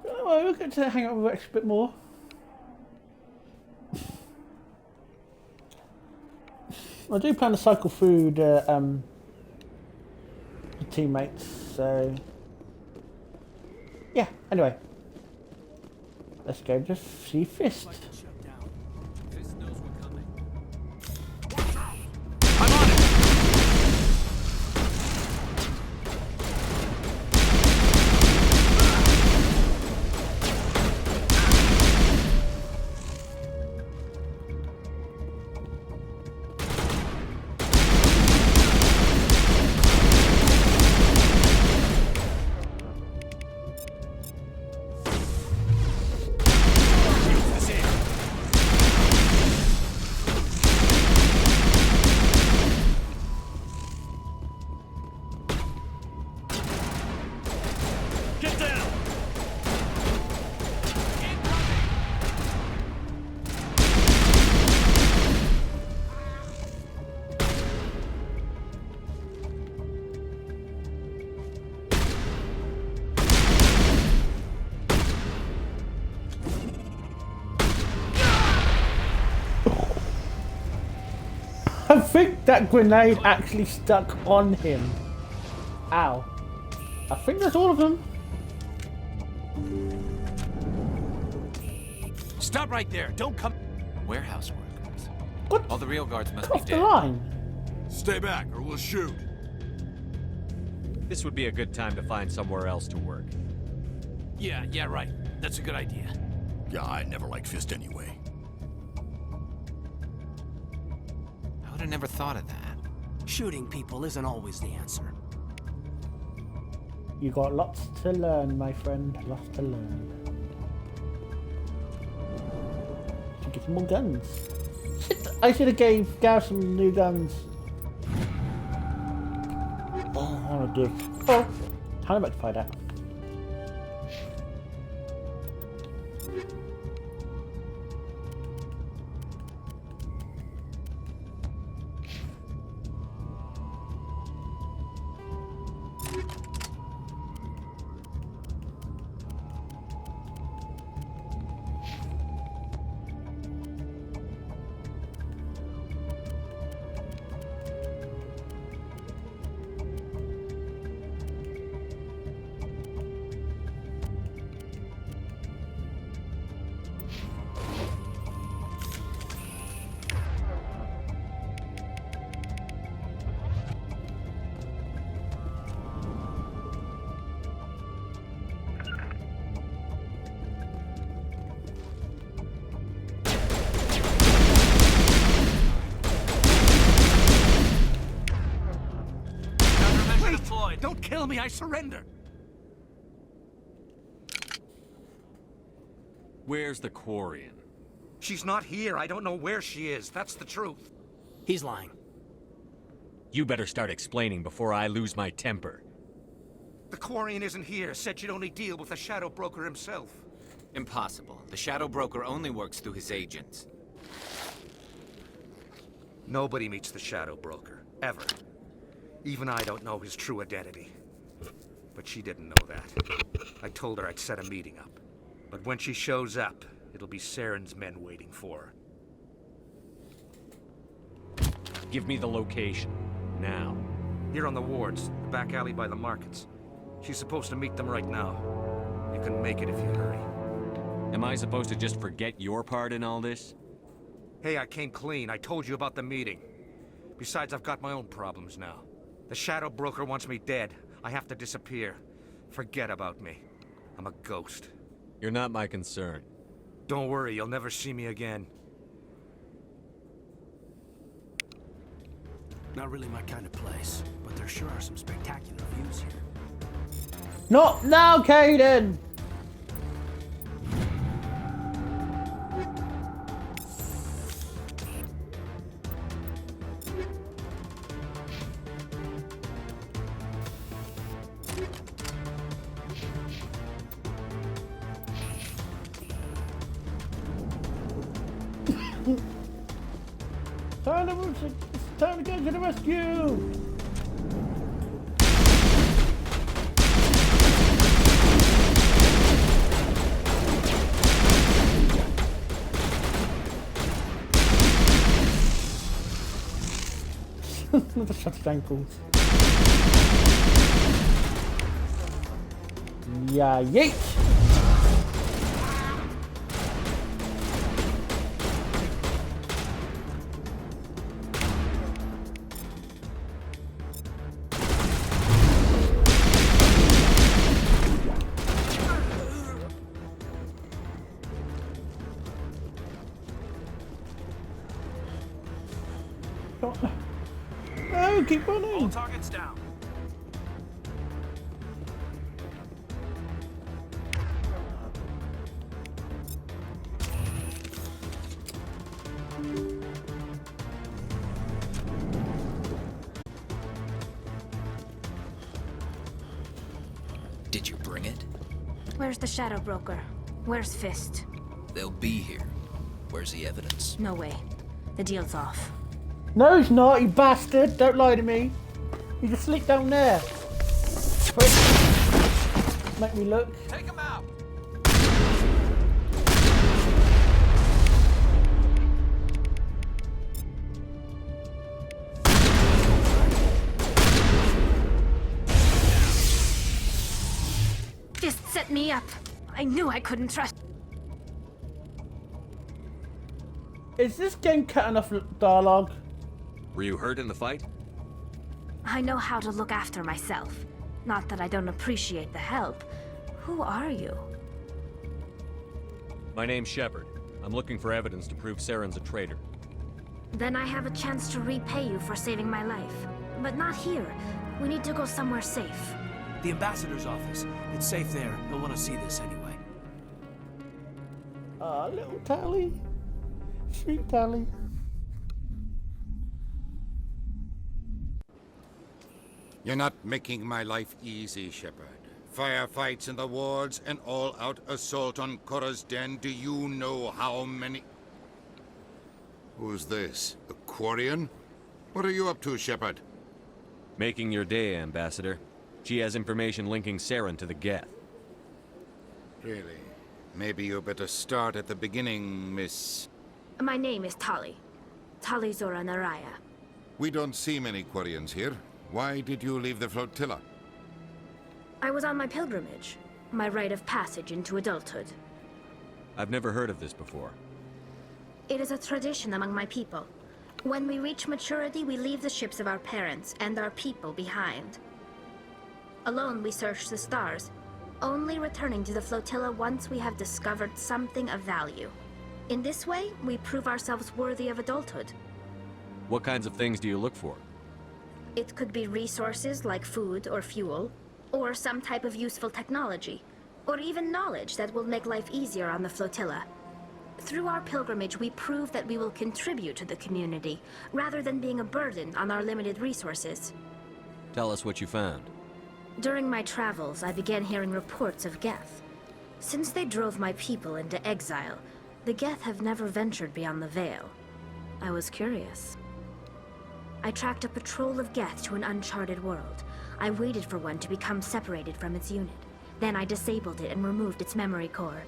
Oh, we'll get to hang out with Rex a bit more. I do plan to cycle through the teammates, so yeah. Anyway, let's go to see Fist. I think that grenade actually stuck on him. Ow. I think that's all of them. Stop right there. Don't come. Warehouse workers. What? All the real guards must Get be off dead. the line. Stay back or we'll shoot. This would be a good time to find somewhere else to work. Yeah, right. That's a good idea. Yeah, I never liked Fist anyway. I would have never thought of that. Shooting people isn't always the answer. You got lots to learn, my friend. Lots to learn. Should get some more guns. Shit, I should have gave Gav some new guns. Oh, I want to do. Oh, time to rectify that. Don't kill me, I surrender! Where's the Quarian? She's not here. I don't know where she is. That's the truth. He's lying. You better start explaining before I lose my temper. The Quarian isn't here. Said she'd only deal with the Shadow Broker himself. Impossible. The Shadow Broker only works through his agents. Nobody meets the Shadow Broker. Ever. Even I don't know his true identity. But she didn't know that. I told her I'd set a meeting up. But when she shows up, it'll be Saren's men waiting for her. Give me the location. Now. Here on the wards, the back alley by the markets. She's supposed to meet them right now. You can make it if you hurry. Am I supposed to just forget your part in all this? Hey, I came clean. I told you about the meeting. Besides, I've got my own problems now. The Shadow Broker wants me dead. I have to disappear. Forget about me. I'm a ghost. You're not my concern. Don't worry, you'll never see me again. Not really my kind of place, but there sure are some spectacular views here. Not now, Caden! It's time to get to the rescue! Just shot his ankles. Yeah, yeet! No, keep running! All targets down. Did you bring it? Where's the Shadow Broker? Where's Fist? They'll be here. Where's the evidence? No way. The deal's off. No, he's not, you bastard! Don't lie to me! He's asleep down there! Quick! Make me look. Take him out! set me up. I knew I couldn't trust. Is this game cut enough dialogue? Were you hurt in the fight? I know how to look after myself. Not that I don't appreciate the help. Who are you? My name's Shepard. I'm looking for evidence to prove Saren's a traitor. Then I have a chance to repay you for saving my life. But not here. We need to go somewhere safe. The ambassador's office. It's safe there. He'll want to see this anyway. Ah, little Tali. Sweet Tali. You're not making my life easy, Shepard. Firefights in the wards, an all-out assault on Korra's den. Do you know how many... Who's this? A Quarian? What are you up to, Shepard? Making your day, Ambassador. She has information linking Saren to the Geth. Really? Maybe you better start at the beginning, Miss... My name is Tali. Tali'Zorah Naraya. We don't see many Quarians here. Why did you leave the flotilla? I was on my pilgrimage. My rite of passage into adulthood. I've never heard of this before. It is a tradition among my people. When we reach maturity, we leave the ships of our parents and our people behind. Alone, we search the stars, only returning to the flotilla once we have discovered something of value. In this way, we prove ourselves worthy of adulthood. What kinds of things do you look for? It could be resources like food or fuel, or some type of useful technology, or even knowledge that will make life easier on the flotilla. Through our pilgrimage, we prove that we will contribute to the community, rather than being a burden on our limited resources. Tell us what you found. During my travels, I began hearing reports of Geth. Since they drove my people into exile, the Geth have never ventured beyond the Veil. I was curious. I tracked a patrol of Geth to an uncharted world. I waited for one to become separated from its unit. Then I disabled it and removed its memory core.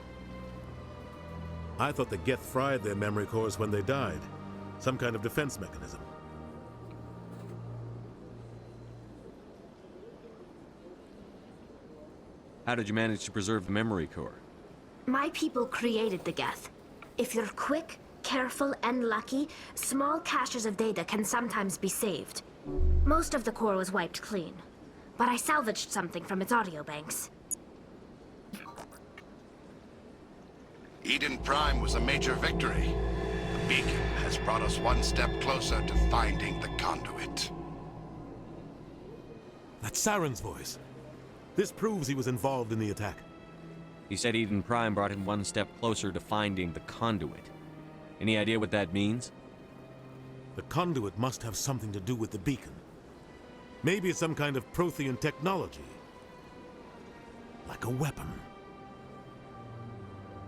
I thought the Geth fried their memory cores when they died. Some kind of defense mechanism. How did you manage to preserve the memory core? My people created the Geth. If you're quick, careful, and lucky, small caches of data can sometimes be saved. Most of the core was wiped clean, but I salvaged something from its audio banks. Eden Prime was a major victory. The beacon has brought us one step closer to finding the conduit. That's Saren's voice. This proves he was involved in the attack. He said Eden Prime brought him one step closer to finding the conduit. Any idea what that means? The conduit must have something to do with the beacon. Maybe it's some kind of Prothean technology. Like a weapon.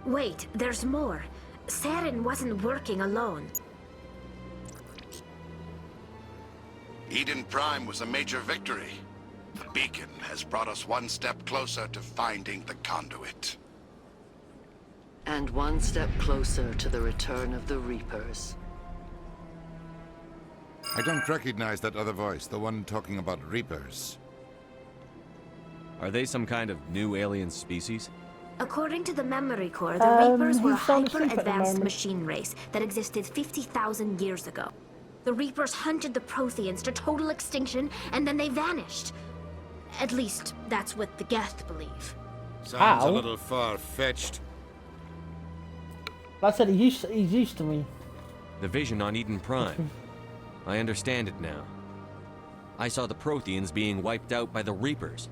Wait, there's more. Saren wasn't working alone. Eden Prime was a major victory. The beacon has brought us one step closer to finding the conduit. And one step closer to the return of the Reapers. I don't recognize that other voice, the one talking about Reapers. Are they some kind of new alien species? According to the memory core, the Reapers were a he's falling asleep at the hyper-advanced moment. machine race that existed 50,000 years ago. The Reapers hunted the Protheans to total extinction, and then they vanished. At least, that's what the Geth believe. Sounds a little far-fetched. Like I said, he's used to me. The vision on Eden Prime. I understand it now. I saw the Protheans being wiped out by the Reapers.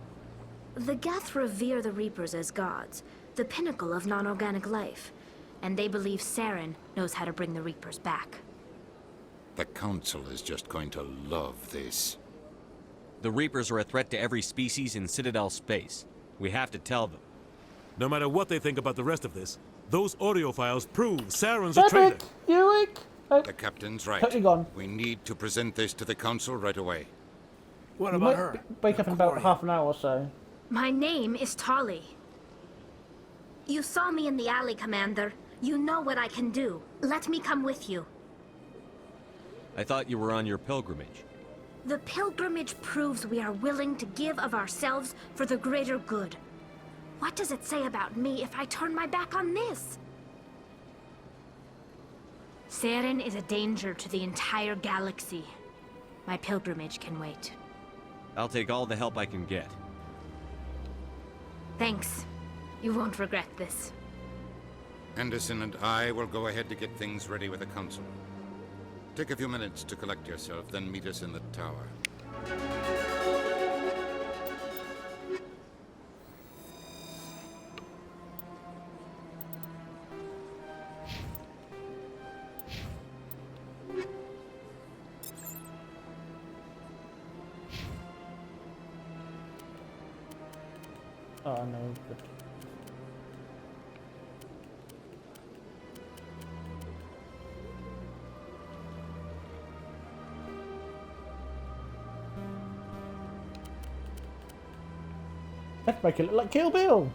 The Geth revere the Reapers as gods, the pinnacle of non-organic life, and they believe Saren knows how to bring the Reapers back. The Council is just going to love this. The Reapers are a threat to every species in Citadel space. We have to tell them. No matter what they think about the rest of this, those audio files prove Saren's a traitor. The captain's right. Totally gone. We need to present this to the Council right away. What about her? Wake up in about half an hour or so. My name is Tali. You saw me in the alley, Commander. You know what I can do. Let me come with you. I thought you were on your pilgrimage. The pilgrimage proves we are willing to give of ourselves for the greater good. What does it say about me if I turn my back on this? Saren is a danger to the entire galaxy. My pilgrimage can wait. I'll take all the help I can get. Thanks. You won't regret this. Anderson and I will go ahead to get things ready with the Council. Take a few minutes to collect yourself, then meet us in the tower. Oh no, but let's make it look like Kill Bill.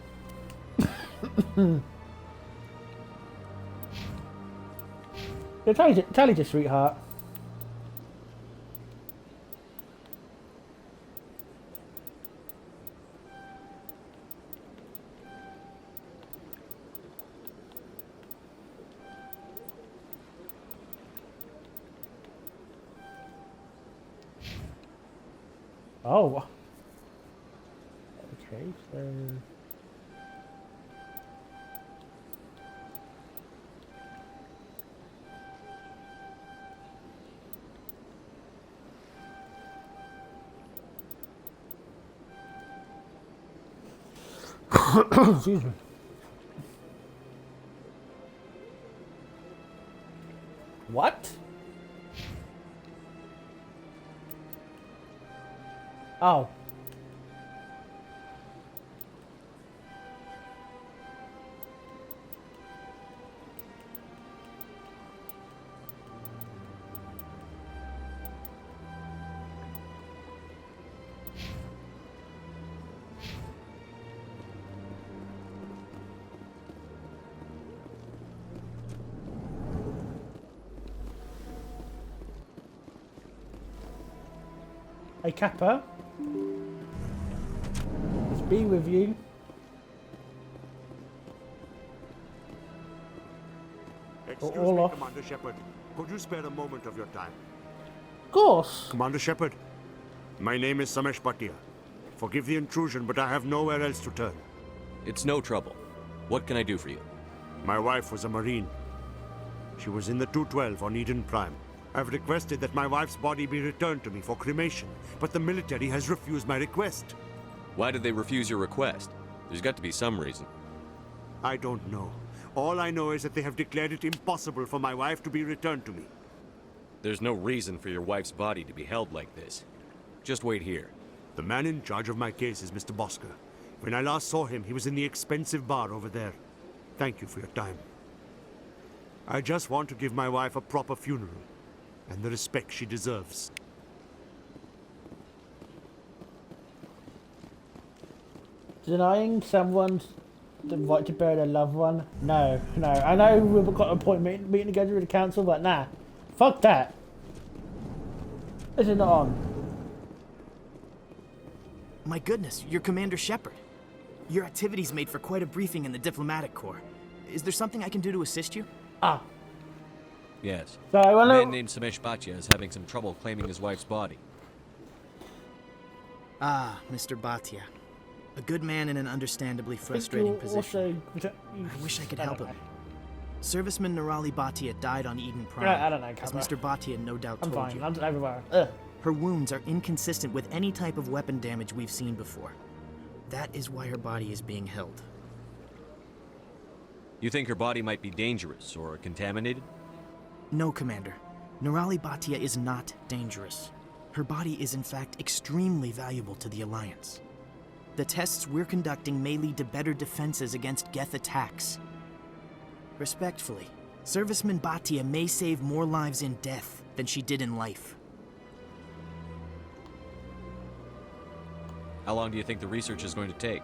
Yeah, Tali'Zorah, sweetheart. Oh. Okay, so... Excuse me. What? Oh. Hey Kappa, let's be with you. Excuse All me, off. Commander Shepard. Could you spare a moment of your time? Of course. Commander Shepard, my name is Samesh Bhatia. Forgive the intrusion, but I have nowhere else to turn. It's no trouble. What can I do for you? My wife was a Marine. She was in the 212 on Eden Prime. I've requested that my wife's body be returned to me for cremation, but the military has refused my request. Why did they refuse your request? There's got to be some reason. I don't know. All I know is that they have declared it impossible for my wife to be returned to me. There's no reason for your wife's body to be held like this. Just wait here. The man in charge of my case is Mr. Bosker. When I last saw him, he was in the expensive bar over there. Thank you for your time. I just want to give my wife a proper funeral, and the respect she deserves. Denying someone's the right to bury their loved one? No, no. I know we've got a point meeting together with the council, but nah. Fuck that. This is not on. My goodness, you're Commander Shepard. Your activities made for quite a briefing in the diplomatic corps. Is there something I can do to assist you? Ah. Yes. So I a man named Samesh Bhatia is having some trouble claiming his wife's body. Ah, Mr. Bhatia. A good man in an understandably frustrating position. I wish I could help him. Serviceman Nirali Bhatia died on Eden Prime. I don't know, as Kappa. Mr. Bhatia no doubt I'm told fine. you. I'm everywhere. Ugh. Her wounds are inconsistent with any type of weapon damage we've seen before. That is why her body is being held. You think her body might be dangerous or contaminated? No, Commander. Nirali Bhatia is not dangerous. Her body is in fact extremely valuable to the Alliance. The tests we're conducting may lead to better defenses against Geth attacks. Respectfully, Serviceman Bhatia may save more lives in death than she did in life. How long do you think the research is going to take?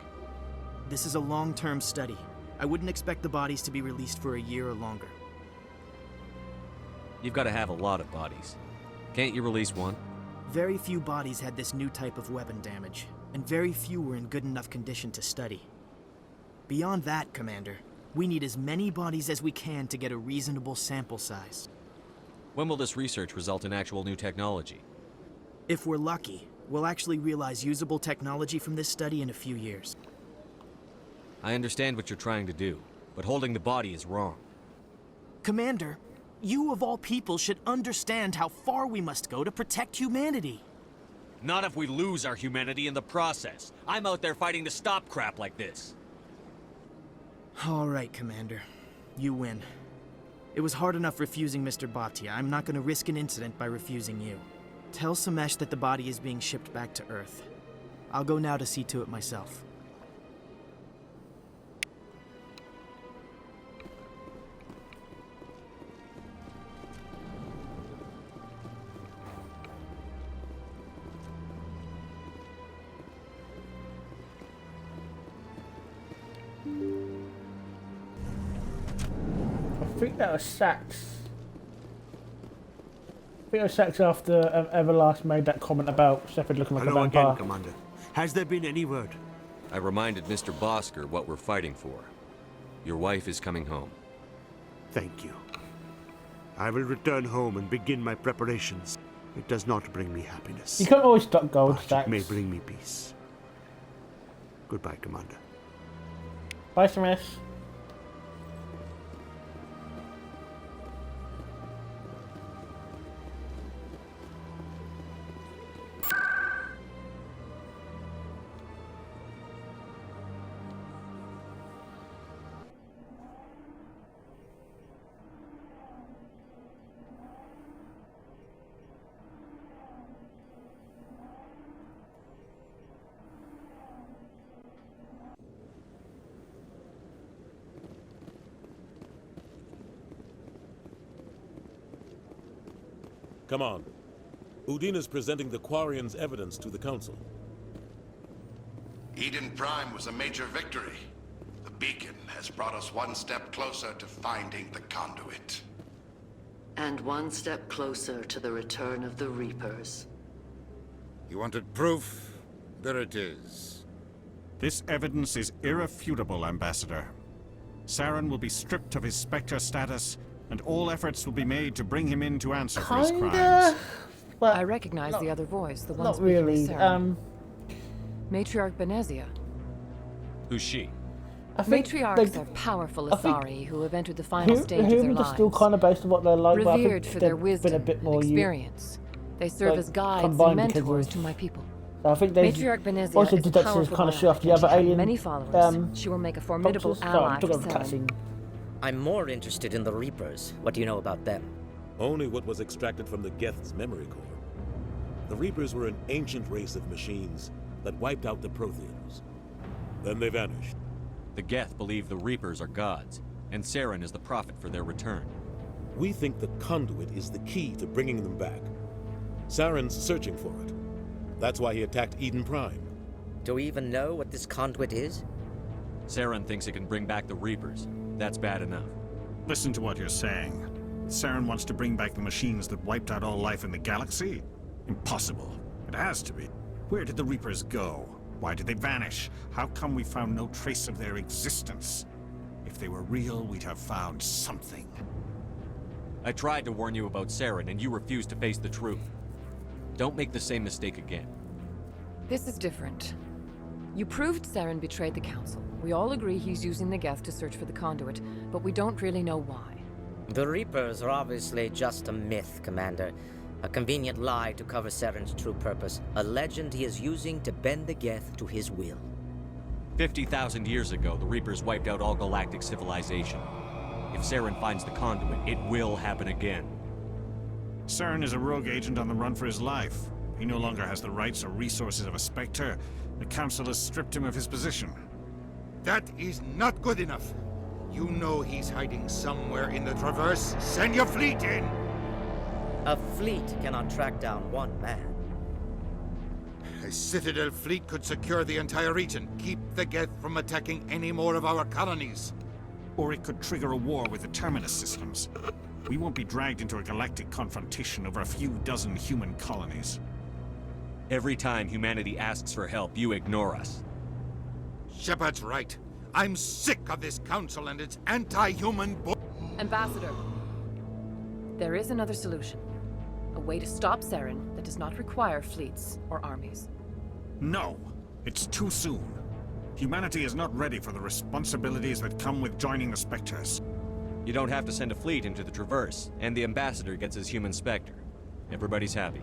This is a long-term study. I wouldn't expect the bodies to be released for a year or longer. You've got to have a lot of bodies. Can't you release one? Very few bodies had this new type of weapon damage, and very few were in good enough condition to study. Beyond that, Commander, we need as many bodies as we can to get a reasonable sample size. When will this research result in actual new technology? If we're lucky, we'll actually realize usable technology from this study in a few years. I understand what you're trying to do, but holding the body is wrong. Commander, you of all people should understand how far we must go to protect humanity. Not if we lose our humanity in the process. I'm out there fighting to stop crap like this. All right, Commander. You win. It was hard enough refusing Mr. Bhatia. I'm not going to risk an incident by refusing you. Tell Samesh that the body is being shipped back to Earth. I'll go now to see to it myself. I think that was Sax. I think it was Sax after Everlast made that comment about Shepard looking like a Hello vampire. again, Commander. Has there been any word? I reminded Mr. Bosker what we're fighting for. Your wife is coming home. Thank you. I will return home and begin my preparations. It does not bring me happiness. You can't always stop gold, but Sax. it may bring me peace. Goodbye, Commander. Bye, Samesh. Come on. Udina's presenting the Quarians' evidence to the Council. Eden Prime was a major victory. The beacon has brought us one step closer to finding the conduit. And one step closer to the return of the Reapers. You wanted proof? There it is. This evidence is irrefutable, Ambassador. Saren will be stripped of his Spectre status, and all efforts will be made to bring him in to answer for his crimes. Well, I recognize the other voice, the one not speaking with really. Saren. Matriarch Benezia. Who's she? I think Matriarchs are powerful Asari who have entered the final stage of their humans are lives. still kind of based on what they're like, but I Revered think for their they've wisdom been a bit more and experience. They serve like, as guides and combined because mentors of- to my people. I think they Matriarch Benezia also is did that to powerful kind of show off the and other she has alien. many followers. She will make a formidable boxes. Sorry, ally I'm for talking about Saren. cutscene. I'm more interested in the Reapers. What do you know about them? Only what was extracted from the Geth's memory core. The Reapers were an ancient race of machines that wiped out the Protheans. Then they vanished. The Geth believe the Reapers are gods, and Saren is the prophet for their return. We think the conduit is the key to bringing them back. Saren's searching for it. That's why he attacked Eden Prime. Do we even know what this conduit is? Saren thinks it can bring back the Reapers. That's bad enough. Listen to what you're saying. Saren wants to bring back the machines that wiped out all life in the galaxy? Impossible. It has to be. Where did the Reapers go? Why did they vanish? How come we found no trace of their existence? If they were real, we'd have found something. I tried to warn you about Saren, and you refused to face the truth. Don't make the same mistake again. This is different. You proved Saren betrayed the Council. We all agree he's using the Geth to search for the conduit, but we don't really know why. The Reapers are obviously just a myth, Commander. A convenient lie to cover Saren's true purpose. A legend he is using to bend the Geth to his will. 50,000 years ago, the Reapers wiped out all galactic civilization. If Saren finds the conduit, it will happen again. Saren is a rogue agent on the run for his life. He no longer has the rights or resources of a Spectre. The Council has stripped him of his position. That is not good enough. You know he's hiding somewhere in the Traverse. Send your fleet in! A fleet cannot track down one man. A Citadel fleet could secure the entire region, keep the Geth from attacking any more of our colonies. Or it could trigger a war with the Terminus systems. We won't be dragged into a galactic confrontation over a few dozen human colonies. Every time humanity asks for help, you ignore us. Shepard's right. I'm sick of this council and its anti-human Ambassador, there is another solution. A way to stop Saren that does not require fleets or armies. No, it's too soon. Humanity is not ready for the responsibilities that come with joining the Spectres. You don't have to send a fleet into the Traverse, and the Ambassador gets his human Spectre. Everybody's happy.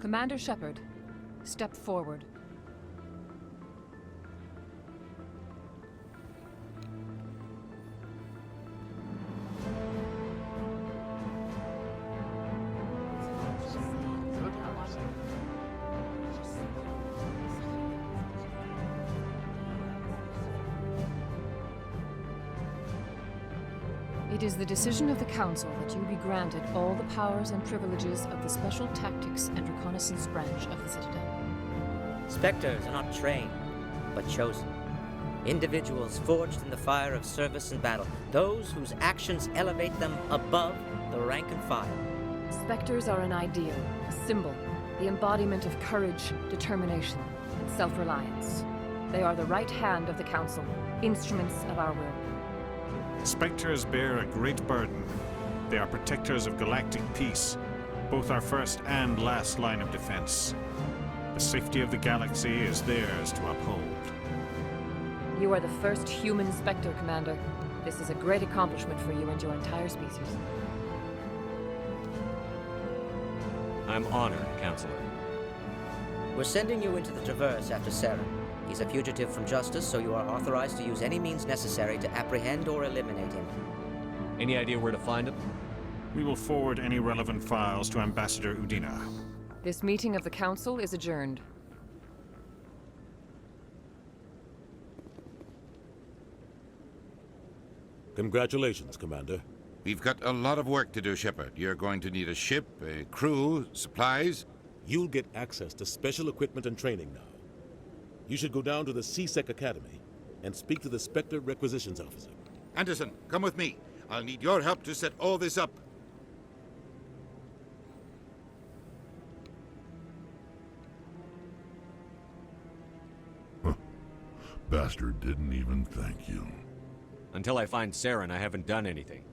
Commander Shepard, step forward. It is the decision of the Council that you be granted all the powers and privileges of the Special Tactics and Reconnaissance Branch of the Citadel. Spectres are not trained, but chosen. Individuals forged in the fire of service and battle, those whose actions elevate them above the rank and file. Spectres are an ideal, a symbol, the embodiment of courage, determination, and self-reliance. They are the right hand of the Council, instruments of our will. Spectres bear a great burden. They are protectors of galactic peace, both our first and last line of defense. The safety of the galaxy is theirs to uphold. You are the first human Spectre, Commander. This is a great accomplishment for you and your entire species. I'm honored, Counselor. We're sending you into the Traverse after Saren. He's a fugitive from justice, so you are authorized to use any means necessary to apprehend or eliminate him. Any idea where to find him? We will forward any relevant files to Ambassador Udina. This meeting of the Council is adjourned. Congratulations, Commander. We've got a lot of work to do, Shepard. You're going to need a ship, a crew, supplies. You'll get access to special equipment and training now. You should go down to the C-Sec Academy and speak to the Spectre Requisitions Officer. Anderson, come with me. I'll need your help to set all this up. Bastard didn't even thank you. Until I find Saren, I haven't done anything.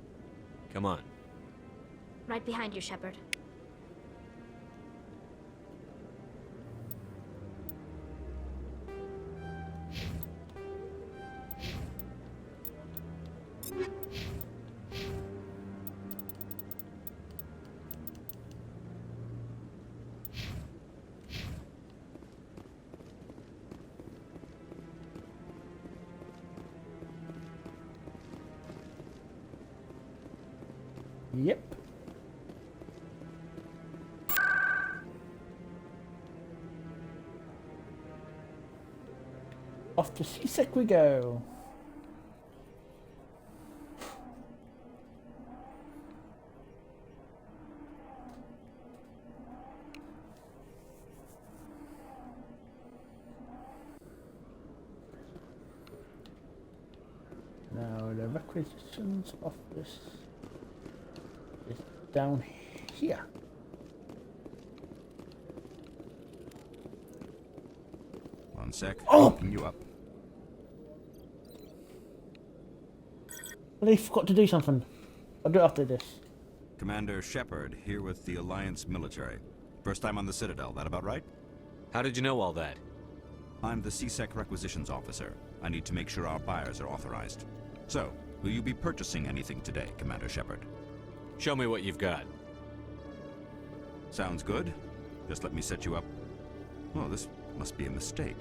Come on. Right behind you, Shepard. Yep. Off to C-Sec we go. Now the requisitions office is down here. One sec. Oh! Picking you up. They forgot to do something. I'll do it after this. Commander Shepard, here with the Alliance military. First time on the Citadel, that about right? How did you know all that? I'm the C-Sec Requisitions Officer. I need to make sure our buyers are authorized. So, will you be purchasing anything today, Commander Shepard? Show me what you've got. Sounds good. Just let me set you up. Oh, this must be a mistake.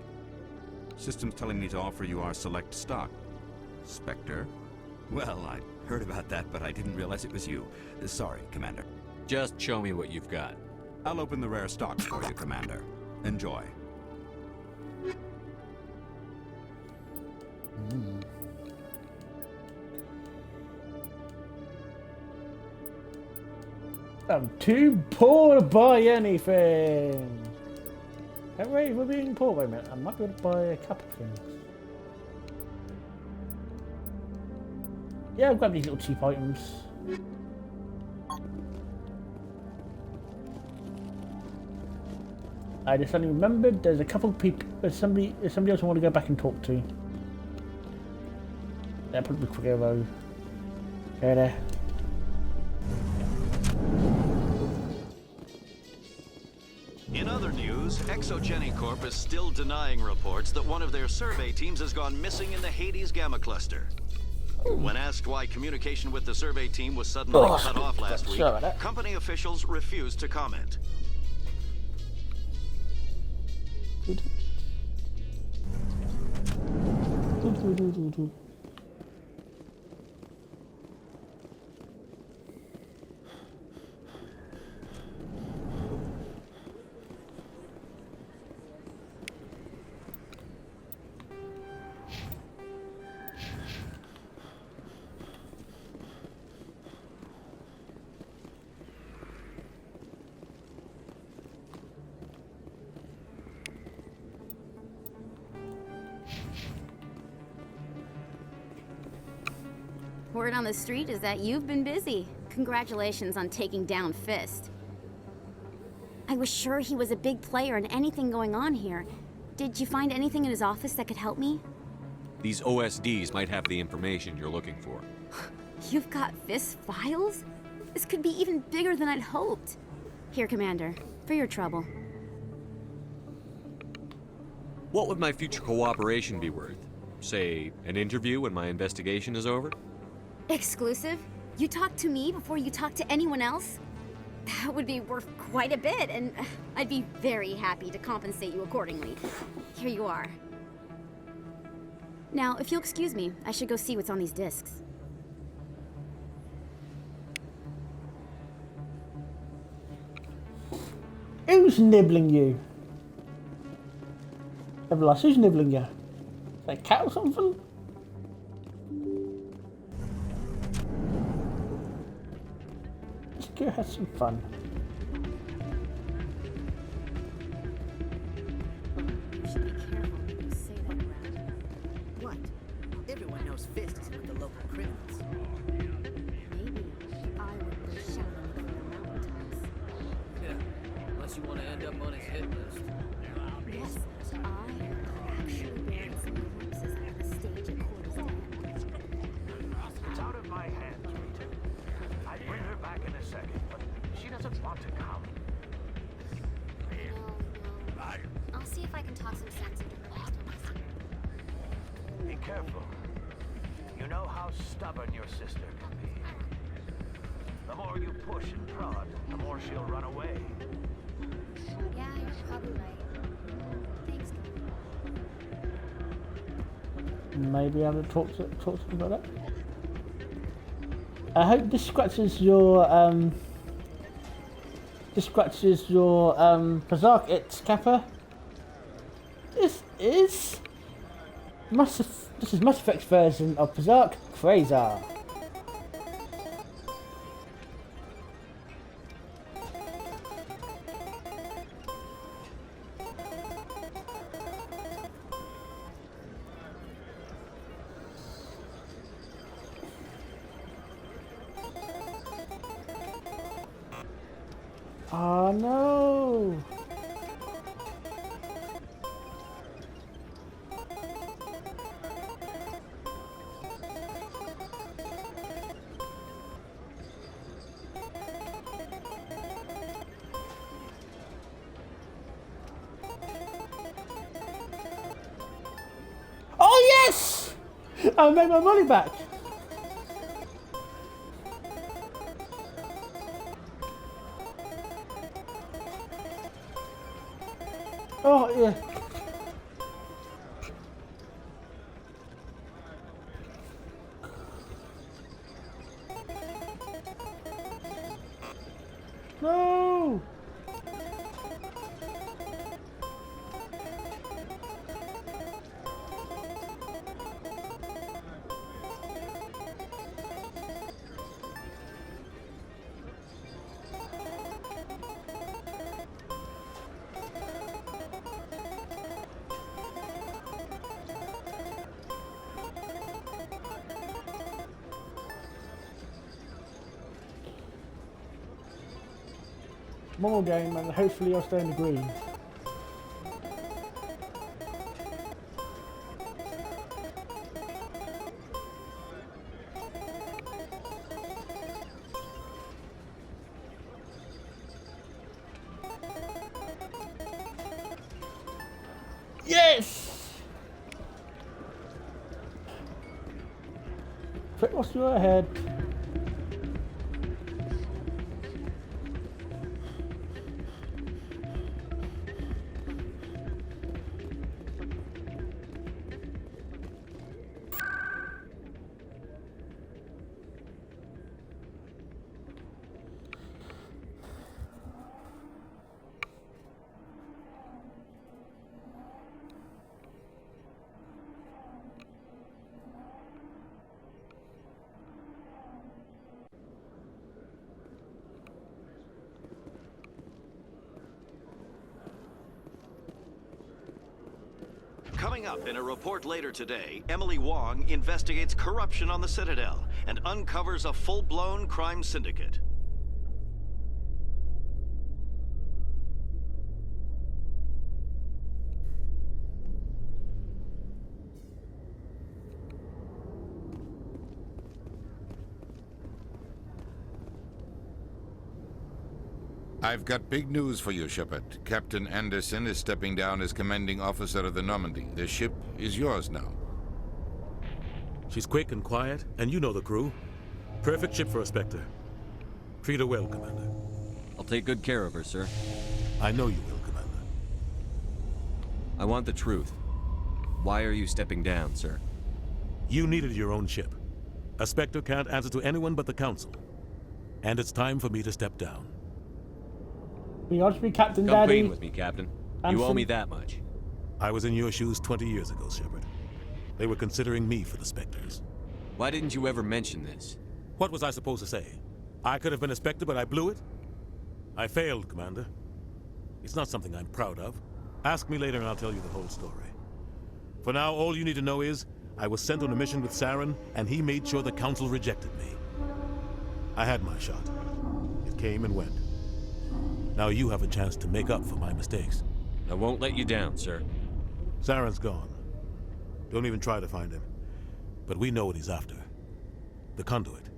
System's telling me to offer you our select stock. Spectre? Well, I heard about that, but I didn't realize it was you. Sorry, Commander. Just show me what you've got. I'll open the rare stocks for you, Commander. Enjoy. I'm too poor to buy anything. Hey, we're being poor. Wait a minute. I might be able to buy a couple of things. Yeah, I'll grab these little cheap items. I just suddenly remembered there's a couple of people, there's somebody else I want to go back and talk to. Yeah, probably quicker though. Go there. In other news, Exogeny Corp is still denying reports that one of their survey teams has gone missing in the Hades Gamma Cluster. When asked why communication with the survey team was suddenly cut off last week, company officials refused to comment. Word on the street is that you've been busy. Congratulations on taking down Fist. I was sure he was a big player in anything going on here. Did you find anything in his office that could help me? These OSDs might have the information you're looking for. You've got Fist files? This could be even bigger than I'd hoped. Here, Commander, for your trouble. What would my future cooperation be worth? Say, an interview when my investigation is over? Exclusive? You talk to me before you talk to anyone else? That would be worth quite a bit, and I'd be very happy to compensate you accordingly. Here you are. Now, if you'll excuse me, I should go see what's on these discs. Who's nibbling you? Everlast, who's nibbling you? Is that a cat or something? Let's go have some fun. You should be careful when you say that around. What? Everyone knows Fist is with the local criminals. Maybe I would go shouting from the mountaintops. Yeah, unless you want to end up on his hit list. Yes, I actually read some glimpses of the stage at Quarter's Den. It's out of my hands, Rita. I'd bring her back in a second, but she doesn't want to come. No. I'll see if I can talk some sense into her next time I see her. Be careful. You know how stubborn your sister can be. The more you push and prod, the more she'll run away. Yeah, you're probably right. Thanks, Maybe I will talk to them about that. I hope this scratches your Berserk It's Kappa. This is Mass Effect's version of Berserk Quasar. Oh no! Oh yes! I made my money back! Oh yeah. No. one more game, and hopefully I'll stay in the green. Yes! Quick, what's your head? Coming up in a report later today, Emily Wong investigates corruption on the Citadel and uncovers a full-blown crime syndicate. I've got big news for you, Shepard. Captain Anderson is stepping down as commanding officer of the Normandy. The ship is yours now. She's quick and quiet, and you know the crew. Perfect ship for a Spectre. Treat her well, Commander. I'll take good care of her, sir. I know you will, Commander. I want the truth. Why are you stepping down, sir? You needed your own ship. A Spectre can't answer to anyone but the Council. And it's time for me to step down. Be honest with me, Captain Come Daddy. clean with me, Captain. You owe me that much. I was in your shoes 20 years ago, Shepard. They were considering me for the Spectres. Why didn't you ever mention this? What was I supposed to say? I could have been a Spectre, but I blew it? I failed, Commander. It's not something I'm proud of. Ask me later and I'll tell you the whole story. For now, all you need to know is, I was sent on a mission with Saren, and he made sure the Council rejected me. I had my shot. It came and went. Now you have a chance to make up for my mistakes. I won't let you down, sir. Saren's gone. Don't even try to find him. But we know what he's after. The conduit.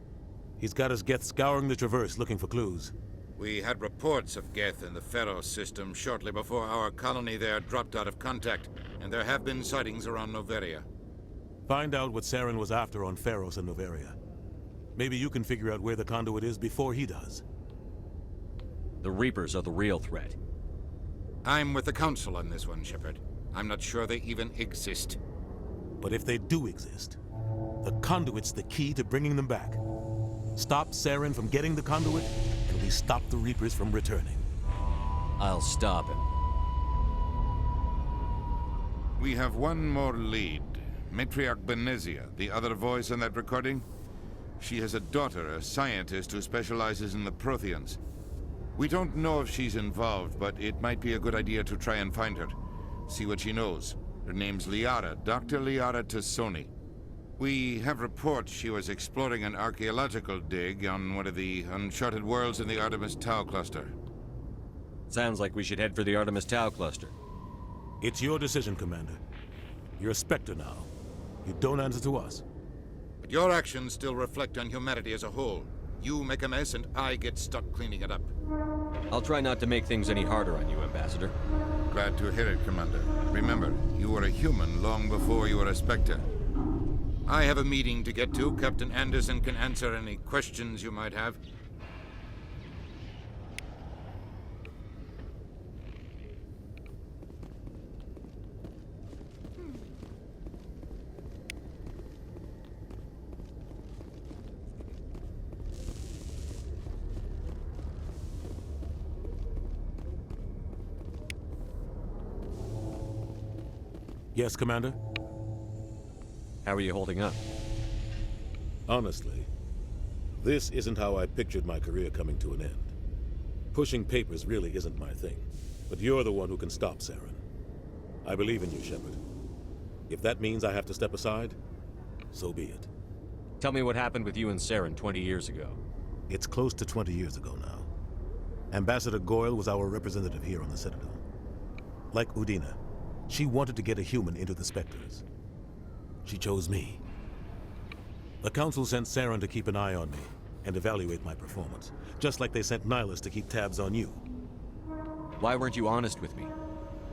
He's got his Geth scouring the Traverse looking for clues. We had reports of Geth in the Pharaoh system shortly before our colony there dropped out of contact, and there have been sightings around Noveria. Find out what Saren was after on Pharos and Noveria. Maybe you can figure out where the conduit is before he does. The Reapers are the real threat. I'm with the Council on this one, Shepard. I'm not sure they even exist. But if they do exist, the conduit's the key to bringing them back. Stop Saren from getting the conduit, and we stop the Reapers from returning. I'll stop him. We have one more lead. Matriarch Benezia, the other voice on that recording. She has a daughter, a scientist who specializes in the Protheans. We don't know if she's involved, but it might be a good idea to try and find her. See what she knows. Her name's Liara, Dr. Liara Tassoni. We have reports she was exploring an archaeological dig on one of the uncharted worlds in the Artemis Tau cluster. Sounds like we should head for the Artemis Tau cluster. It's your decision, Commander. You're a Spectre now. You don't answer to us. But your actions still reflect on humanity as a whole. You make a mess and I get stuck cleaning it up. I'll try not to make things any harder on you, Ambassador. Glad to hear it, Commander. Remember, you were a human long before you were a Spectre. I have a meeting to get to. Captain Anderson can answer any questions you might have. Yes, Commander? How are you holding up? Honestly, this isn't how I pictured my career coming to an end. Pushing papers really isn't my thing, but you're the one who can stop Saren. I believe in you, Shepard. If that means I have to step aside, so be it. Tell me what happened with you and Saren 20 years ago. It's close to 20 years ago now. Ambassador Goyle was our representative here on the Citadel. Like Udina, she wanted to get a human into the Spectres. She chose me. The Council sent Saren to keep an eye on me and evaluate my performance, just like they sent Nihilus to keep tabs on you. Why weren't you honest with me?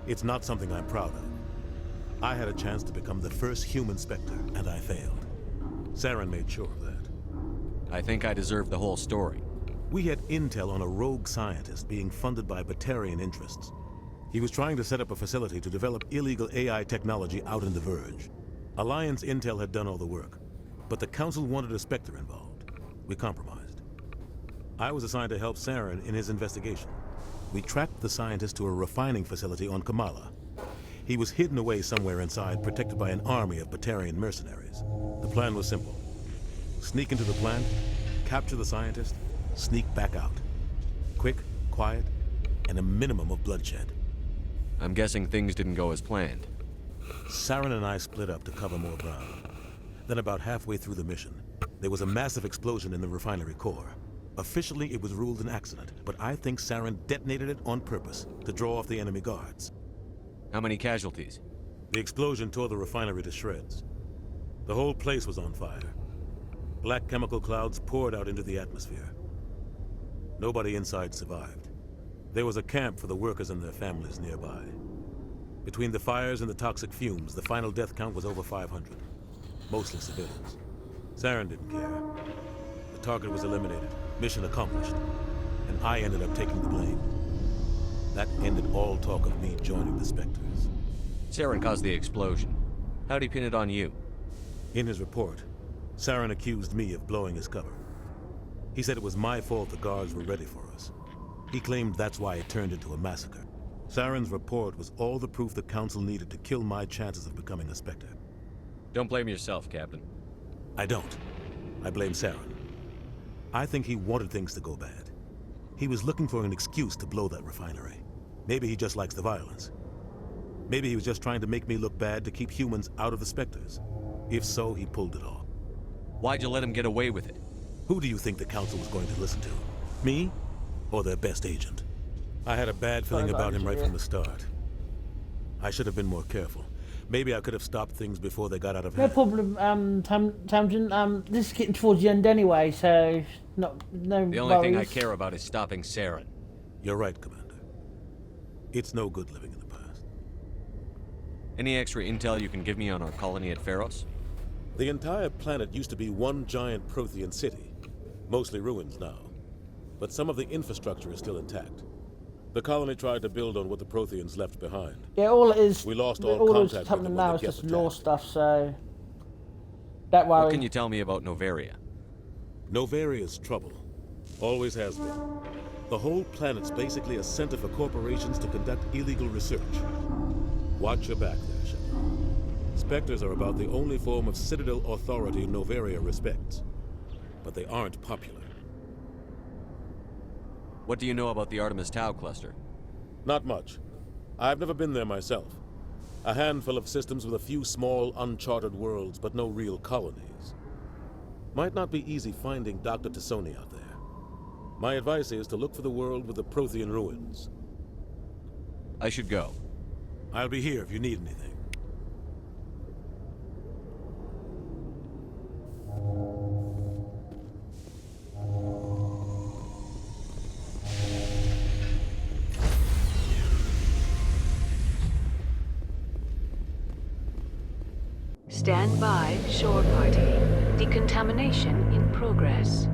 It's not something I'm proud of. I had a chance to become the first human Spectre, and I failed. Saren made sure of that. I think I deserve the whole story. We had intel on a rogue scientist being funded by Batarian interests. He was trying to set up a facility to develop illegal AI technology out in the Verge. Alliance intel had done all the work, but the Council wanted a Spectre involved. We compromised. I was assigned to help Saren in his investigation. We tracked the scientist to a refining facility on Kamala. He was hidden away somewhere inside, protected by an army of Batarian mercenaries. The plan was simple. Sneak into the plant, capture the scientist, sneak back out. Quick, quiet, and a minimum of bloodshed. I'm guessing things didn't go as planned. Saren and I split up to cover more ground. Then about halfway through the mission, there was a massive explosion in the refinery core. Officially, it was ruled an accident, but I think Saren detonated it on purpose to draw off the enemy guards. How many casualties? The explosion tore the refinery to shreds. The whole place was on fire. Black chemical clouds poured out into the atmosphere. Nobody inside survived. There was a camp for the workers and their families nearby. Between the fires and the toxic fumes, the final death count was over 500. Mostly civilians. Saren didn't care. The target was eliminated, mission accomplished, and I ended up taking the blame. That ended all talk of me joining the Spectres. Saren caused the explosion. How'd he pin it on you? In his report, Saren accused me of blowing his cover. He said it was my fault the guards were ready for us. He claimed that's why it turned into a massacre. Saren's report was all the proof the Council needed to kill my chances of becoming a Spectre. Don't blame yourself, Captain. I don't. I blame Saren. I think he wanted things to go bad. He was looking for an excuse to blow that refinery. Maybe he just likes the violence. Maybe he was just trying to make me look bad to keep humans out of the Spectres. If so, he pulled it off. Why'd you let him get away with it? Who do you think the Council was going to listen to? Me? Or their best agent? I had a bad feeling about him right from the start. I should have been more careful. Maybe I could have stopped things before they got out of hand. No problem, Tamsin. This is getting towards the end anyway, so no The only thing I care about is stopping Saren. You're right, Commander. It's no good living in the past. Any extra intel you can give me on our colony at Pharos? The entire planet used to be one giant Prothean city. Mostly ruins now. But some of the infrastructure is still intact. The colony tried to build on what the Protheans left behind. Yeah, all it is. We lost all that's contact with happening them now when is they just kept law attacked. stuff. So don't worry. What can you tell me about Novaria? Novaria's trouble. Always has been. The whole planet's basically a center for corporations to conduct illegal research. Watch your back there, Shepard. Spectres are about the only form of Citadel authority Novaria respects. But they aren't popular. What do you know about the Artemis Tau cluster? Not much. I've never been there myself. A handful of systems with a few small, uncharted worlds, but no real colonies. Might not be easy finding Dr. T'Soni out there. My advice is to look for the world with the Prothean ruins. I should go. I'll be here if you need anything. Stand by, shore party. Decontamination in progress.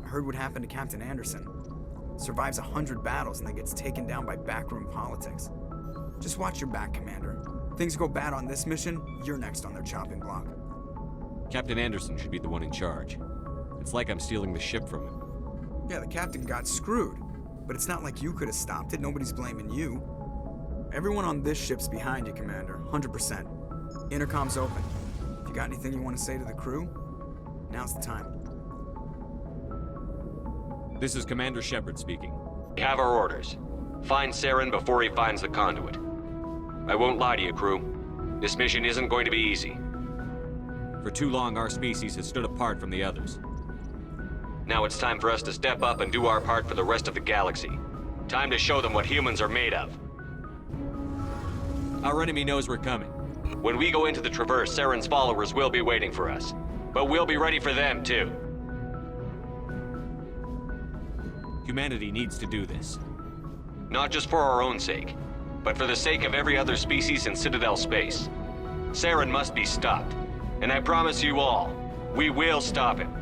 I heard what happened to Captain Anderson. Survives 100 battles and then gets taken down by backroom politics. Just watch your back, Commander. Things go bad on this mission, you're next on their chopping block. Captain Anderson should be the one in charge. It's like I'm stealing the ship from him. Yeah, the captain got screwed. But it's not like you could have stopped it. Nobody's blaming you. Everyone on this ship's behind you, Commander. 100%. Intercom's open. If you got anything you want to say to the crew, now's the time. This is Commander Shepard speaking. We have our orders. Find Saren before he finds the conduit. I won't lie to you, crew. This mission isn't going to be easy. For too long, our species has stood apart from the others. Now it's time for us to step up and do our part for the rest of the galaxy. Time to show them what humans are made of. Our enemy knows we're coming. When we go into the Traverse, Saren's followers will be waiting for us. But we'll be ready for them, too. Humanity needs to do this. Not just for our own sake, but for the sake of every other species in Citadel space. Saren must be stopped. And I promise you all, we will stop him.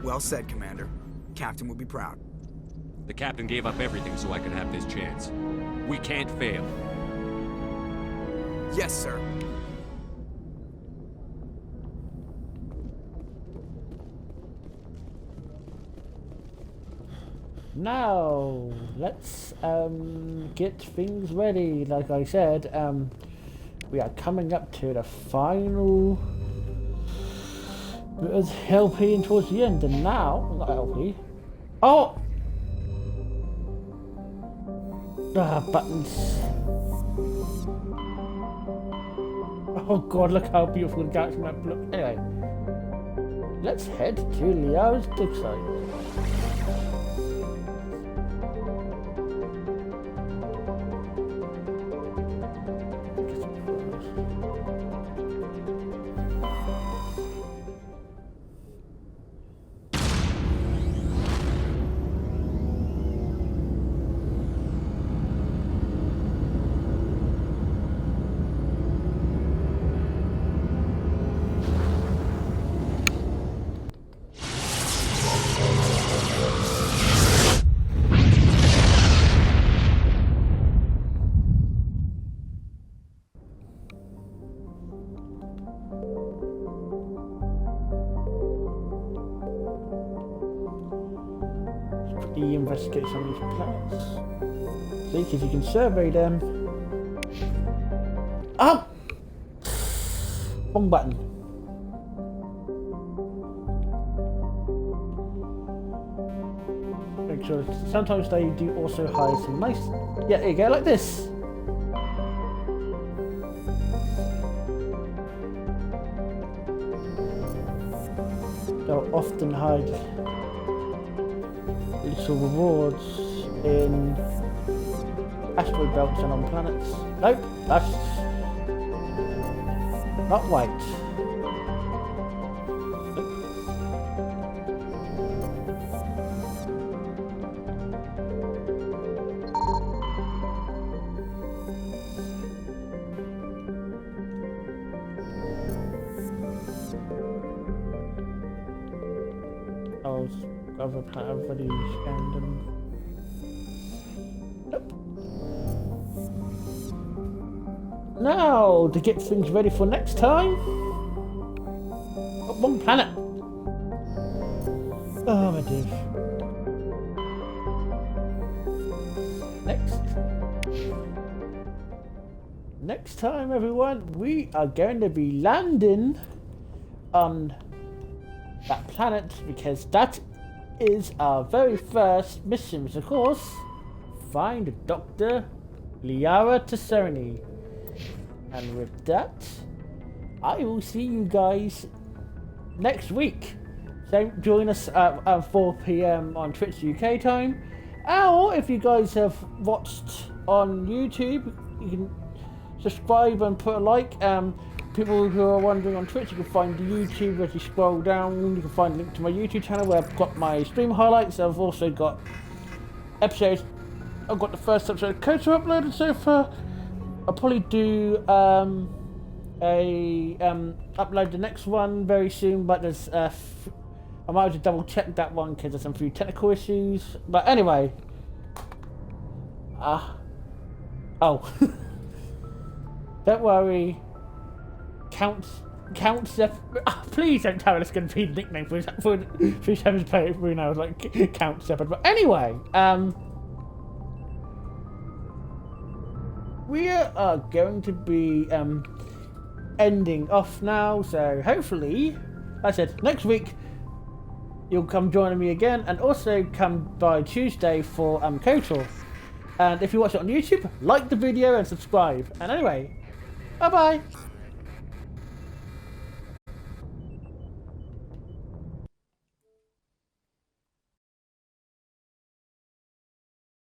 Well said, Commander. Captain would be proud. The captain gave up everything so I could have this chance. We can't fail. Yes, sir. Now, let's get things ready. Like I said, we are coming up to the final bit of LP and towards the end, and now, not LP. Oh! Buttons. Oh god, look how beautiful the galaxy map looks. Anyway, let's head to Liara's dig site. Investigate some of these planets. See, because you can survey them. Oh! Wrong button. Make sure. Sometimes they do also hide some nice. Yeah, there you go, like this. They'll often hide little rewards in asteroid belts and on planets. Nope, that's not white. Other planet I've already scanned them. Nope. Now, to get things ready for next time. Oh, wrong planet. Oh my dear. Next time, everyone, we are going to be landing on that planet because that is our very first mission, of course, find Dr. Liara T'Soni. And with that, I will see you guys next week. So join us at 4 PM on Twitch UK time. Or if you guys have watched on YouTube, you can subscribe and put a like. People who are wondering on Twitch, you can find the YouTube as you scroll down. You can find a link to my YouTube channel where I've got my stream highlights. I've also got episodes. I've got the first episode of KOTOR uploaded so far. I'll probably do upload the next one very soon, but there's I might have to double check that one because there's some few technical issues. But anyway, oh, don't worry. Count please don't tell me it's going to be the nickname for Shepard's play through now, like Count Shepard. But anyway, we are going to be ending off now. So hopefully, like I said, next week you'll come join me again, and also come by Tuesday for KOTOR. And if you watch it on YouTube, like the video and subscribe. And anyway, bye bye.